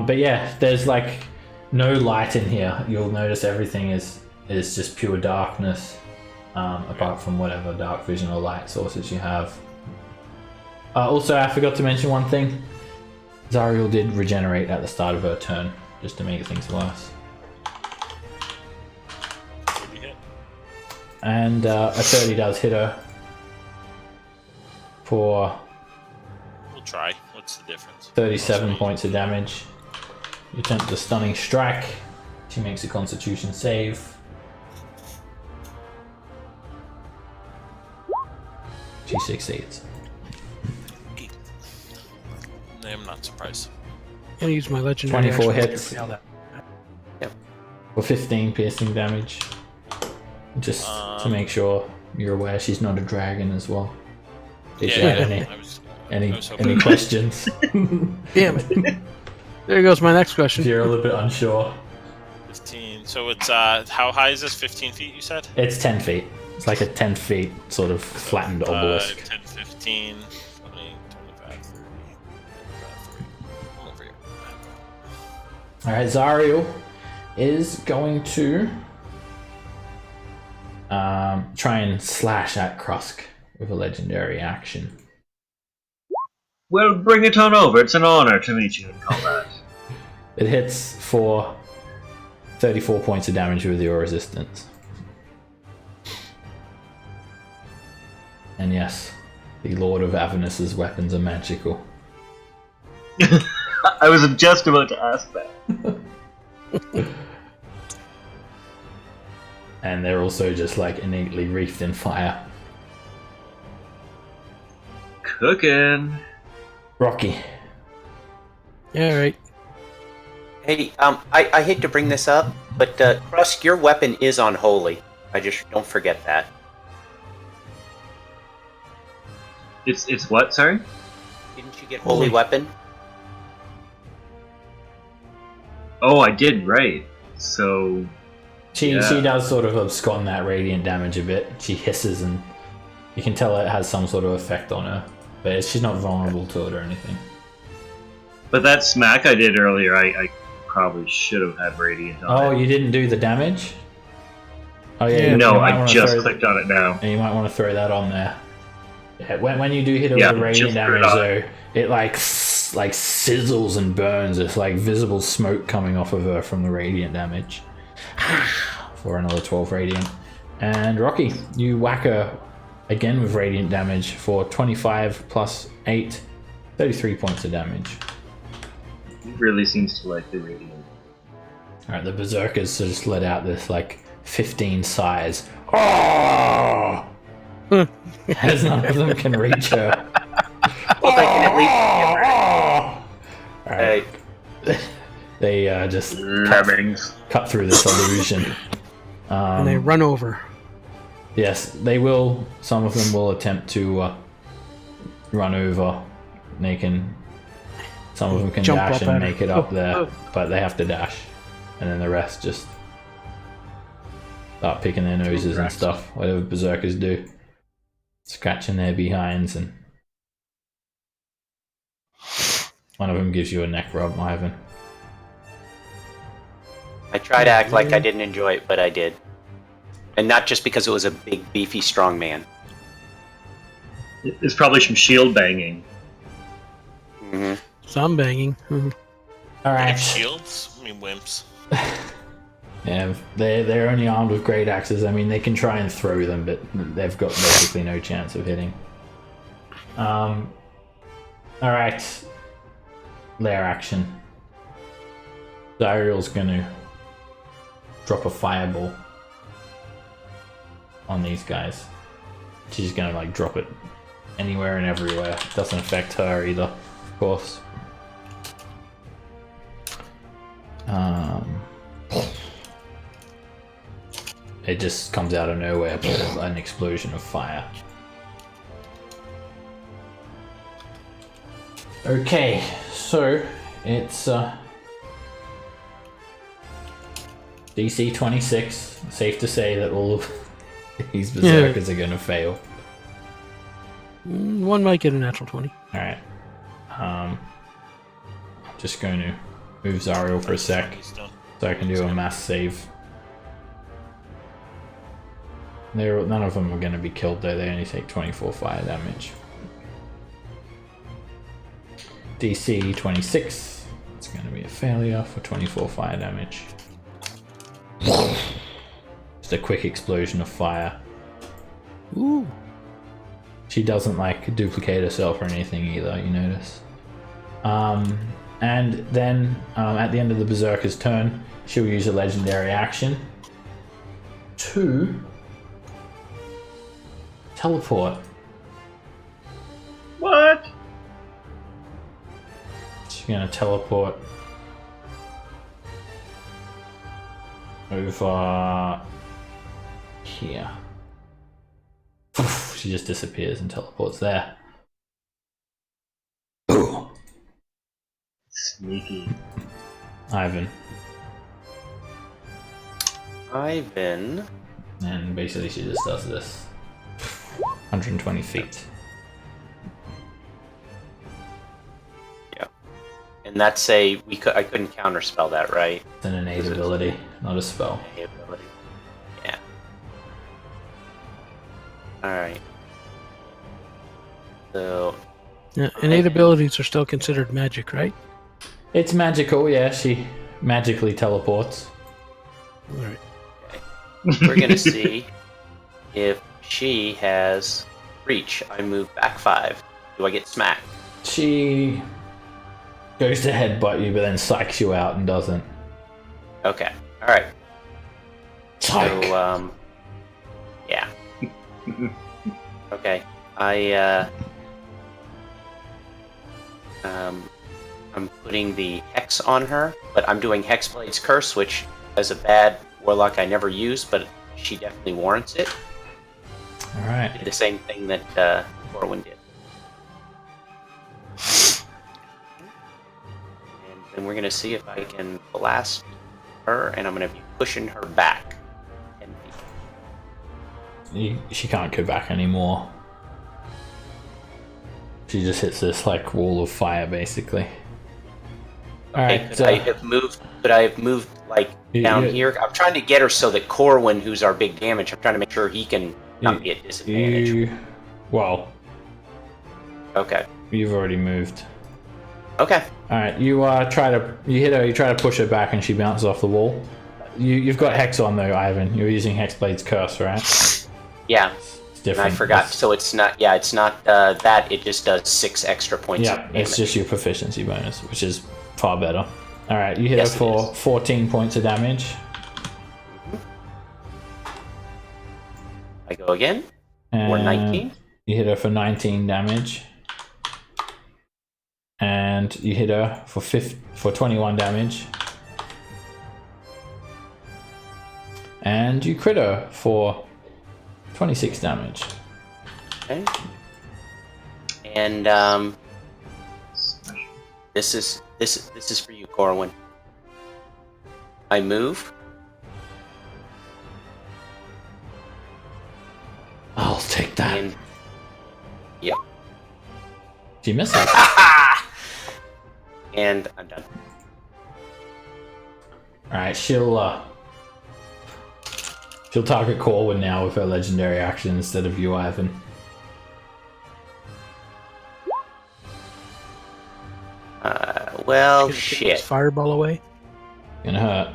But yeah, there's like no light in here. You'll notice everything is just pure darkness, apart from whatever dark vision or light sources you have. Also, I forgot to mention one thing. Zariel did regenerate at the start of her turn, just to make things worse. Would be hit. And a 30 does hit her for We'll try. What's the difference? 37 points of damage. You attempt a stunning strike. She makes a constitution save. She succeeds. I'm not surprised. I'll use my legendary 24 action to hits. fail that. For 15 piercing damage. Just to make sure you're aware she's not a dragon as well. If you had I was any hoping- questions. Damn it. There goes my next question. If you're a little bit unsure. 15. So it's how high is this? 15 feet, you said? It's 10 feet. It's like a 10 feet sort of flattened obelisk. 10, 15, 20, 25, 30, 35, 40. I'm over here. Alright, Zariel is going to try and slash at Krusk with a legendary action. Well, bring it on over. It's an honor to meet you in combat. It hits for 34 points of damage with your resistance. And yes, the Lord of Avernus's weapons are magical. I was just about to ask that. And they're also just like innately wreathed in fire. Cooking. Rocky. Yeah, all right. Hey, I hate to bring this up, but Krusk, your weapon is unholy. I just don't forget that. It's what? Sorry. Didn't you get holy weapon? Oh, I did. Right. So. She Yeah. does sort of abscond that radiant damage a bit. She hisses and you can tell it has some sort of effect on her. But she's not vulnerable to it or anything. But that smack I did earlier, I probably should have had radiant on Oh, it. you didn't do the damage? Oh yeah, Yeah. you No, might I wanna just clicked on it now. And you might want to throw that on there. Yeah, when you do hit her Yeah, with the radiant just threw it damage on. though, it like sizzles and burns. It's like visible smoke coming off of her from the radiant damage. For another 12 radiant. And Rocky, you whack her again with radiant damage for 25 plus 8, 33 points of damage. He really seems to like the radiant. Alright, the berserkers just let out this like 15 sighs. Oh! As none of them can reach her. Well, they can at least get rid of it. They just Lemmings. cut through this illusion. And they run over. Yes, they will. Some of them will attempt to run over. They can. Some of them can Jump dash up and at her. make it up Oh, there, oh. but they have to dash, and then the rest just start picking their noses and stuff. Whatever berserkers do, scratching their behinds, and one of them gives you a neck rub, Ivan. I try to act like I didn't enjoy it, but I did. And not just because it was a big, beefy, strong man. There's probably some shield banging. Mm-hmm. Some banging. Mhm. They All have right. shields? I mean, wimps. Yeah, they're only armed with great axes. I mean, they can try and throw them, but they've got basically no chance of hitting. All right, lair action. Zariel's gonna drop a fireball on these guys. She's gonna like drop it anywhere and everywhere. Doesn't affect her either, of course. It just comes out of nowhere, an explosion of fire. Okay, so it's DC 26. Safe to say that all of these berserkers are going to fail. One might get a natural 20. All right. Just going to move Zariel for a sec He's done. so I can do a mass save. None of them are going to be killed though. They only take 24 fire damage. DC 26. It's going to be a failure for 24 fire damage. Just a quick explosion of fire. Ooh. She doesn't like duplicate herself or anything either, you notice. And then at the end of the berserker's turn, she'll use a legendary action to teleport. What? She's gonna teleport over here. She just disappears and teleports there. Ooh. Sneaky. Ivan. Ivan. And basically she just does this. 120 feet. And that's I couldn't counterspell that, right? It's an innate ability, not a spell. Ability. Yeah. Alright. So Yeah, innate abilities are still considered magic, right? It's magical, yeah, she magically teleports. Alright. we're gonna see if she has reach. I move back 5. Do I get smacked? She goes to headbutt you, but then psychs you out and doesn't. Okay. All right. Psych. So, yeah. Okay. I'm putting the hex on her, but I'm doing Hexblade's Curse, which as a bad warlock I never use, but she definitely warrants it. All right. Did the same thing that Corwin did. And then we're gonna see if I can blast her, and I'm gonna be pushing her back 10 feet. She can't go back anymore. She just hits this like wall of fire, basically. All Okay, right. could I have moved like down here? I'm trying to get her so that Corwin, who's our big damage, I'm trying to make sure he can not be at disadvantage. Well, Okay. you've already moved. Okay. All right. You try to push her back, and she bounces off the wall. You've got Hex on though, Ivan. You're using Hexblade's Curse, right? Yeah. It's different. And I forgot. So it's not. Yeah, it's not that. It just does 6 extra points. Yeah, of damage. it's just your proficiency bonus, which is far better. All right, you hit Yes, her it for is. 14 points of damage, I go again. and Or 19. You hit her for 19 damage, and you hit her for 21 damage, and you crit her for 26 damage. Okay. And this is for you, Corwin. I move. I'll take that. And yep. She misses. And I'm done. All right, she'll target Corwin now with her legendary action instead of you, Ivan. Well, Get this shit. fireball away. Gonna hurt.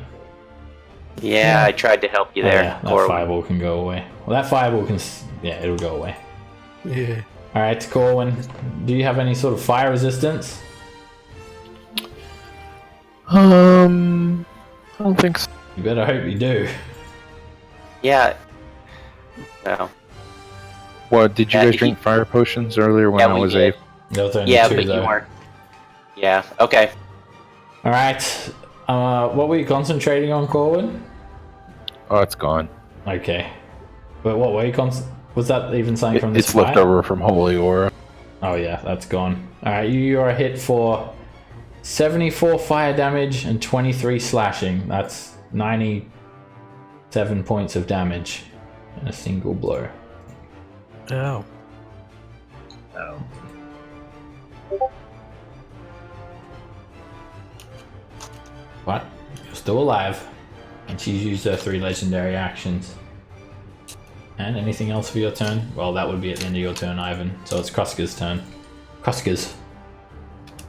Yeah, I tried to help you Oh, there, yeah, that Corwin. fireball can go away. Well, that fireball can. Yeah, it'll go away. Yeah. All right, Corwin, do you have any sort of fire resistance? I don't think so. You better hope you do. Yeah. Well, What, did you Yeah, guys he- drink fire potions earlier when yeah, I we was did. There was only Yeah, two but though. you weren't. Yeah. Okay. All right. What were you concentrating on, Corwin? Oh, it's gone. Okay. But what were you was that even something from this It's left fight? over from Holy Aura. Oh yeah, that's gone. All right, you are hit for 74 fire damage and 23 slashing. That's 97 points of damage in a single blow. Oh. Oh. But you're still alive, and she's used her 3 legendary actions. And anything else for your turn? Well, that would be at the end of your turn, Ivan. So it's Kruska's turn. Kruska's.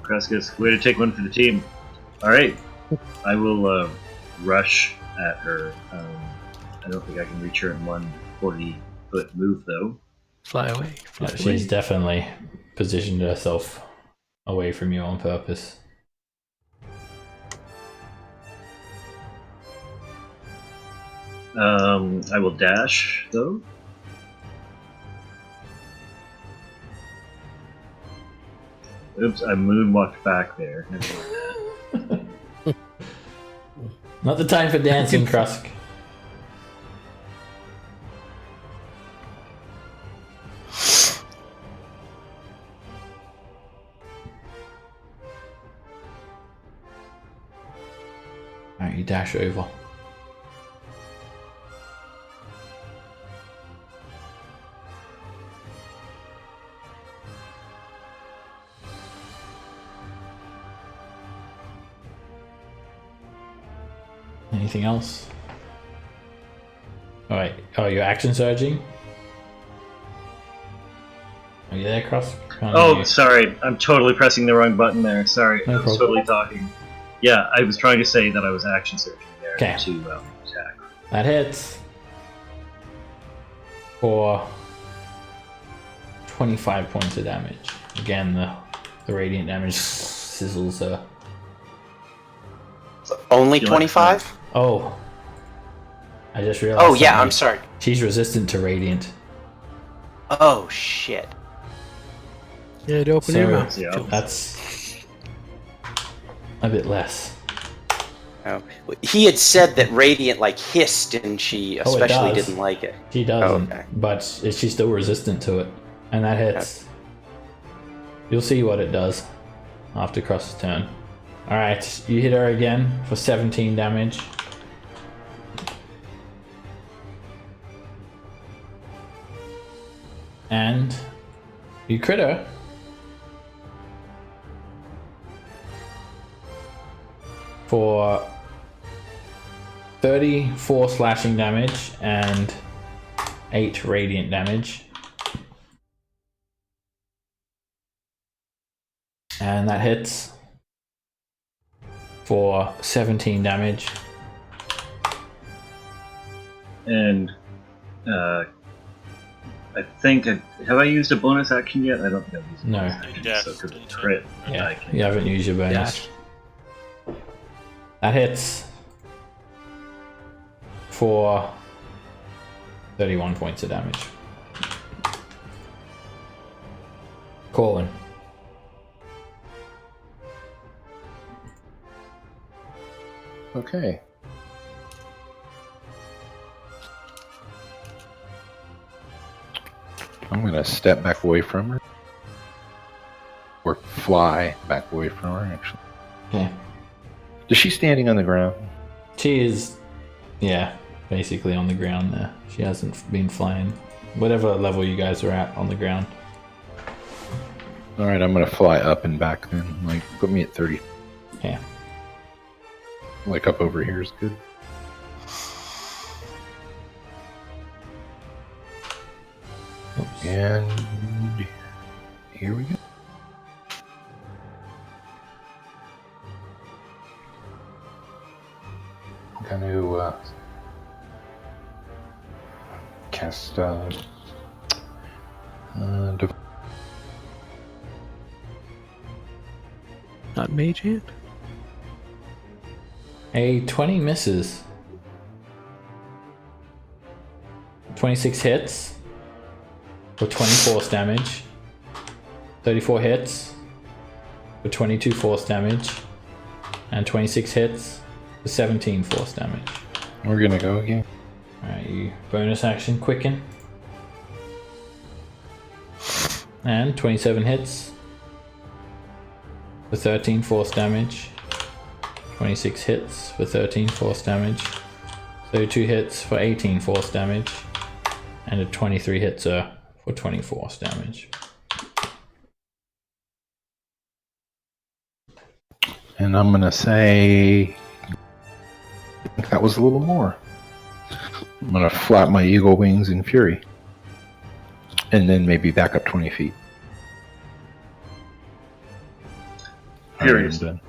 Kruskus, way to take one for the team. Alright. I will rush at her. I don't think I can reach her in one 40-foot move, though. Fly away. Fly Yeah, away. she's definitely positioned herself away from you on purpose. I will dash, though. Oops, I moonwalked back there. Never mind. Not the time for dancing, Krusk. Alright, you dash over. Anything else? Alright, oh, you're action surging? Are you there, Krusk? Can't hear Oh, you. sorry. I'm totally pressing the wrong button there. Sorry. No I was problem. totally talking. Yeah, I was trying to say that I was action searching there Okay. to attack. That hits for 25 points of damage. Again, the radiant damage sizzles her. Only You like 25? Oh, I just realized. Oh, yeah, something. I'm sorry. She's resistant to radiant. Oh, shit. Yeah, to open your So mouth. Yeah. that's a bit less. Oh. He had said that Radiant, like, hissed, and she Oh, it especially does. didn't like it. She doesn't, Okay. but she's still resistant to it, and that hits. You'll see what it does after Cross's turn. All right, you hit her again for 17 damage. And you crit her. For 34 slashing damage and 8 radiant damage. And that hits for 17 damage. And I think have I used a bonus action yet? I don't think I've used a No. bonus action. Dash, So 'cause didn't it's you? crit. Yeah, I can you haven't used your bonus. Dash. That hits for 31 points of damage. Colin. Okay. I'm gonna step back away from her. Or fly back away from her, actually. Okay. Is she standing on the ground? She is, yeah, basically on the ground there. She hasn't been flying. Whatever level you guys are at on the ground. Alright, I'm gonna fly up and back then. Like, put me at 30. Okay. Like, up over here is good. Oops. And here we go. I'm gonna cast Not mage hand? A 20 misses. 26 hits for 24 force damage. 34 hits for 22 force damage. And 26 hits for 17 force damage. We're gonna go again. Alright, you bonus action quicken. And 27 hits for 13 force damage. 26 hits for 13 force damage. 32 hits for 18 force damage. And a 23 hits her for 20 force damage. And I'm gonna say I think that was a little more. I'm gonna flap my eagle wings in fury. And then maybe back up 20 feet. Furious. Alright, I'm done.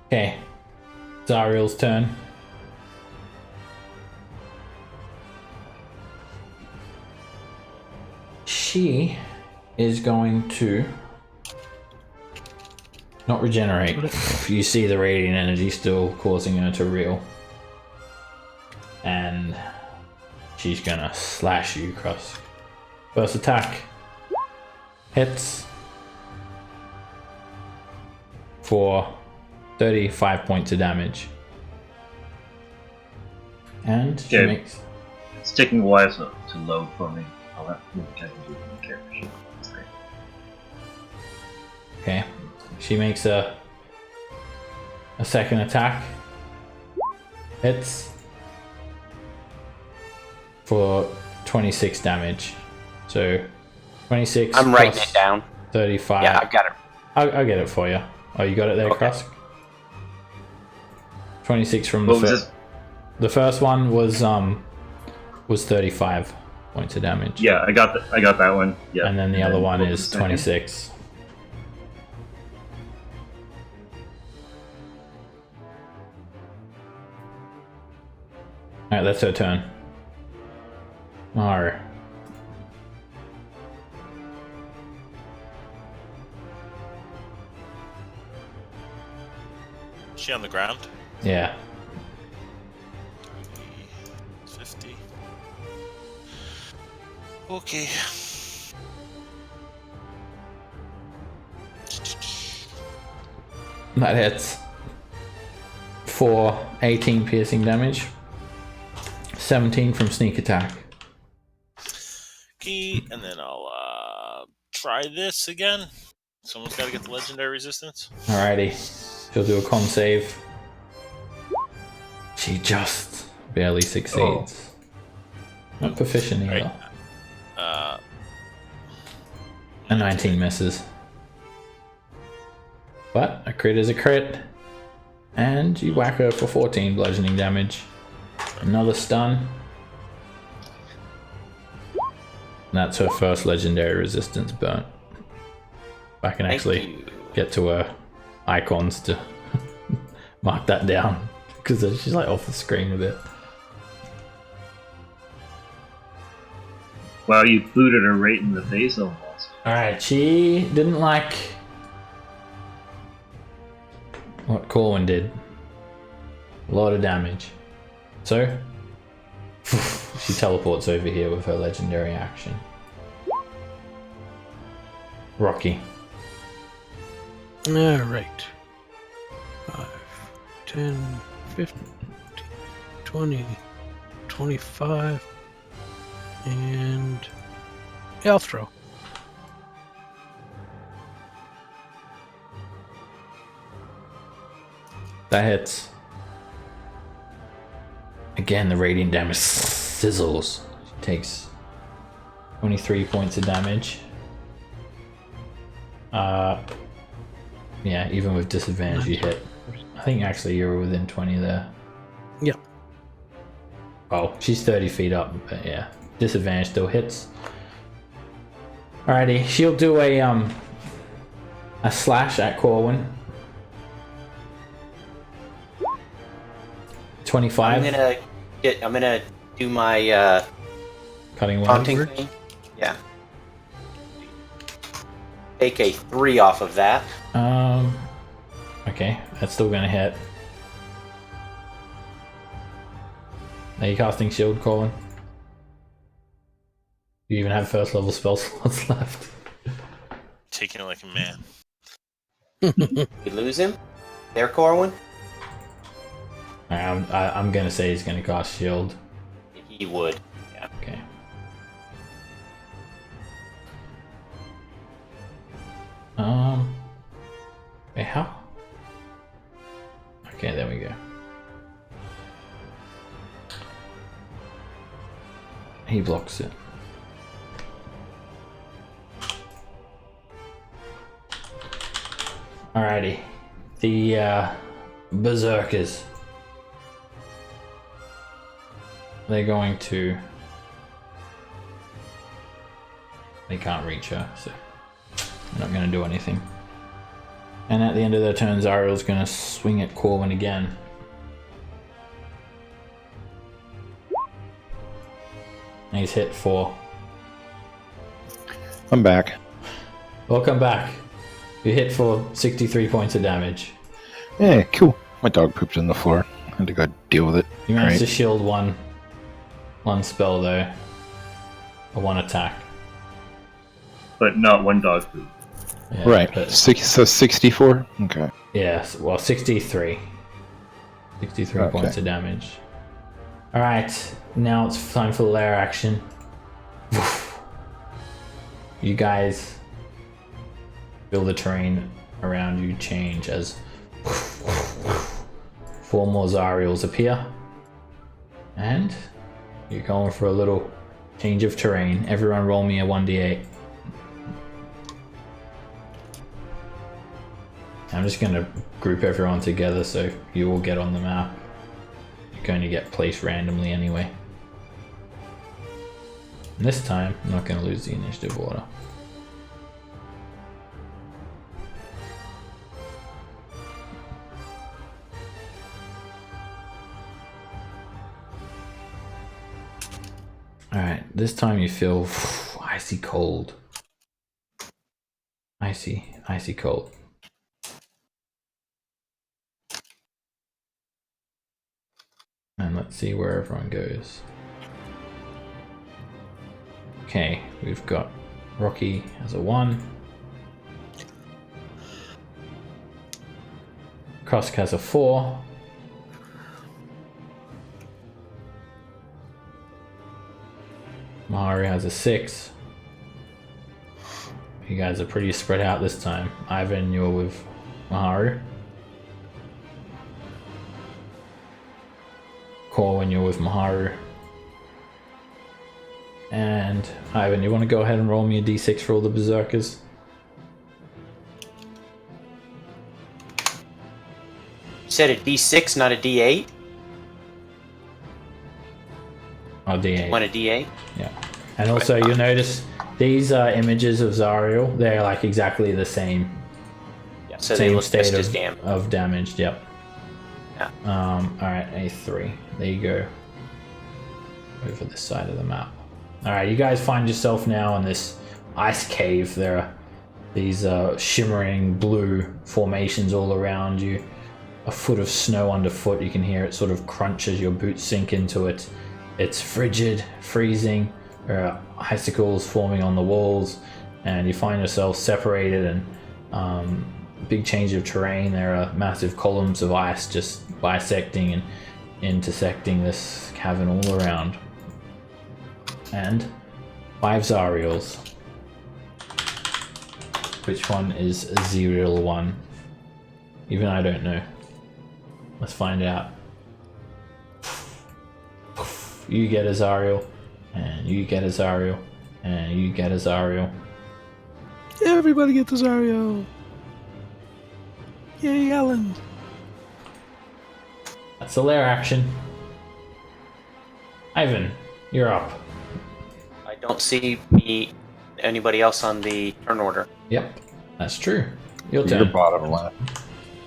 Okay, Zariel's turn. She is going to not regenerate. You see the radiant energy still causing her to reel. And she's gonna slash you across. First attack. Hits. For 35 points of damage. And she Okay. makes... It's taking a while to load for me. I'll have to I can do it in the character sheet. That's great. Okay. She makes a second attack. Hits. For 26 damage. So 26 I'm writing plus it down. 35. Yeah, I've got it. I'll get it for you. Oh, you got it there, Okay. Krusk? 26 from What the was first. this? The first one was 35 points of damage. Yeah, I got that one. Yeah. And then the other one what was is the second? 26. Alright, that's her turn. Alright. She on the ground? Yeah. 50. Okay. That hits. For 18 piercing damage. 17 from sneak attack. Okay, and then I'll try this again. Someone's got to get the legendary resistance. Alrighty. She'll do a con save. She just barely succeeds. Not proficient either. Right. A 19 misses. But a crit is a crit. And you whack her for 14 bludgeoning damage. Another stun. And that's her first legendary resistance burnt. I can actually get to her icons to mark that down. Because she's like off the screen a bit. Wow, you booted her right in the face almost. Alright, she didn't like what Corwin did. A lot of damage. So, she teleports over here with her legendary action. Rocky. Alright. 5, 10, 15, 20, 25, and yeah, I'll throw. That hits. Again, the radiant damage sizzles. She takes 23 points of damage. Yeah, even with disadvantage you hit. I think actually you're within 20 there. Yep. Oh, she's 30 feet up, but yeah. Disadvantage still hits. Alrighty, she'll do a slash at Corwin. 25. I'm gonna do my Cutting one. taunting thing. Yeah. Take a 3 off of that. Okay, that's still gonna hit. Are you casting shield, Colin? You even have first level spell slots left. Taking it like a man. We lose him. There, Corwin. I'm gonna say he's gonna cast shield. He would. Yeah. Okay. Wait, how? Okay, there we go. He blocks it. Alrighty. The berserkers. They're going to... They can't reach her, so they're not going to do anything. And at the end of their turn, Zariel's going to swing at Corwin again. And he's hit 4. I'm back. Welcome back. You hit for 63 points of damage. Yeah, cool. My dog pooped on the floor. I had to go deal with it. You managed to Right. shield one spell though. Or one attack. But not one dog poop. Yeah, Right. but- So 64? Okay. Yes, well, 63. 63 Okay. points of damage. Alright, now it's time for the lair action. You guys feel the terrain around you change as 4 more Zariels appear. And you're going for a little change of terrain. Everyone roll me a 1d8. I'm just going to group everyone together so you all get on the map. You're going to get placed randomly anyway. And this time, I'm not going to lose the initiative order. Alright, this time you feel icy cold. Icy cold. And let's see where everyone goes. Okay, we've got Rocky as a 1. Kosk has a 4. Mahari has a 6. You guys are pretty spread out this time. Ivan, you're with Maharu. Corwin, you're with Maharu. And Ivan, you want to go ahead and roll me a d6 for all the berserkers? You said a D6, not a D8? Oh, d8. Want a D8? Yeah. And also, you'll notice these images of Zariel, they're like exactly the same. Yeah, so they Same look state just as of damaged, yep. Yeah. Alright, A3. There you go. Over this side of the map. Alright, you guys find yourself now in this ice cave. There are these shimmering blue formations all around you. A foot of snow underfoot. You can hear it sort of crunch as your boots sink into it. It's frigid, freezing. There are icicles forming on the walls, and you find yourself separated and big change of terrain. There are massive columns of ice just bisecting and intersecting this cavern all around. And 5 Zariels. Which one is Zerial 1? Even I don't know. Let's find out. You get a Zariel, and you get a Zariel, and you get a Zariel. Everybody get the Zario. Yay, Alan. That's a lair action. Ivan, you're up. I don't see anybody else on the turn order. Yep, that's true. Your You're turn. bottom left.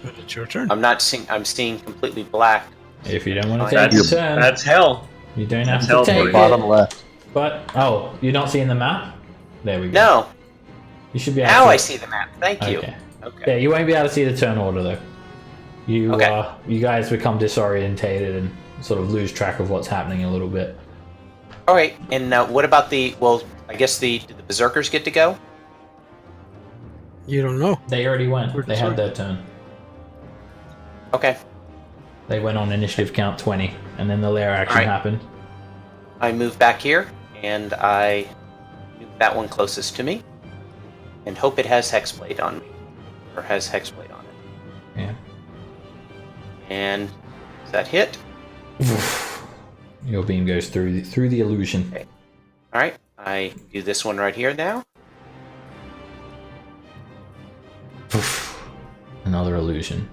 But it's your turn. I'm not seeing. I'm seeing completely black. If you don't want to That's- take your turn, That's hell. you don't have that's to hell take for it. you. Bottom left. But you're not seeing the map. There we go. No. You should be able Now to. I see the map. Thank you. Okay. Okay. Yeah, you won't be able to see the turn order though. You Okay. you guys become disorientated and sort of lose track of what's happening a little bit. All right. And what about the? Well, I guess did the berserkers get to go? You don't know. They already went. Where'd They the had sword their turn. Okay. They went on initiative count 20, and then the lair action Alright. happened. I move back here, and I move that one closest to me, and hope it has hexblade on me, or has hexblade on it. Yeah. And does that hit? Your beam goes through the illusion. Okay. All right. I do this one right here now. Another illusion.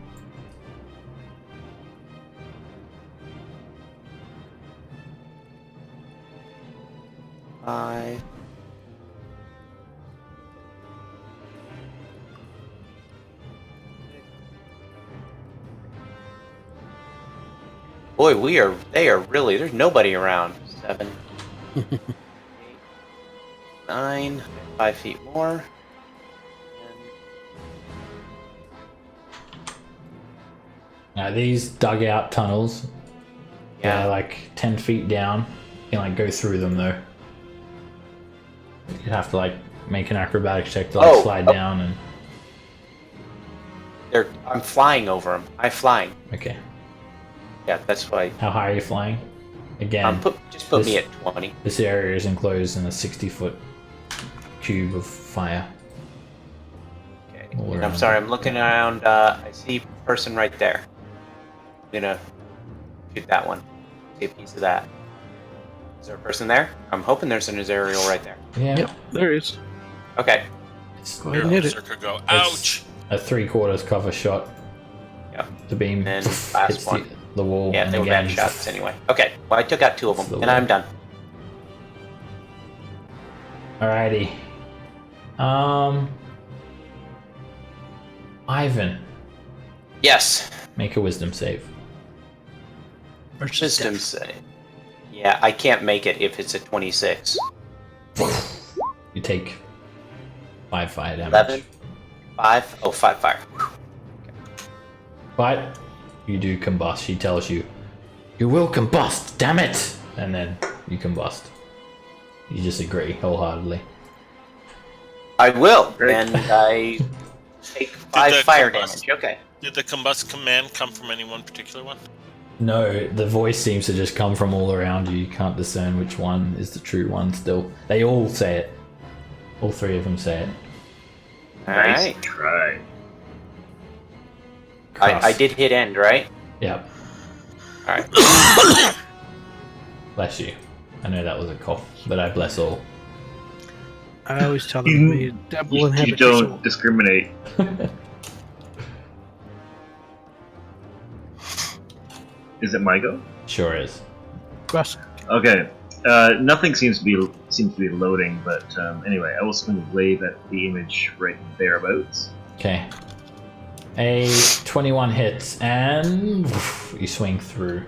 Five. Boy, they are really, there's nobody around. 7, 8, 9, 5 feet more. Now these dugout tunnels, Yeah. they're like 10 feet down. You can like go through them though. You'd have to like make an acrobatics check to like slide down and. I'm flying over them. I'm flying. Okay. Yeah, that's why. How high are you flying? Again, Just put me this- at 20. this area is enclosed in a 60-foot cube of fire. Okay. All And I'm around. sorry, I'm looking around. I see a person right there. I'm gonna shoot that one. See a piece of that. Is there a person there? I'm hoping there's an Azariel right there. Yeah. Yep, there is. Okay. It's Go ahead and hit it. Berserker go, It's- ouch! a 3/4 cover shot. Yep. The beam And hits last one. the wall. Yeah, and they were again, bad shots anyway. Okay. Well, I took out 2 of It's them, the and I'm way. done. Alrighty. Ivan, Yes. make a wisdom save. Wisdom save. Yeah, I can't make it if it's a 26. You take 5 fire damage. 11. 5. Oh, 5 fire. But you do combust. She tells you You will combust, damn it! And then you combust. You just agree wholeheartedly. I will, Great. and I take 5 the fire combust- damage. Okay. Did the combust command come from any one particular one? No, the voice seems to just come from all around you. You can't discern which one is the true one still. They all say it. All three of them say it. Nice Alright. try. I did hit end, right? Yep. Alright. Bless you. I know that was a cough, but I bless all. I always tell them, may the devil You inhabit your soul. don't discriminate. Is it my go? Sure is. Russ, Okay. Nothing seems to be loading, but anyway, I will swing a blade at the image right thereabouts. Okay. A 21 hits, and you swing through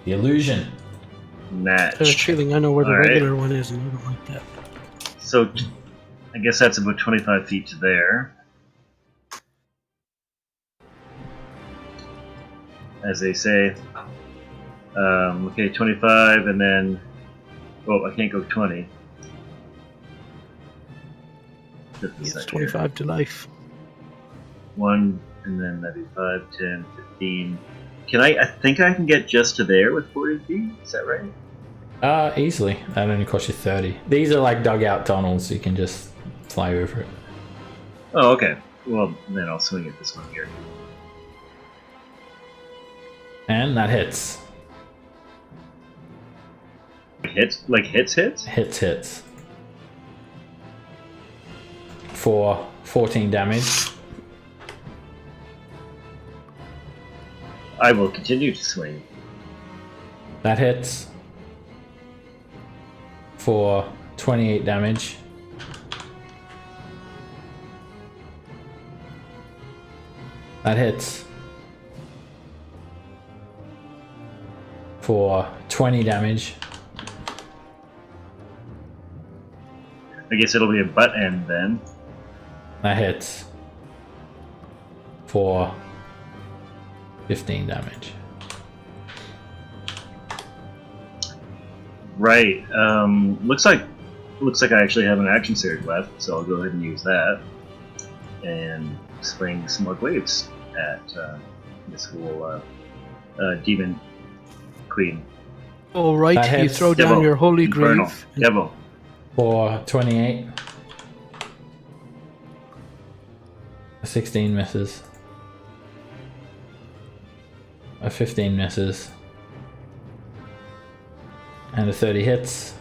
the illusion. I have a Match. feeling I know where the Alright. regular one is, and I don't like that. So, I guess that's about 25 feet to there. As they say. Okay, 25, and then... Oh, I can't go 20. Just a It's sec 25 to life. here. 1, and then that'd be 5, 10, 15. Can I think I can get just to there with 40 feet? Is that right? Easily. That only costs you 30. These are like dugout tunnels, so you can just fly over it. Oh, okay. Well, then I'll swing at this one here. And that hits. Hits? Like hits? Hits. For 14 damage. I will continue to swing. That hits. For 28 damage. That hits. For 20 damage. I guess it'll be a butt end then. That hits. For 15 damage. Right. Looks like I actually have an action surge left, so I'll go ahead and use that and swing some more blades at this whole demon queen. All right, That you hits. throw down Devil. your holy Infernal. grave. Devil. For 28. A 16 misses. A 15 misses. And a 30 hits.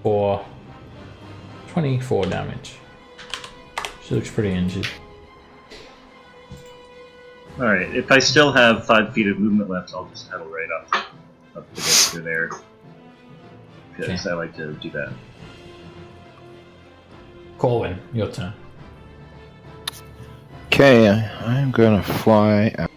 For 24 damage. She looks pretty injured. Alright, if I still have 5 feet of movement left, I'll just head right up to get through there. Because Okay. I like to do that. Corwin, your turn. Okay, I'm gonna fly out.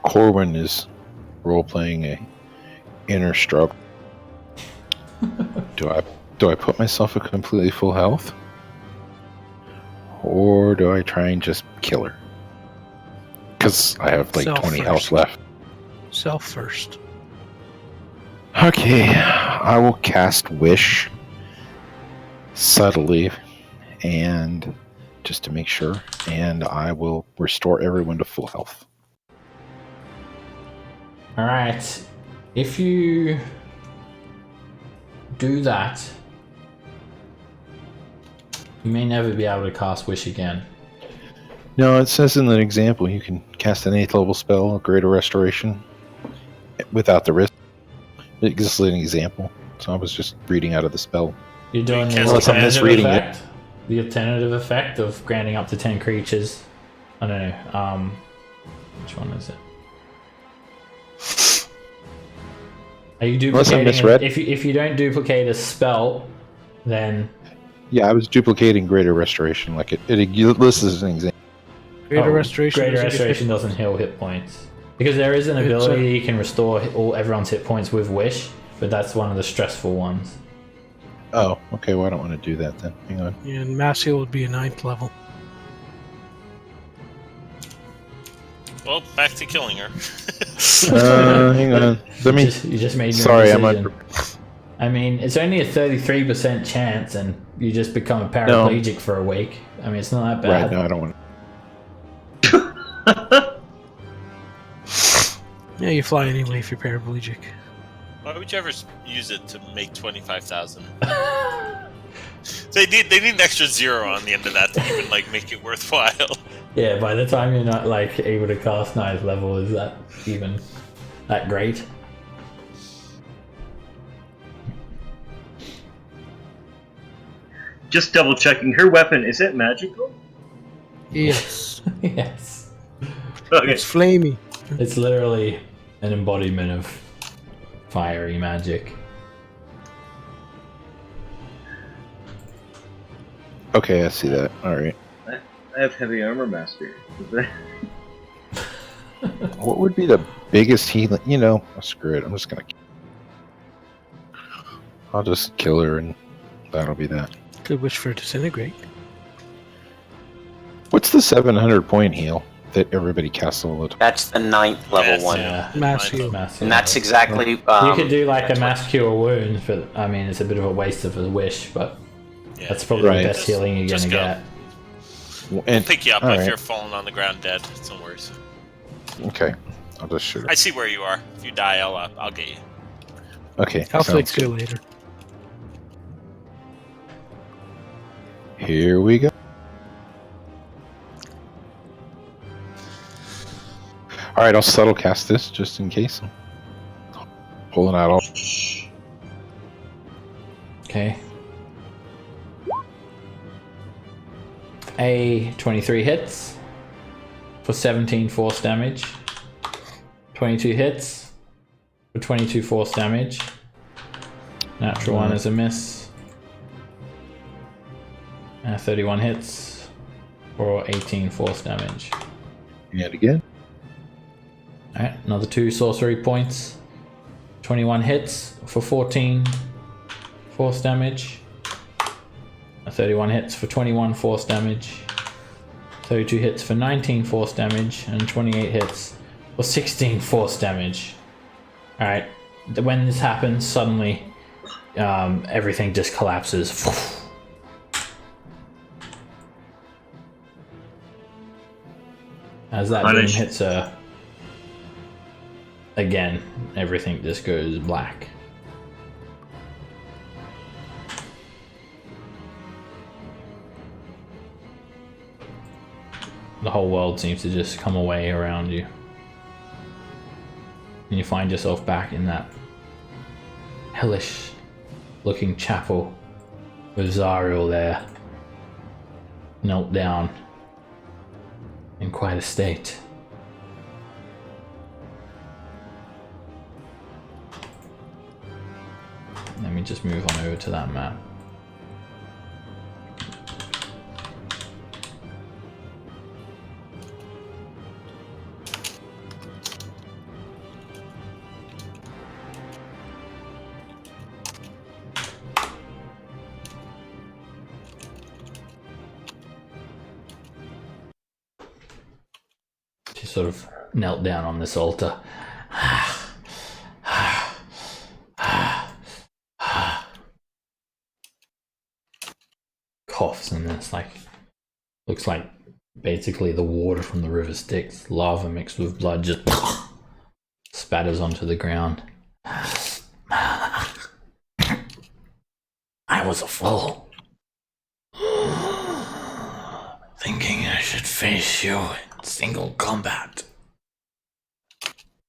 Corwin is role-playing a inner struggle. Do I put myself at completely full health? Or do I try and just kill her? Because I have like Self 20 first. health left. Self first. Okay, I will cast Wish subtly and just to make sure, and I will restore everyone to full health. Alright. If you do that, you may never be able to cast Wish again. No, it says in the example you can cast an 8th level spell, Greater Restoration, without the risk. It gives an example, so I was just reading out of the spell. You're doing the Unless I'm alternative misreading it. effect. The alternative effect of granting up to 10 creatures. I don't know. Which one is it? Are you Unless I duplicating? misread. If you don't duplicate a spell, then Yeah, I was duplicating Greater Restoration, like it lists as an example. Greater restoration. Greater doesn't give hit restoration points. doesn't heal hit points. Because there is an It's, ability you can restore everyone's hit points with wish, but that's one of the stressful ones. Oh, okay. Well, I don't want to do that then. Hang on. And mass heal would be a 9th level. Well, back to killing her. Hang on. Let me. You just made your Sorry, decision. I mean, it's only a 33% chance, and you just become a paraplegic for a week. I mean, it's not that Right bad. now, I don't want. Yeah, you fly anyway if you're paraplegic. Why would you ever use it to make 25,000? They need an extra 0 on the end of that to even like make it worthwhile. Yeah, by the time you're not like able to cast 9th level, is that even that great? Just double checking. Her weapon, is it magical? Yes. Yes. Okay. It's flamey. It's literally an embodiment of fiery magic. Okay, I see that. All right. I have heavy armor mastery. What would be the biggest healing? You know, screw it. I'm just gonna. I'll just kill her, and that'll be that. Could wish for disintegrate. What's the 700 point heal that everybody casts all the time? That's the 9th level Yes, one. Yeah. Mass heal. Mass And that's exactly. you could do like a mass cure wound, but I mean, it's a bit of a waste of a wish, but Yeah, that's probably Right. the best healing you're Just gonna go. get. And, Pick you up all if right. you're falling on the ground dead. It's no worries. Okay, I'll just shoot her. I see where you are. If you die, I'll get you. Okay, I'll sounds fix you good. later. Here we go. All right, I'll subtle cast this just in case. I'm pulling out all. Okay. A 23 hits for 17 force damage. 22 hits for 22 force damage. Natural one is a miss. 31 hits for 18 force damage. And again. Alright, another 2 sorcery points. 21 hits for 14 force damage. 31 hits for 21 force damage. 32 hits for 19 force damage. And 28 hits for 16 force damage. Alright, when this happens, suddenly everything just collapses. As that boom Punish. hits her, again, everything just goes black. The whole world seems to just come away around you. And you find yourself back in that hellish looking chapel with Zariel there, knelt down in quite a state. Let me just move on over to that map. She sort of knelt down on this altar. Coughs, and it's like, looks like basically the water from the river Styx, lava mixed with blood, just spatters onto the ground. I was a fool. Thinking I should face you in single combat.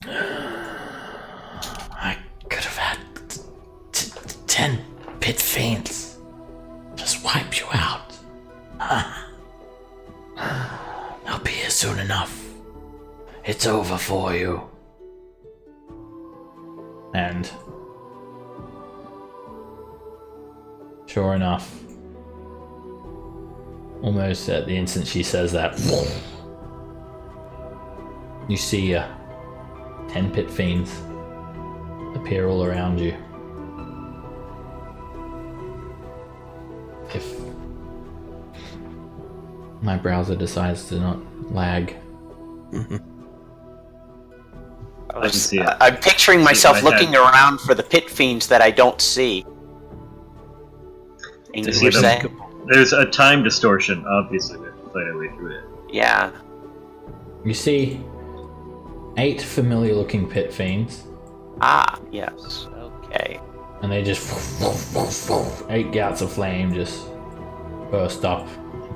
I could have had 10 pit feints. Just wipe you out. I'll be here soon enough. It's over for you. And sure enough, almost at the instant she says that, You see 10 pit fiends appear all around you. If my browser decides to not lag. I can see it. I'm picturing myself my looking head. around for the pit fiends that I don't see. And To you're see them. saying, There's a time distortion, obviously. We have to fight our way through it. yeah. You see 8 familiar looking pit fiends, Ah, yes. Okay. and they just 8 gouts of flame just burst up.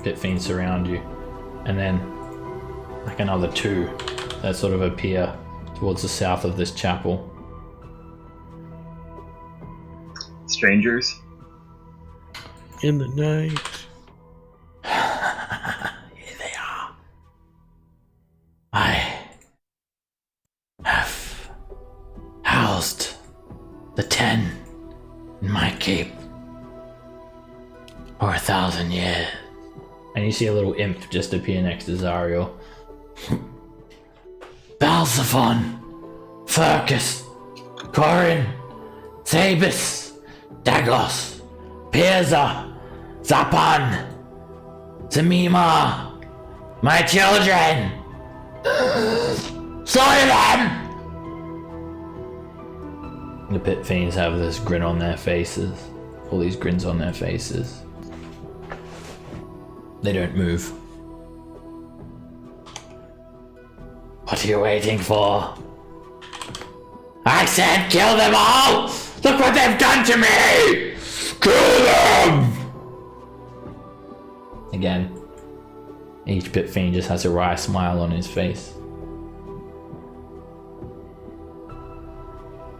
Pit fiends surround you, and then like another 2 that sort of appear towards the south of this chapel. Strangers. In the night. Here they are. I have housed the 10 in my keep for 1,000 years. And you see a little imp just appear next to Zariel. Balsaphon, Furcus, Corin, Sabis, Dagos, Pirza, Zapan, Zemima, my children! Slaughter them! The pit fiends have this grin on their faces. All these grins on their faces. They don't move. What are you waiting for? I said kill them all! Look what they've done to me! Kill them! Again, each pit fiend just has a wry smile on his face.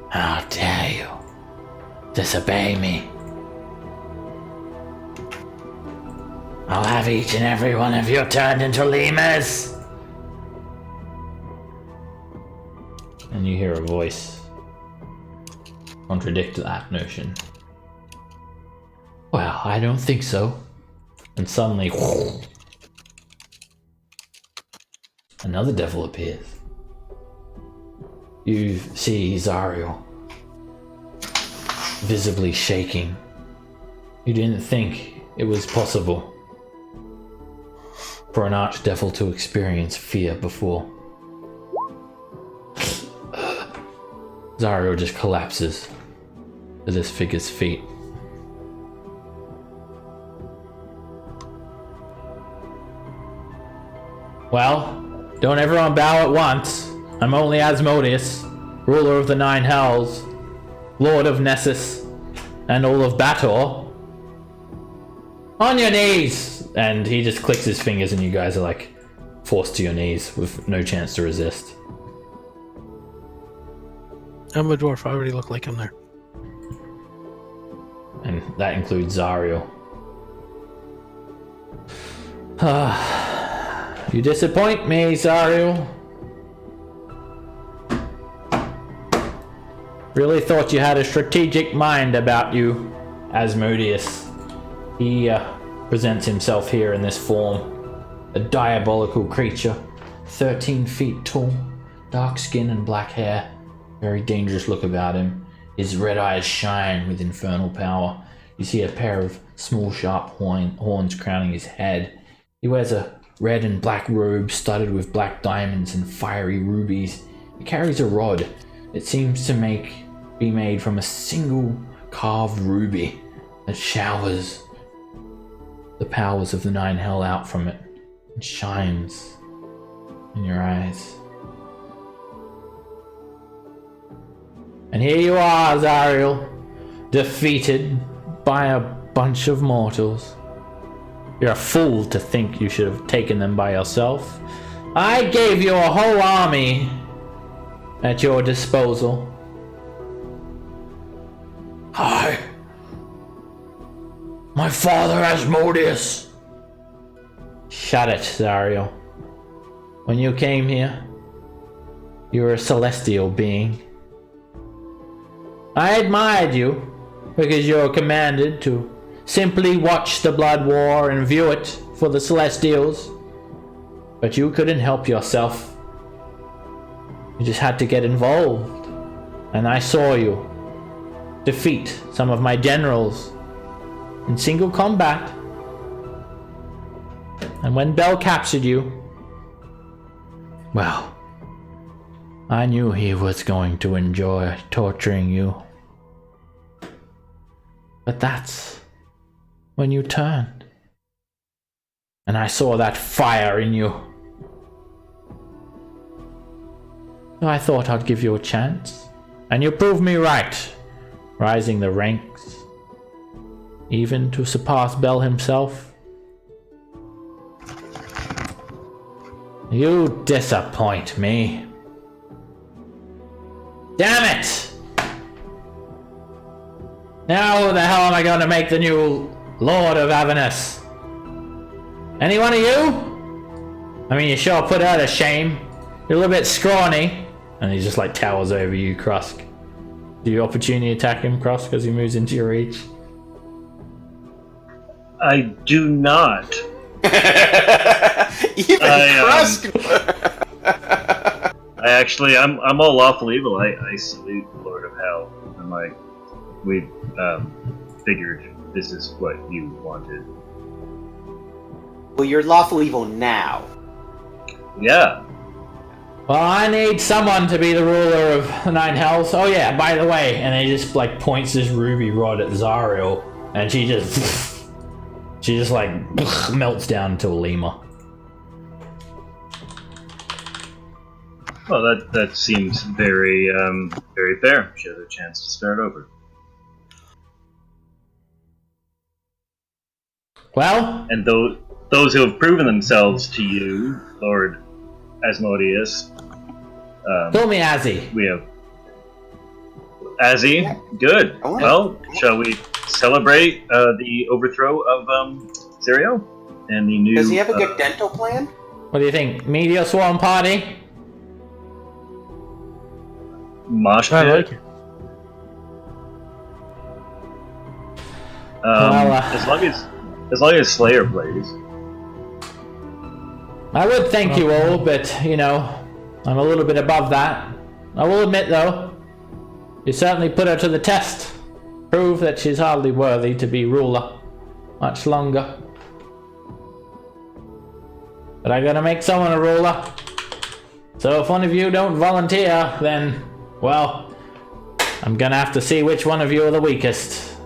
How dare you disobey me? I'll have each and every one of you turned into lemurs. And you hear a voice contradict that notion. Well, I don't think so. And suddenly, another devil appears. You see Zariel visibly shaking. You didn't think it was possible for an archdevil to experience fear before. Zariel just collapses at this figure's feet. Well, don't everyone bow at once. I'm only Asmodeus, ruler of the 9 hells, lord of Nessus, and all of Bator. On your knees! And he just clicks his fingers and you guys are like forced to your knees with no chance to resist. I'm a dwarf. I already look like I'm there. And that includes Zariel. You disappoint me, Zariel. Really thought you had a strategic mind about you, Asmodeus. He presents himself here in this form. A diabolical creature, 13 feet tall, dark skin and black hair. Very dangerous look about him. His red eyes shine with infernal power. You see a pair of small sharp horns crowning his head. He wears a red and black robe studded with black diamonds and fiery rubies. He carries a rod. It seems to be made from a single carved ruby that showers the powers of the 9 hell out from it and shines in your eyes. And here you are, Zariel, defeated by a bunch of mortals. You're a fool to think you should have taken them by yourself. I gave you a whole army at your disposal. Hi. My father Asmodeus. Shut it, Zariel. When you came here, you were a celestial being. I admired you because you're commanded to simply watch the blood war and view it for the Celestials. But you couldn't help yourself. You just had to get involved. And I saw you defeat some of my generals in single combat. And when Bell captured you, well, I knew he was going to enjoy torturing you. But that's when you turned. And I saw that fire in you. So I thought I'd give you a chance. And you proved me right, rising the ranks, even to surpass Bell himself. You disappoint me. Damn it! Now who the hell am I going to make the new Lord of Avernus? Any one of you? I mean, you sure put her to shame. You're a little bit scrawny. And he just like towers over you, Krusk. Do you opportunity attack him, Krusk, as he moves into your reach? I do not. Even Krusk. I'm all lawful evil. I salute Lord of Hell. I'm like, we figured this is what you wanted. Well, you're lawful evil now. Yeah. Well, I need someone to be the ruler of the Nine Hells. Oh yeah, by the way, and he just like points this ruby rod at Zariel, and she just like melts down into a lemur. Well, that seems very very fair. She has a chance to start over. Well, And those who have proven themselves to you, Lord Asmodeus. call me Azzy. We have Azzy. Good. All right. Well, shall we celebrate the overthrow of Zariel and the new? Does he have a good dental plan? What do you think? Meteor Swarm Party? mosh I pit? like it. Well, as long as Slayer plays. I would thank you all, but, you know, I'm a little bit above that. I will admit, though, you certainly put her to the test. Prove that she's hardly worthy to be ruler much longer. But I gotta make someone a ruler. So if one of you don't volunteer, then, well, I'm gonna have to see which one of you are the weakest.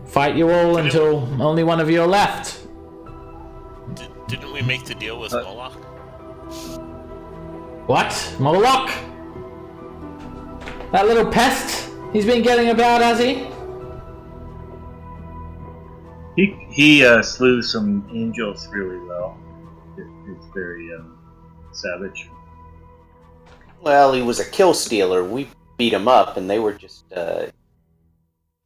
Fight you all until only one of you are left. Didn't we make the deal with Moloch? What? Moloch? That little pest he's been getting about, has he? He slew some angels really well. It's very savage. Well, he was a kill stealer. We beat him up, and they were just.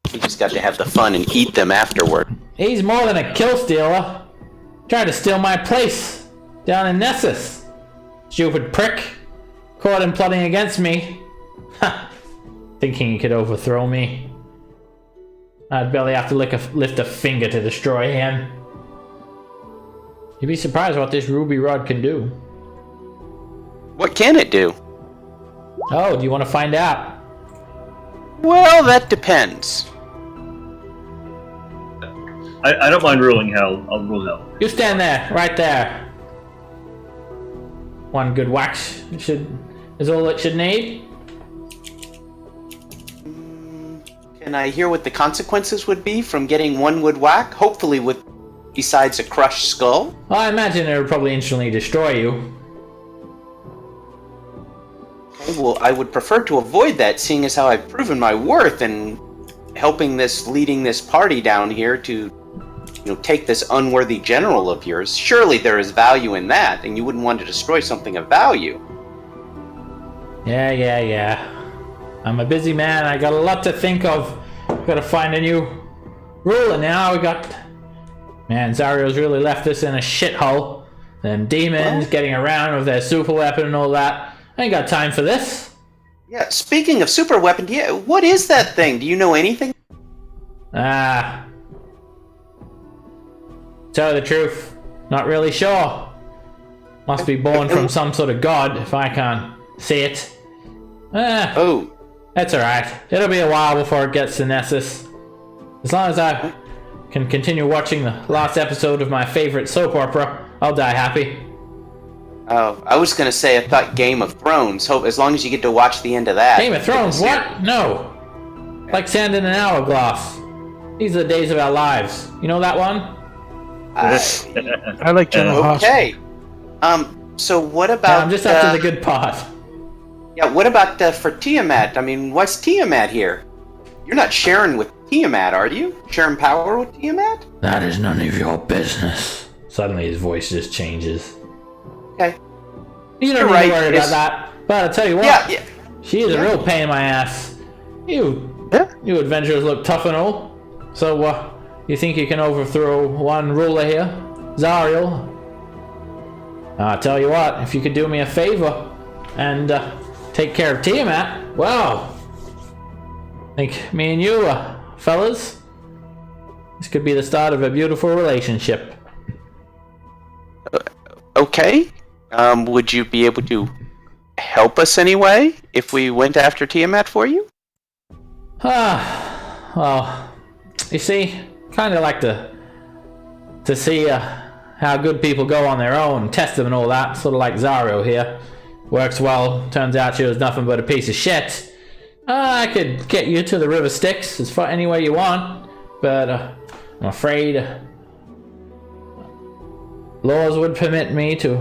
He just got to have the fun and eat them afterward. He's more than a kill stealer. Tried to steal my place down in Nessus. Stupid prick. Caught him plotting against me. Ha! Thinking he could overthrow me. I'd barely have to lift a finger to destroy him. You'd be surprised what this ruby rod can do. What can it do? Oh, do you want to find out? Well, that depends. I don't mind ruling hell. I'll rule hell. You stand there, right there. One good whack is all it should need. Can I hear what the consequences would be from getting one wood whack? Hopefully with, besides a crushed skull? Well, I imagine it would probably instantly destroy you. Okay, well, I would prefer to avoid that, seeing as how I've proven my worth in leading this party down here to, take this unworthy general of yours. Surely there is value in that, and you wouldn't want to destroy something of value. Yeah. I'm a busy man. I got a lot to think of. Gotta find a new ruler now. Man, Zario's really left us in a shithole. Them demons getting around with their super weapon and all that. I ain't got time for this. Yeah, speaking of super weapon, what is that thing? Do you know anything? Tell you the truth, not really sure. Must be born from some sort of god if I can't See it? Oh, That's alright. It'll be a while before it gets to Nessus. As long as I can continue watching the last episode of my favorite soap opera, I'll die happy. oh, I was gonna say I thought Game of Thrones. Hope as long as you get to watch the end of that. Game of Thrones, what? No. Like sand in an hourglass. These are the days of our lives. You know that one? I like General Hospital. Okay. So what Yeah, about? I'm just after the good part. Yeah. What about for Tiamat? I mean, what's Tiamat here? You're not sharing with Tiamat, are you? Sharing power with Tiamat? That is none of your business. Suddenly his voice just changes. Okay. You don't You're need right, to worry about it's- that. But I'll tell you what, Yeah. she is Yeah. a real pain in my ass. You adventurers look tough and all. So, you think you can overthrow one ruler here? Zariel? I'll tell you what, if you could do me a favor and take care of Tiamat, well, I think me and you, fellas, this could be the start of a beautiful relationship. Okay. Would you be able to help us anyway if we went after Tiamat for you? Well, you see, kind of like to see how good people go on their own, test them and all that, sort of like Zariel here. Works well, turns out she was nothing but a piece of shit. I could get you to the River Styx as far any way you want, but I'm afraid laws would permit me to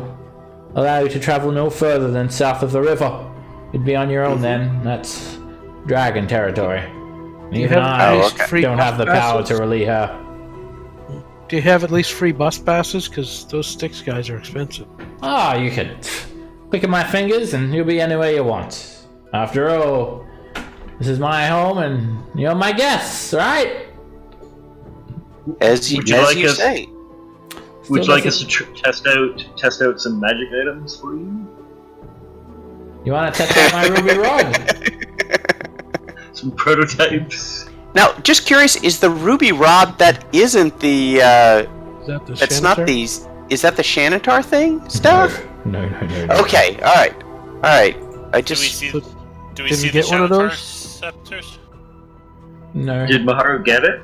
allow you to travel no further than south of the river. You'd be on your own then. That's dragon territory. Even have I at least free don't have the bus power passes? to release her. Do you have at least free bus passes? Because those Styx guys are expensive. You could click at my fingers and you'll be anywhere you want. After all, this is my home and you're my guests, right? As you, Would you like us- say. Would you Still like us doesn't- to test out some magic items for you? You want to test out my ruby rod? Some prototypes? Now, just curious, is the ruby rod that isn't the Is that the that's not Xanatar? these is that the Xanatar thing stuff? No. Okay, alright. Alright. I Do we just see? So, Do we did see we the get one of Xanatar those? scepters? No. Did Maharu get it?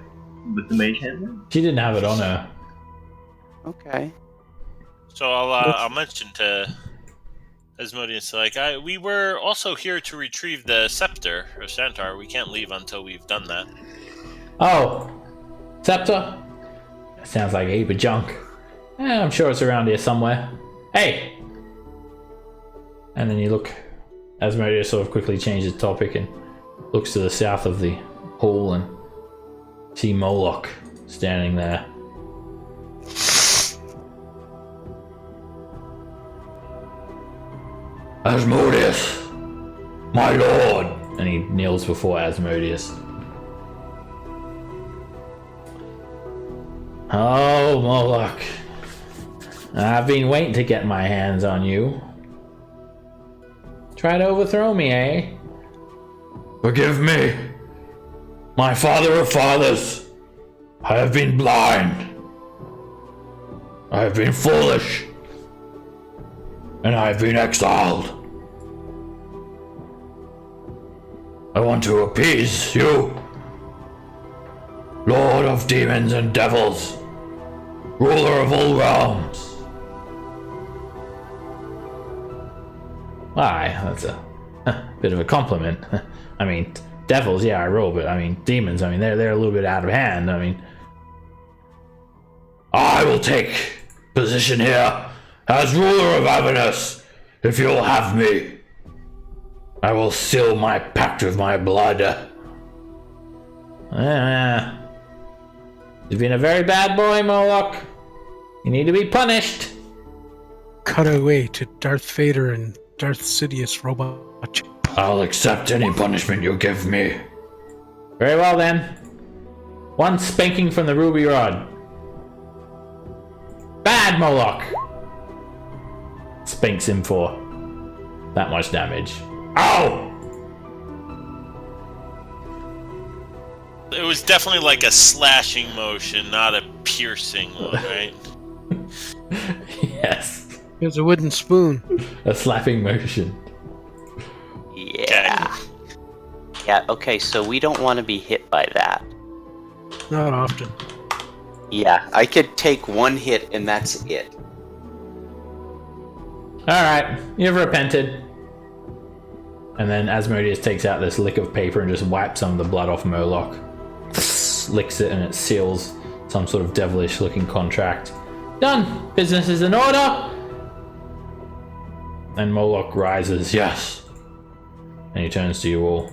With the mage hand? She didn't have it on her. Okay. So I'll mention to Asmodeus, like, we were also here to retrieve the scepter of Xanatar. We can't leave until we've done that. Oh, scepter? That sounds like a heap of junk. I'm sure it's around here somewhere. Hey! And then you look, Asmodeus sort of quickly changes topic and looks to the south of the hall and see Moloch standing there. Asmodeus, my lord! And he kneels before Asmodeus. Oh, Moloch. I've been waiting to get my hands on you. Try to overthrow me, eh? Forgive me. My father of fathers. I have been blind. I have been foolish. And I have been exiled. I want to appease you, Lord of demons and devils, ruler of all realms. Why, that's a bit of a compliment. I mean, devils, yeah, I roll, but I mean, demons, I mean, they're a little bit out of hand. I mean, I will take position here as ruler of Avernus, if you'll have me. I will seal my pact with my blood. You've been a very bad boy, Moloch. You need to be punished. Cut away to Darth Vader and Darth Sidious robot. I'll accept any punishment you give me. Very well then. One spanking from the ruby rod. Bad, Moloch. Spanks him for that much damage. Ow! It was definitely like a slashing motion, not a piercing one, right? Yes. There's a wooden spoon. A slapping motion. Yeah, okay, so we don't want to be hit by that. Not often. Yeah, I could take one hit and that's it. Alright, you've repented. And then Asmodeus takes out this lick of paper and just wipes some of the blood off Moloch. Licks it and it seals some sort of devilish looking contract. Done! Business is in order! And Moloch rises, yes. And he turns to you all.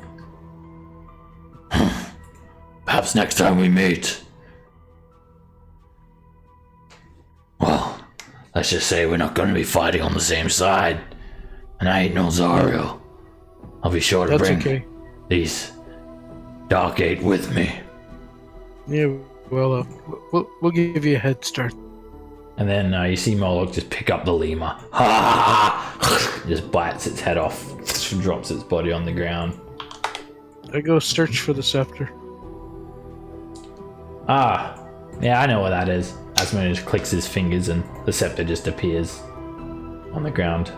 Perhaps next time we meet. Well, let's just say we're not going to be fighting on the same side. And I ain't no Zario. I'll be sure to bring these Dark Eight with me. Yeah, well, we'll give you a head start. And then you see Moloch just pick up the lemur. Ha! Just bites its head off. Drops its body on the ground. I go search for the scepter. Ah, yeah, I know what that is. Asmodeus clicks his fingers and the scepter just appears on the ground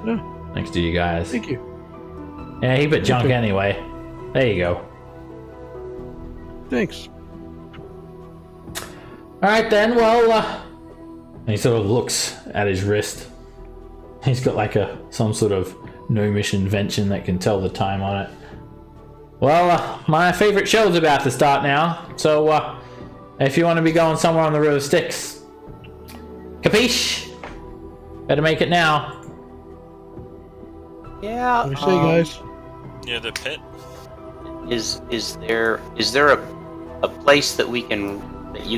next to you guys. Thank you. Yeah, heap of junk anyway. There you go. Thanks. Alright then, well, and he sort of looks at his wrist. He's got like some sort of gnomish invention that can tell the time on it. Well, my favourite show's about to start now, so if you want to be going somewhere on the River Styx, capiche? Better make it now. Yeah. What do you say, guys? Near the pit. Is there a place that you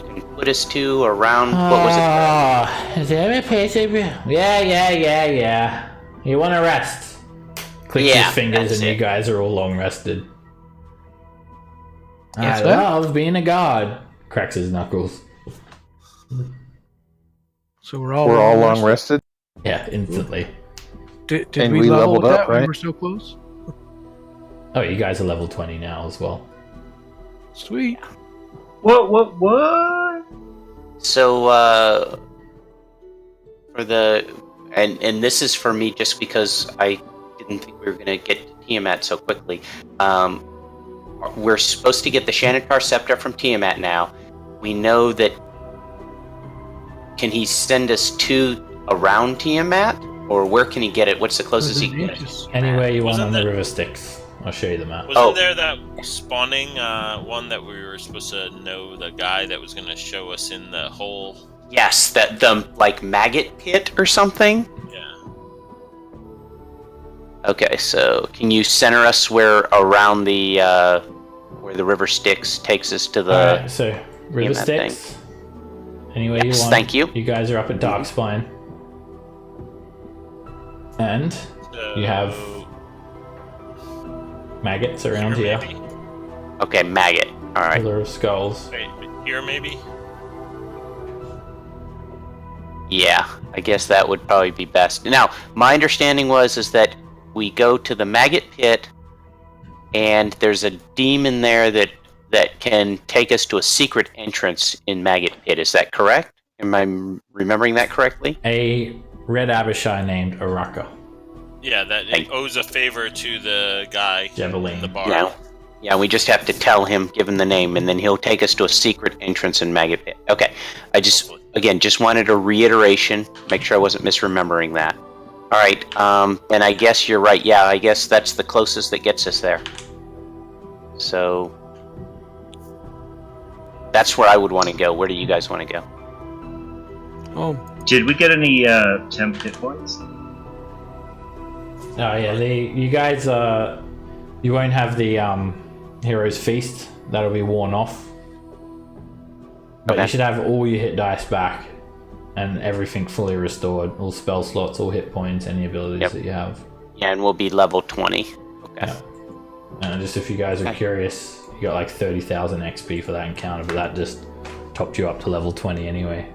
can put us to around? What was it? Is there a place? Yeah. You want to rest? Clicks his fingers, and you guys are all long rested. Yes, I sir? love being a god. Cracks his knuckles. So we're all long rested. Yeah, instantly. Did And we we level leveled with up, that when right? we're so close? Oh, you guys are level 20 now as well. Sweet. What? So for the and this is for me just because I didn't think we were gonna get to Tiamat so quickly. We're supposed to get the Shannatar scepter from Tiamat now. We know that. Can he send us to around Tiamat, or where can he get it? What's the closest he can get? Anywhere you want Wasn't on the that- River Styx. I'll show you the map. Wasn't Oh. there that spawning one that we were supposed to know the guy that was going to show us in the hole? Yes, that the like maggot pit or something. Yeah. Okay, so can you center us where around the where the River Styx takes us to the? Alright, so River that Styx. Anywhere you Yes, want. thank you. You guys are up at Darkspine. And So, you have maggots around here. Maybe? Okay, maggot. All right. Pillar of skulls. Wait, here maybe? Yeah, I guess that would probably be best. Now, my understanding is that we go to the maggot pit, and there's a demon there that can take us to a secret entrance in maggot pit. Is that correct? Am I remembering that correctly? A red Abishai named Araka. Yeah, that it owes a favor to the guy Javelin. in the bar. Yeah. Yeah, we just have to tell him, give him the name, and then he'll take us to a secret entrance in maggot pit. Okay, I just wanted a reiteration, make sure I wasn't misremembering that. All right, and I guess you're right. Yeah, I guess that's the closest that gets us there. So that's where I would want to go. Where do you guys want to go? Oh, Did we get any temp hit points? Oh yeah, you guys you won't have the Hero's Feast. That'll be worn off. But Okay. you should have all your hit dice back and everything fully restored. All spell slots, all hit points, any abilities Yep. that you have. Yeah, and we'll be level 20. Okay. Yeah. And just if you guys are curious, you got like 30,000 XP for that encounter, but that just topped you up to level 20 anyway.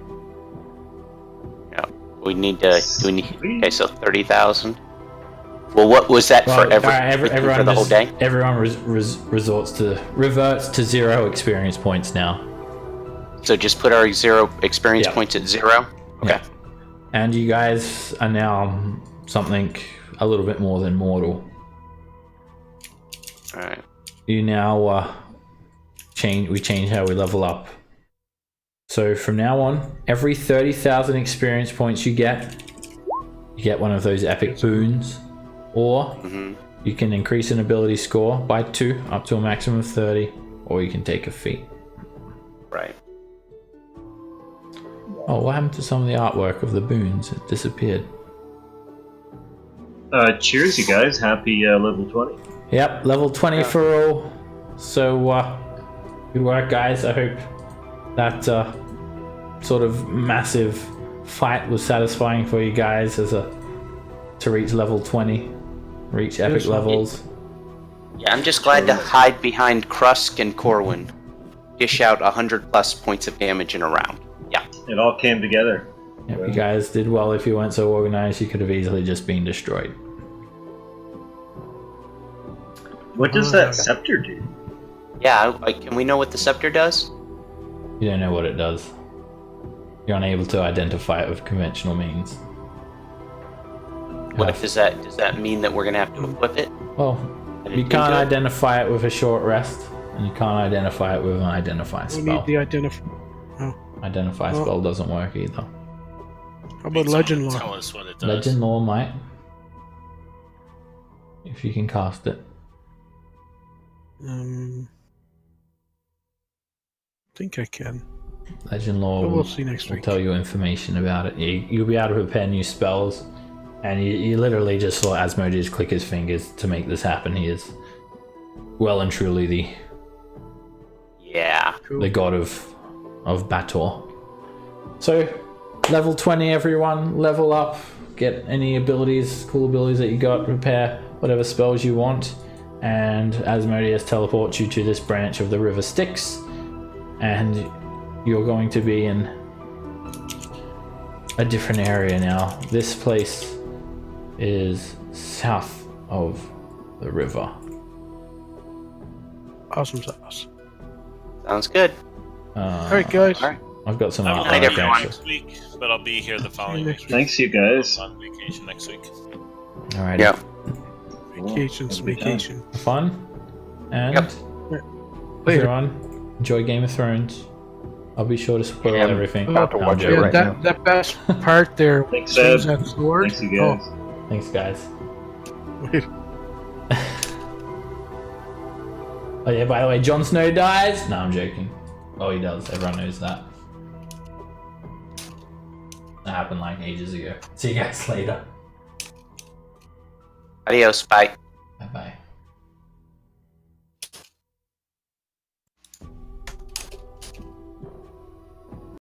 Yeah. We need to. Do we need? Okay, so 30,000. Well, what was that for Alright, everyone for the whole day? Everyone reverts to 0 experience points now. So just put our 0 experience Yeah. points at 0. Okay. Yeah. And you guys are now something a little bit more than mortal. All right. you now we change how we level up. So from now on, every 30,000 experience points you get one of those epic boons, or you can increase an ability score by 2 up to a maximum of 30, or you can take a feat. Right. Oh, what happened to some of the artwork of the boons? It disappeared. Cheers, you guys. Happy level 20. Yep, level 20 for all. So, good work, guys. I hope that sort of massive fight was satisfying for you guys to reach level 20, reach epic levels. Yeah, I'm just glad to hide behind Krusk and Corwin. Dish out 100+ points of damage in a round. Yeah. It all came together. Yep, you guys did well. If you weren't so organized, you could have easily just been destroyed. What does that scepter do? Yeah, can we know what the scepter does? You don't know what it does. You're unable to identify it with conventional means. What does that mean that we're gonna have to equip it? Well, you can't identify it with a short rest, and you can't identify it with an identify We spell. need the identify. Identify spell doesn't work either. How about legend lore? Tell us what it does. Legend lore might, if you can cast it. I think I can. Legend lore But we'll see next will week. tell you information about it. You'll be able to prepare new spells, and you literally just saw Asmodeus click his fingers to make this happen. He is well and truly the god of battle. So, level 20, everyone, level up, get any abilities, cool abilities that you got, prepare whatever spells you want, and Asmodeus teleports you to this branch of the River Styx, and you're going to be in a different area now. This place is south of the river. Awesome sauce. Sounds good. Alright, guys. All right. I've got some I'm artwork, not here everyone. next week, but I'll be here the following next week. week. Thanks, you guys. I'm on vacation next week. Alright. Yeah. Vacation's Have a good time. vacation. Fun. And Yep. Later. everyone, enjoy Game of Thrones. I'll be sure to spoil Yeah, I'm everything. about to No, I'm watch it joking. right now. that best part there. Thanks, swings Seb. that sword. Thanks, you guys. Thanks, guys. Oh, wait. Oh yeah, by the way, Jon Snow dies. No, I'm joking. Oh, he does. Everyone knows that. That happened like ages ago. See you guys later. Adios. Bye.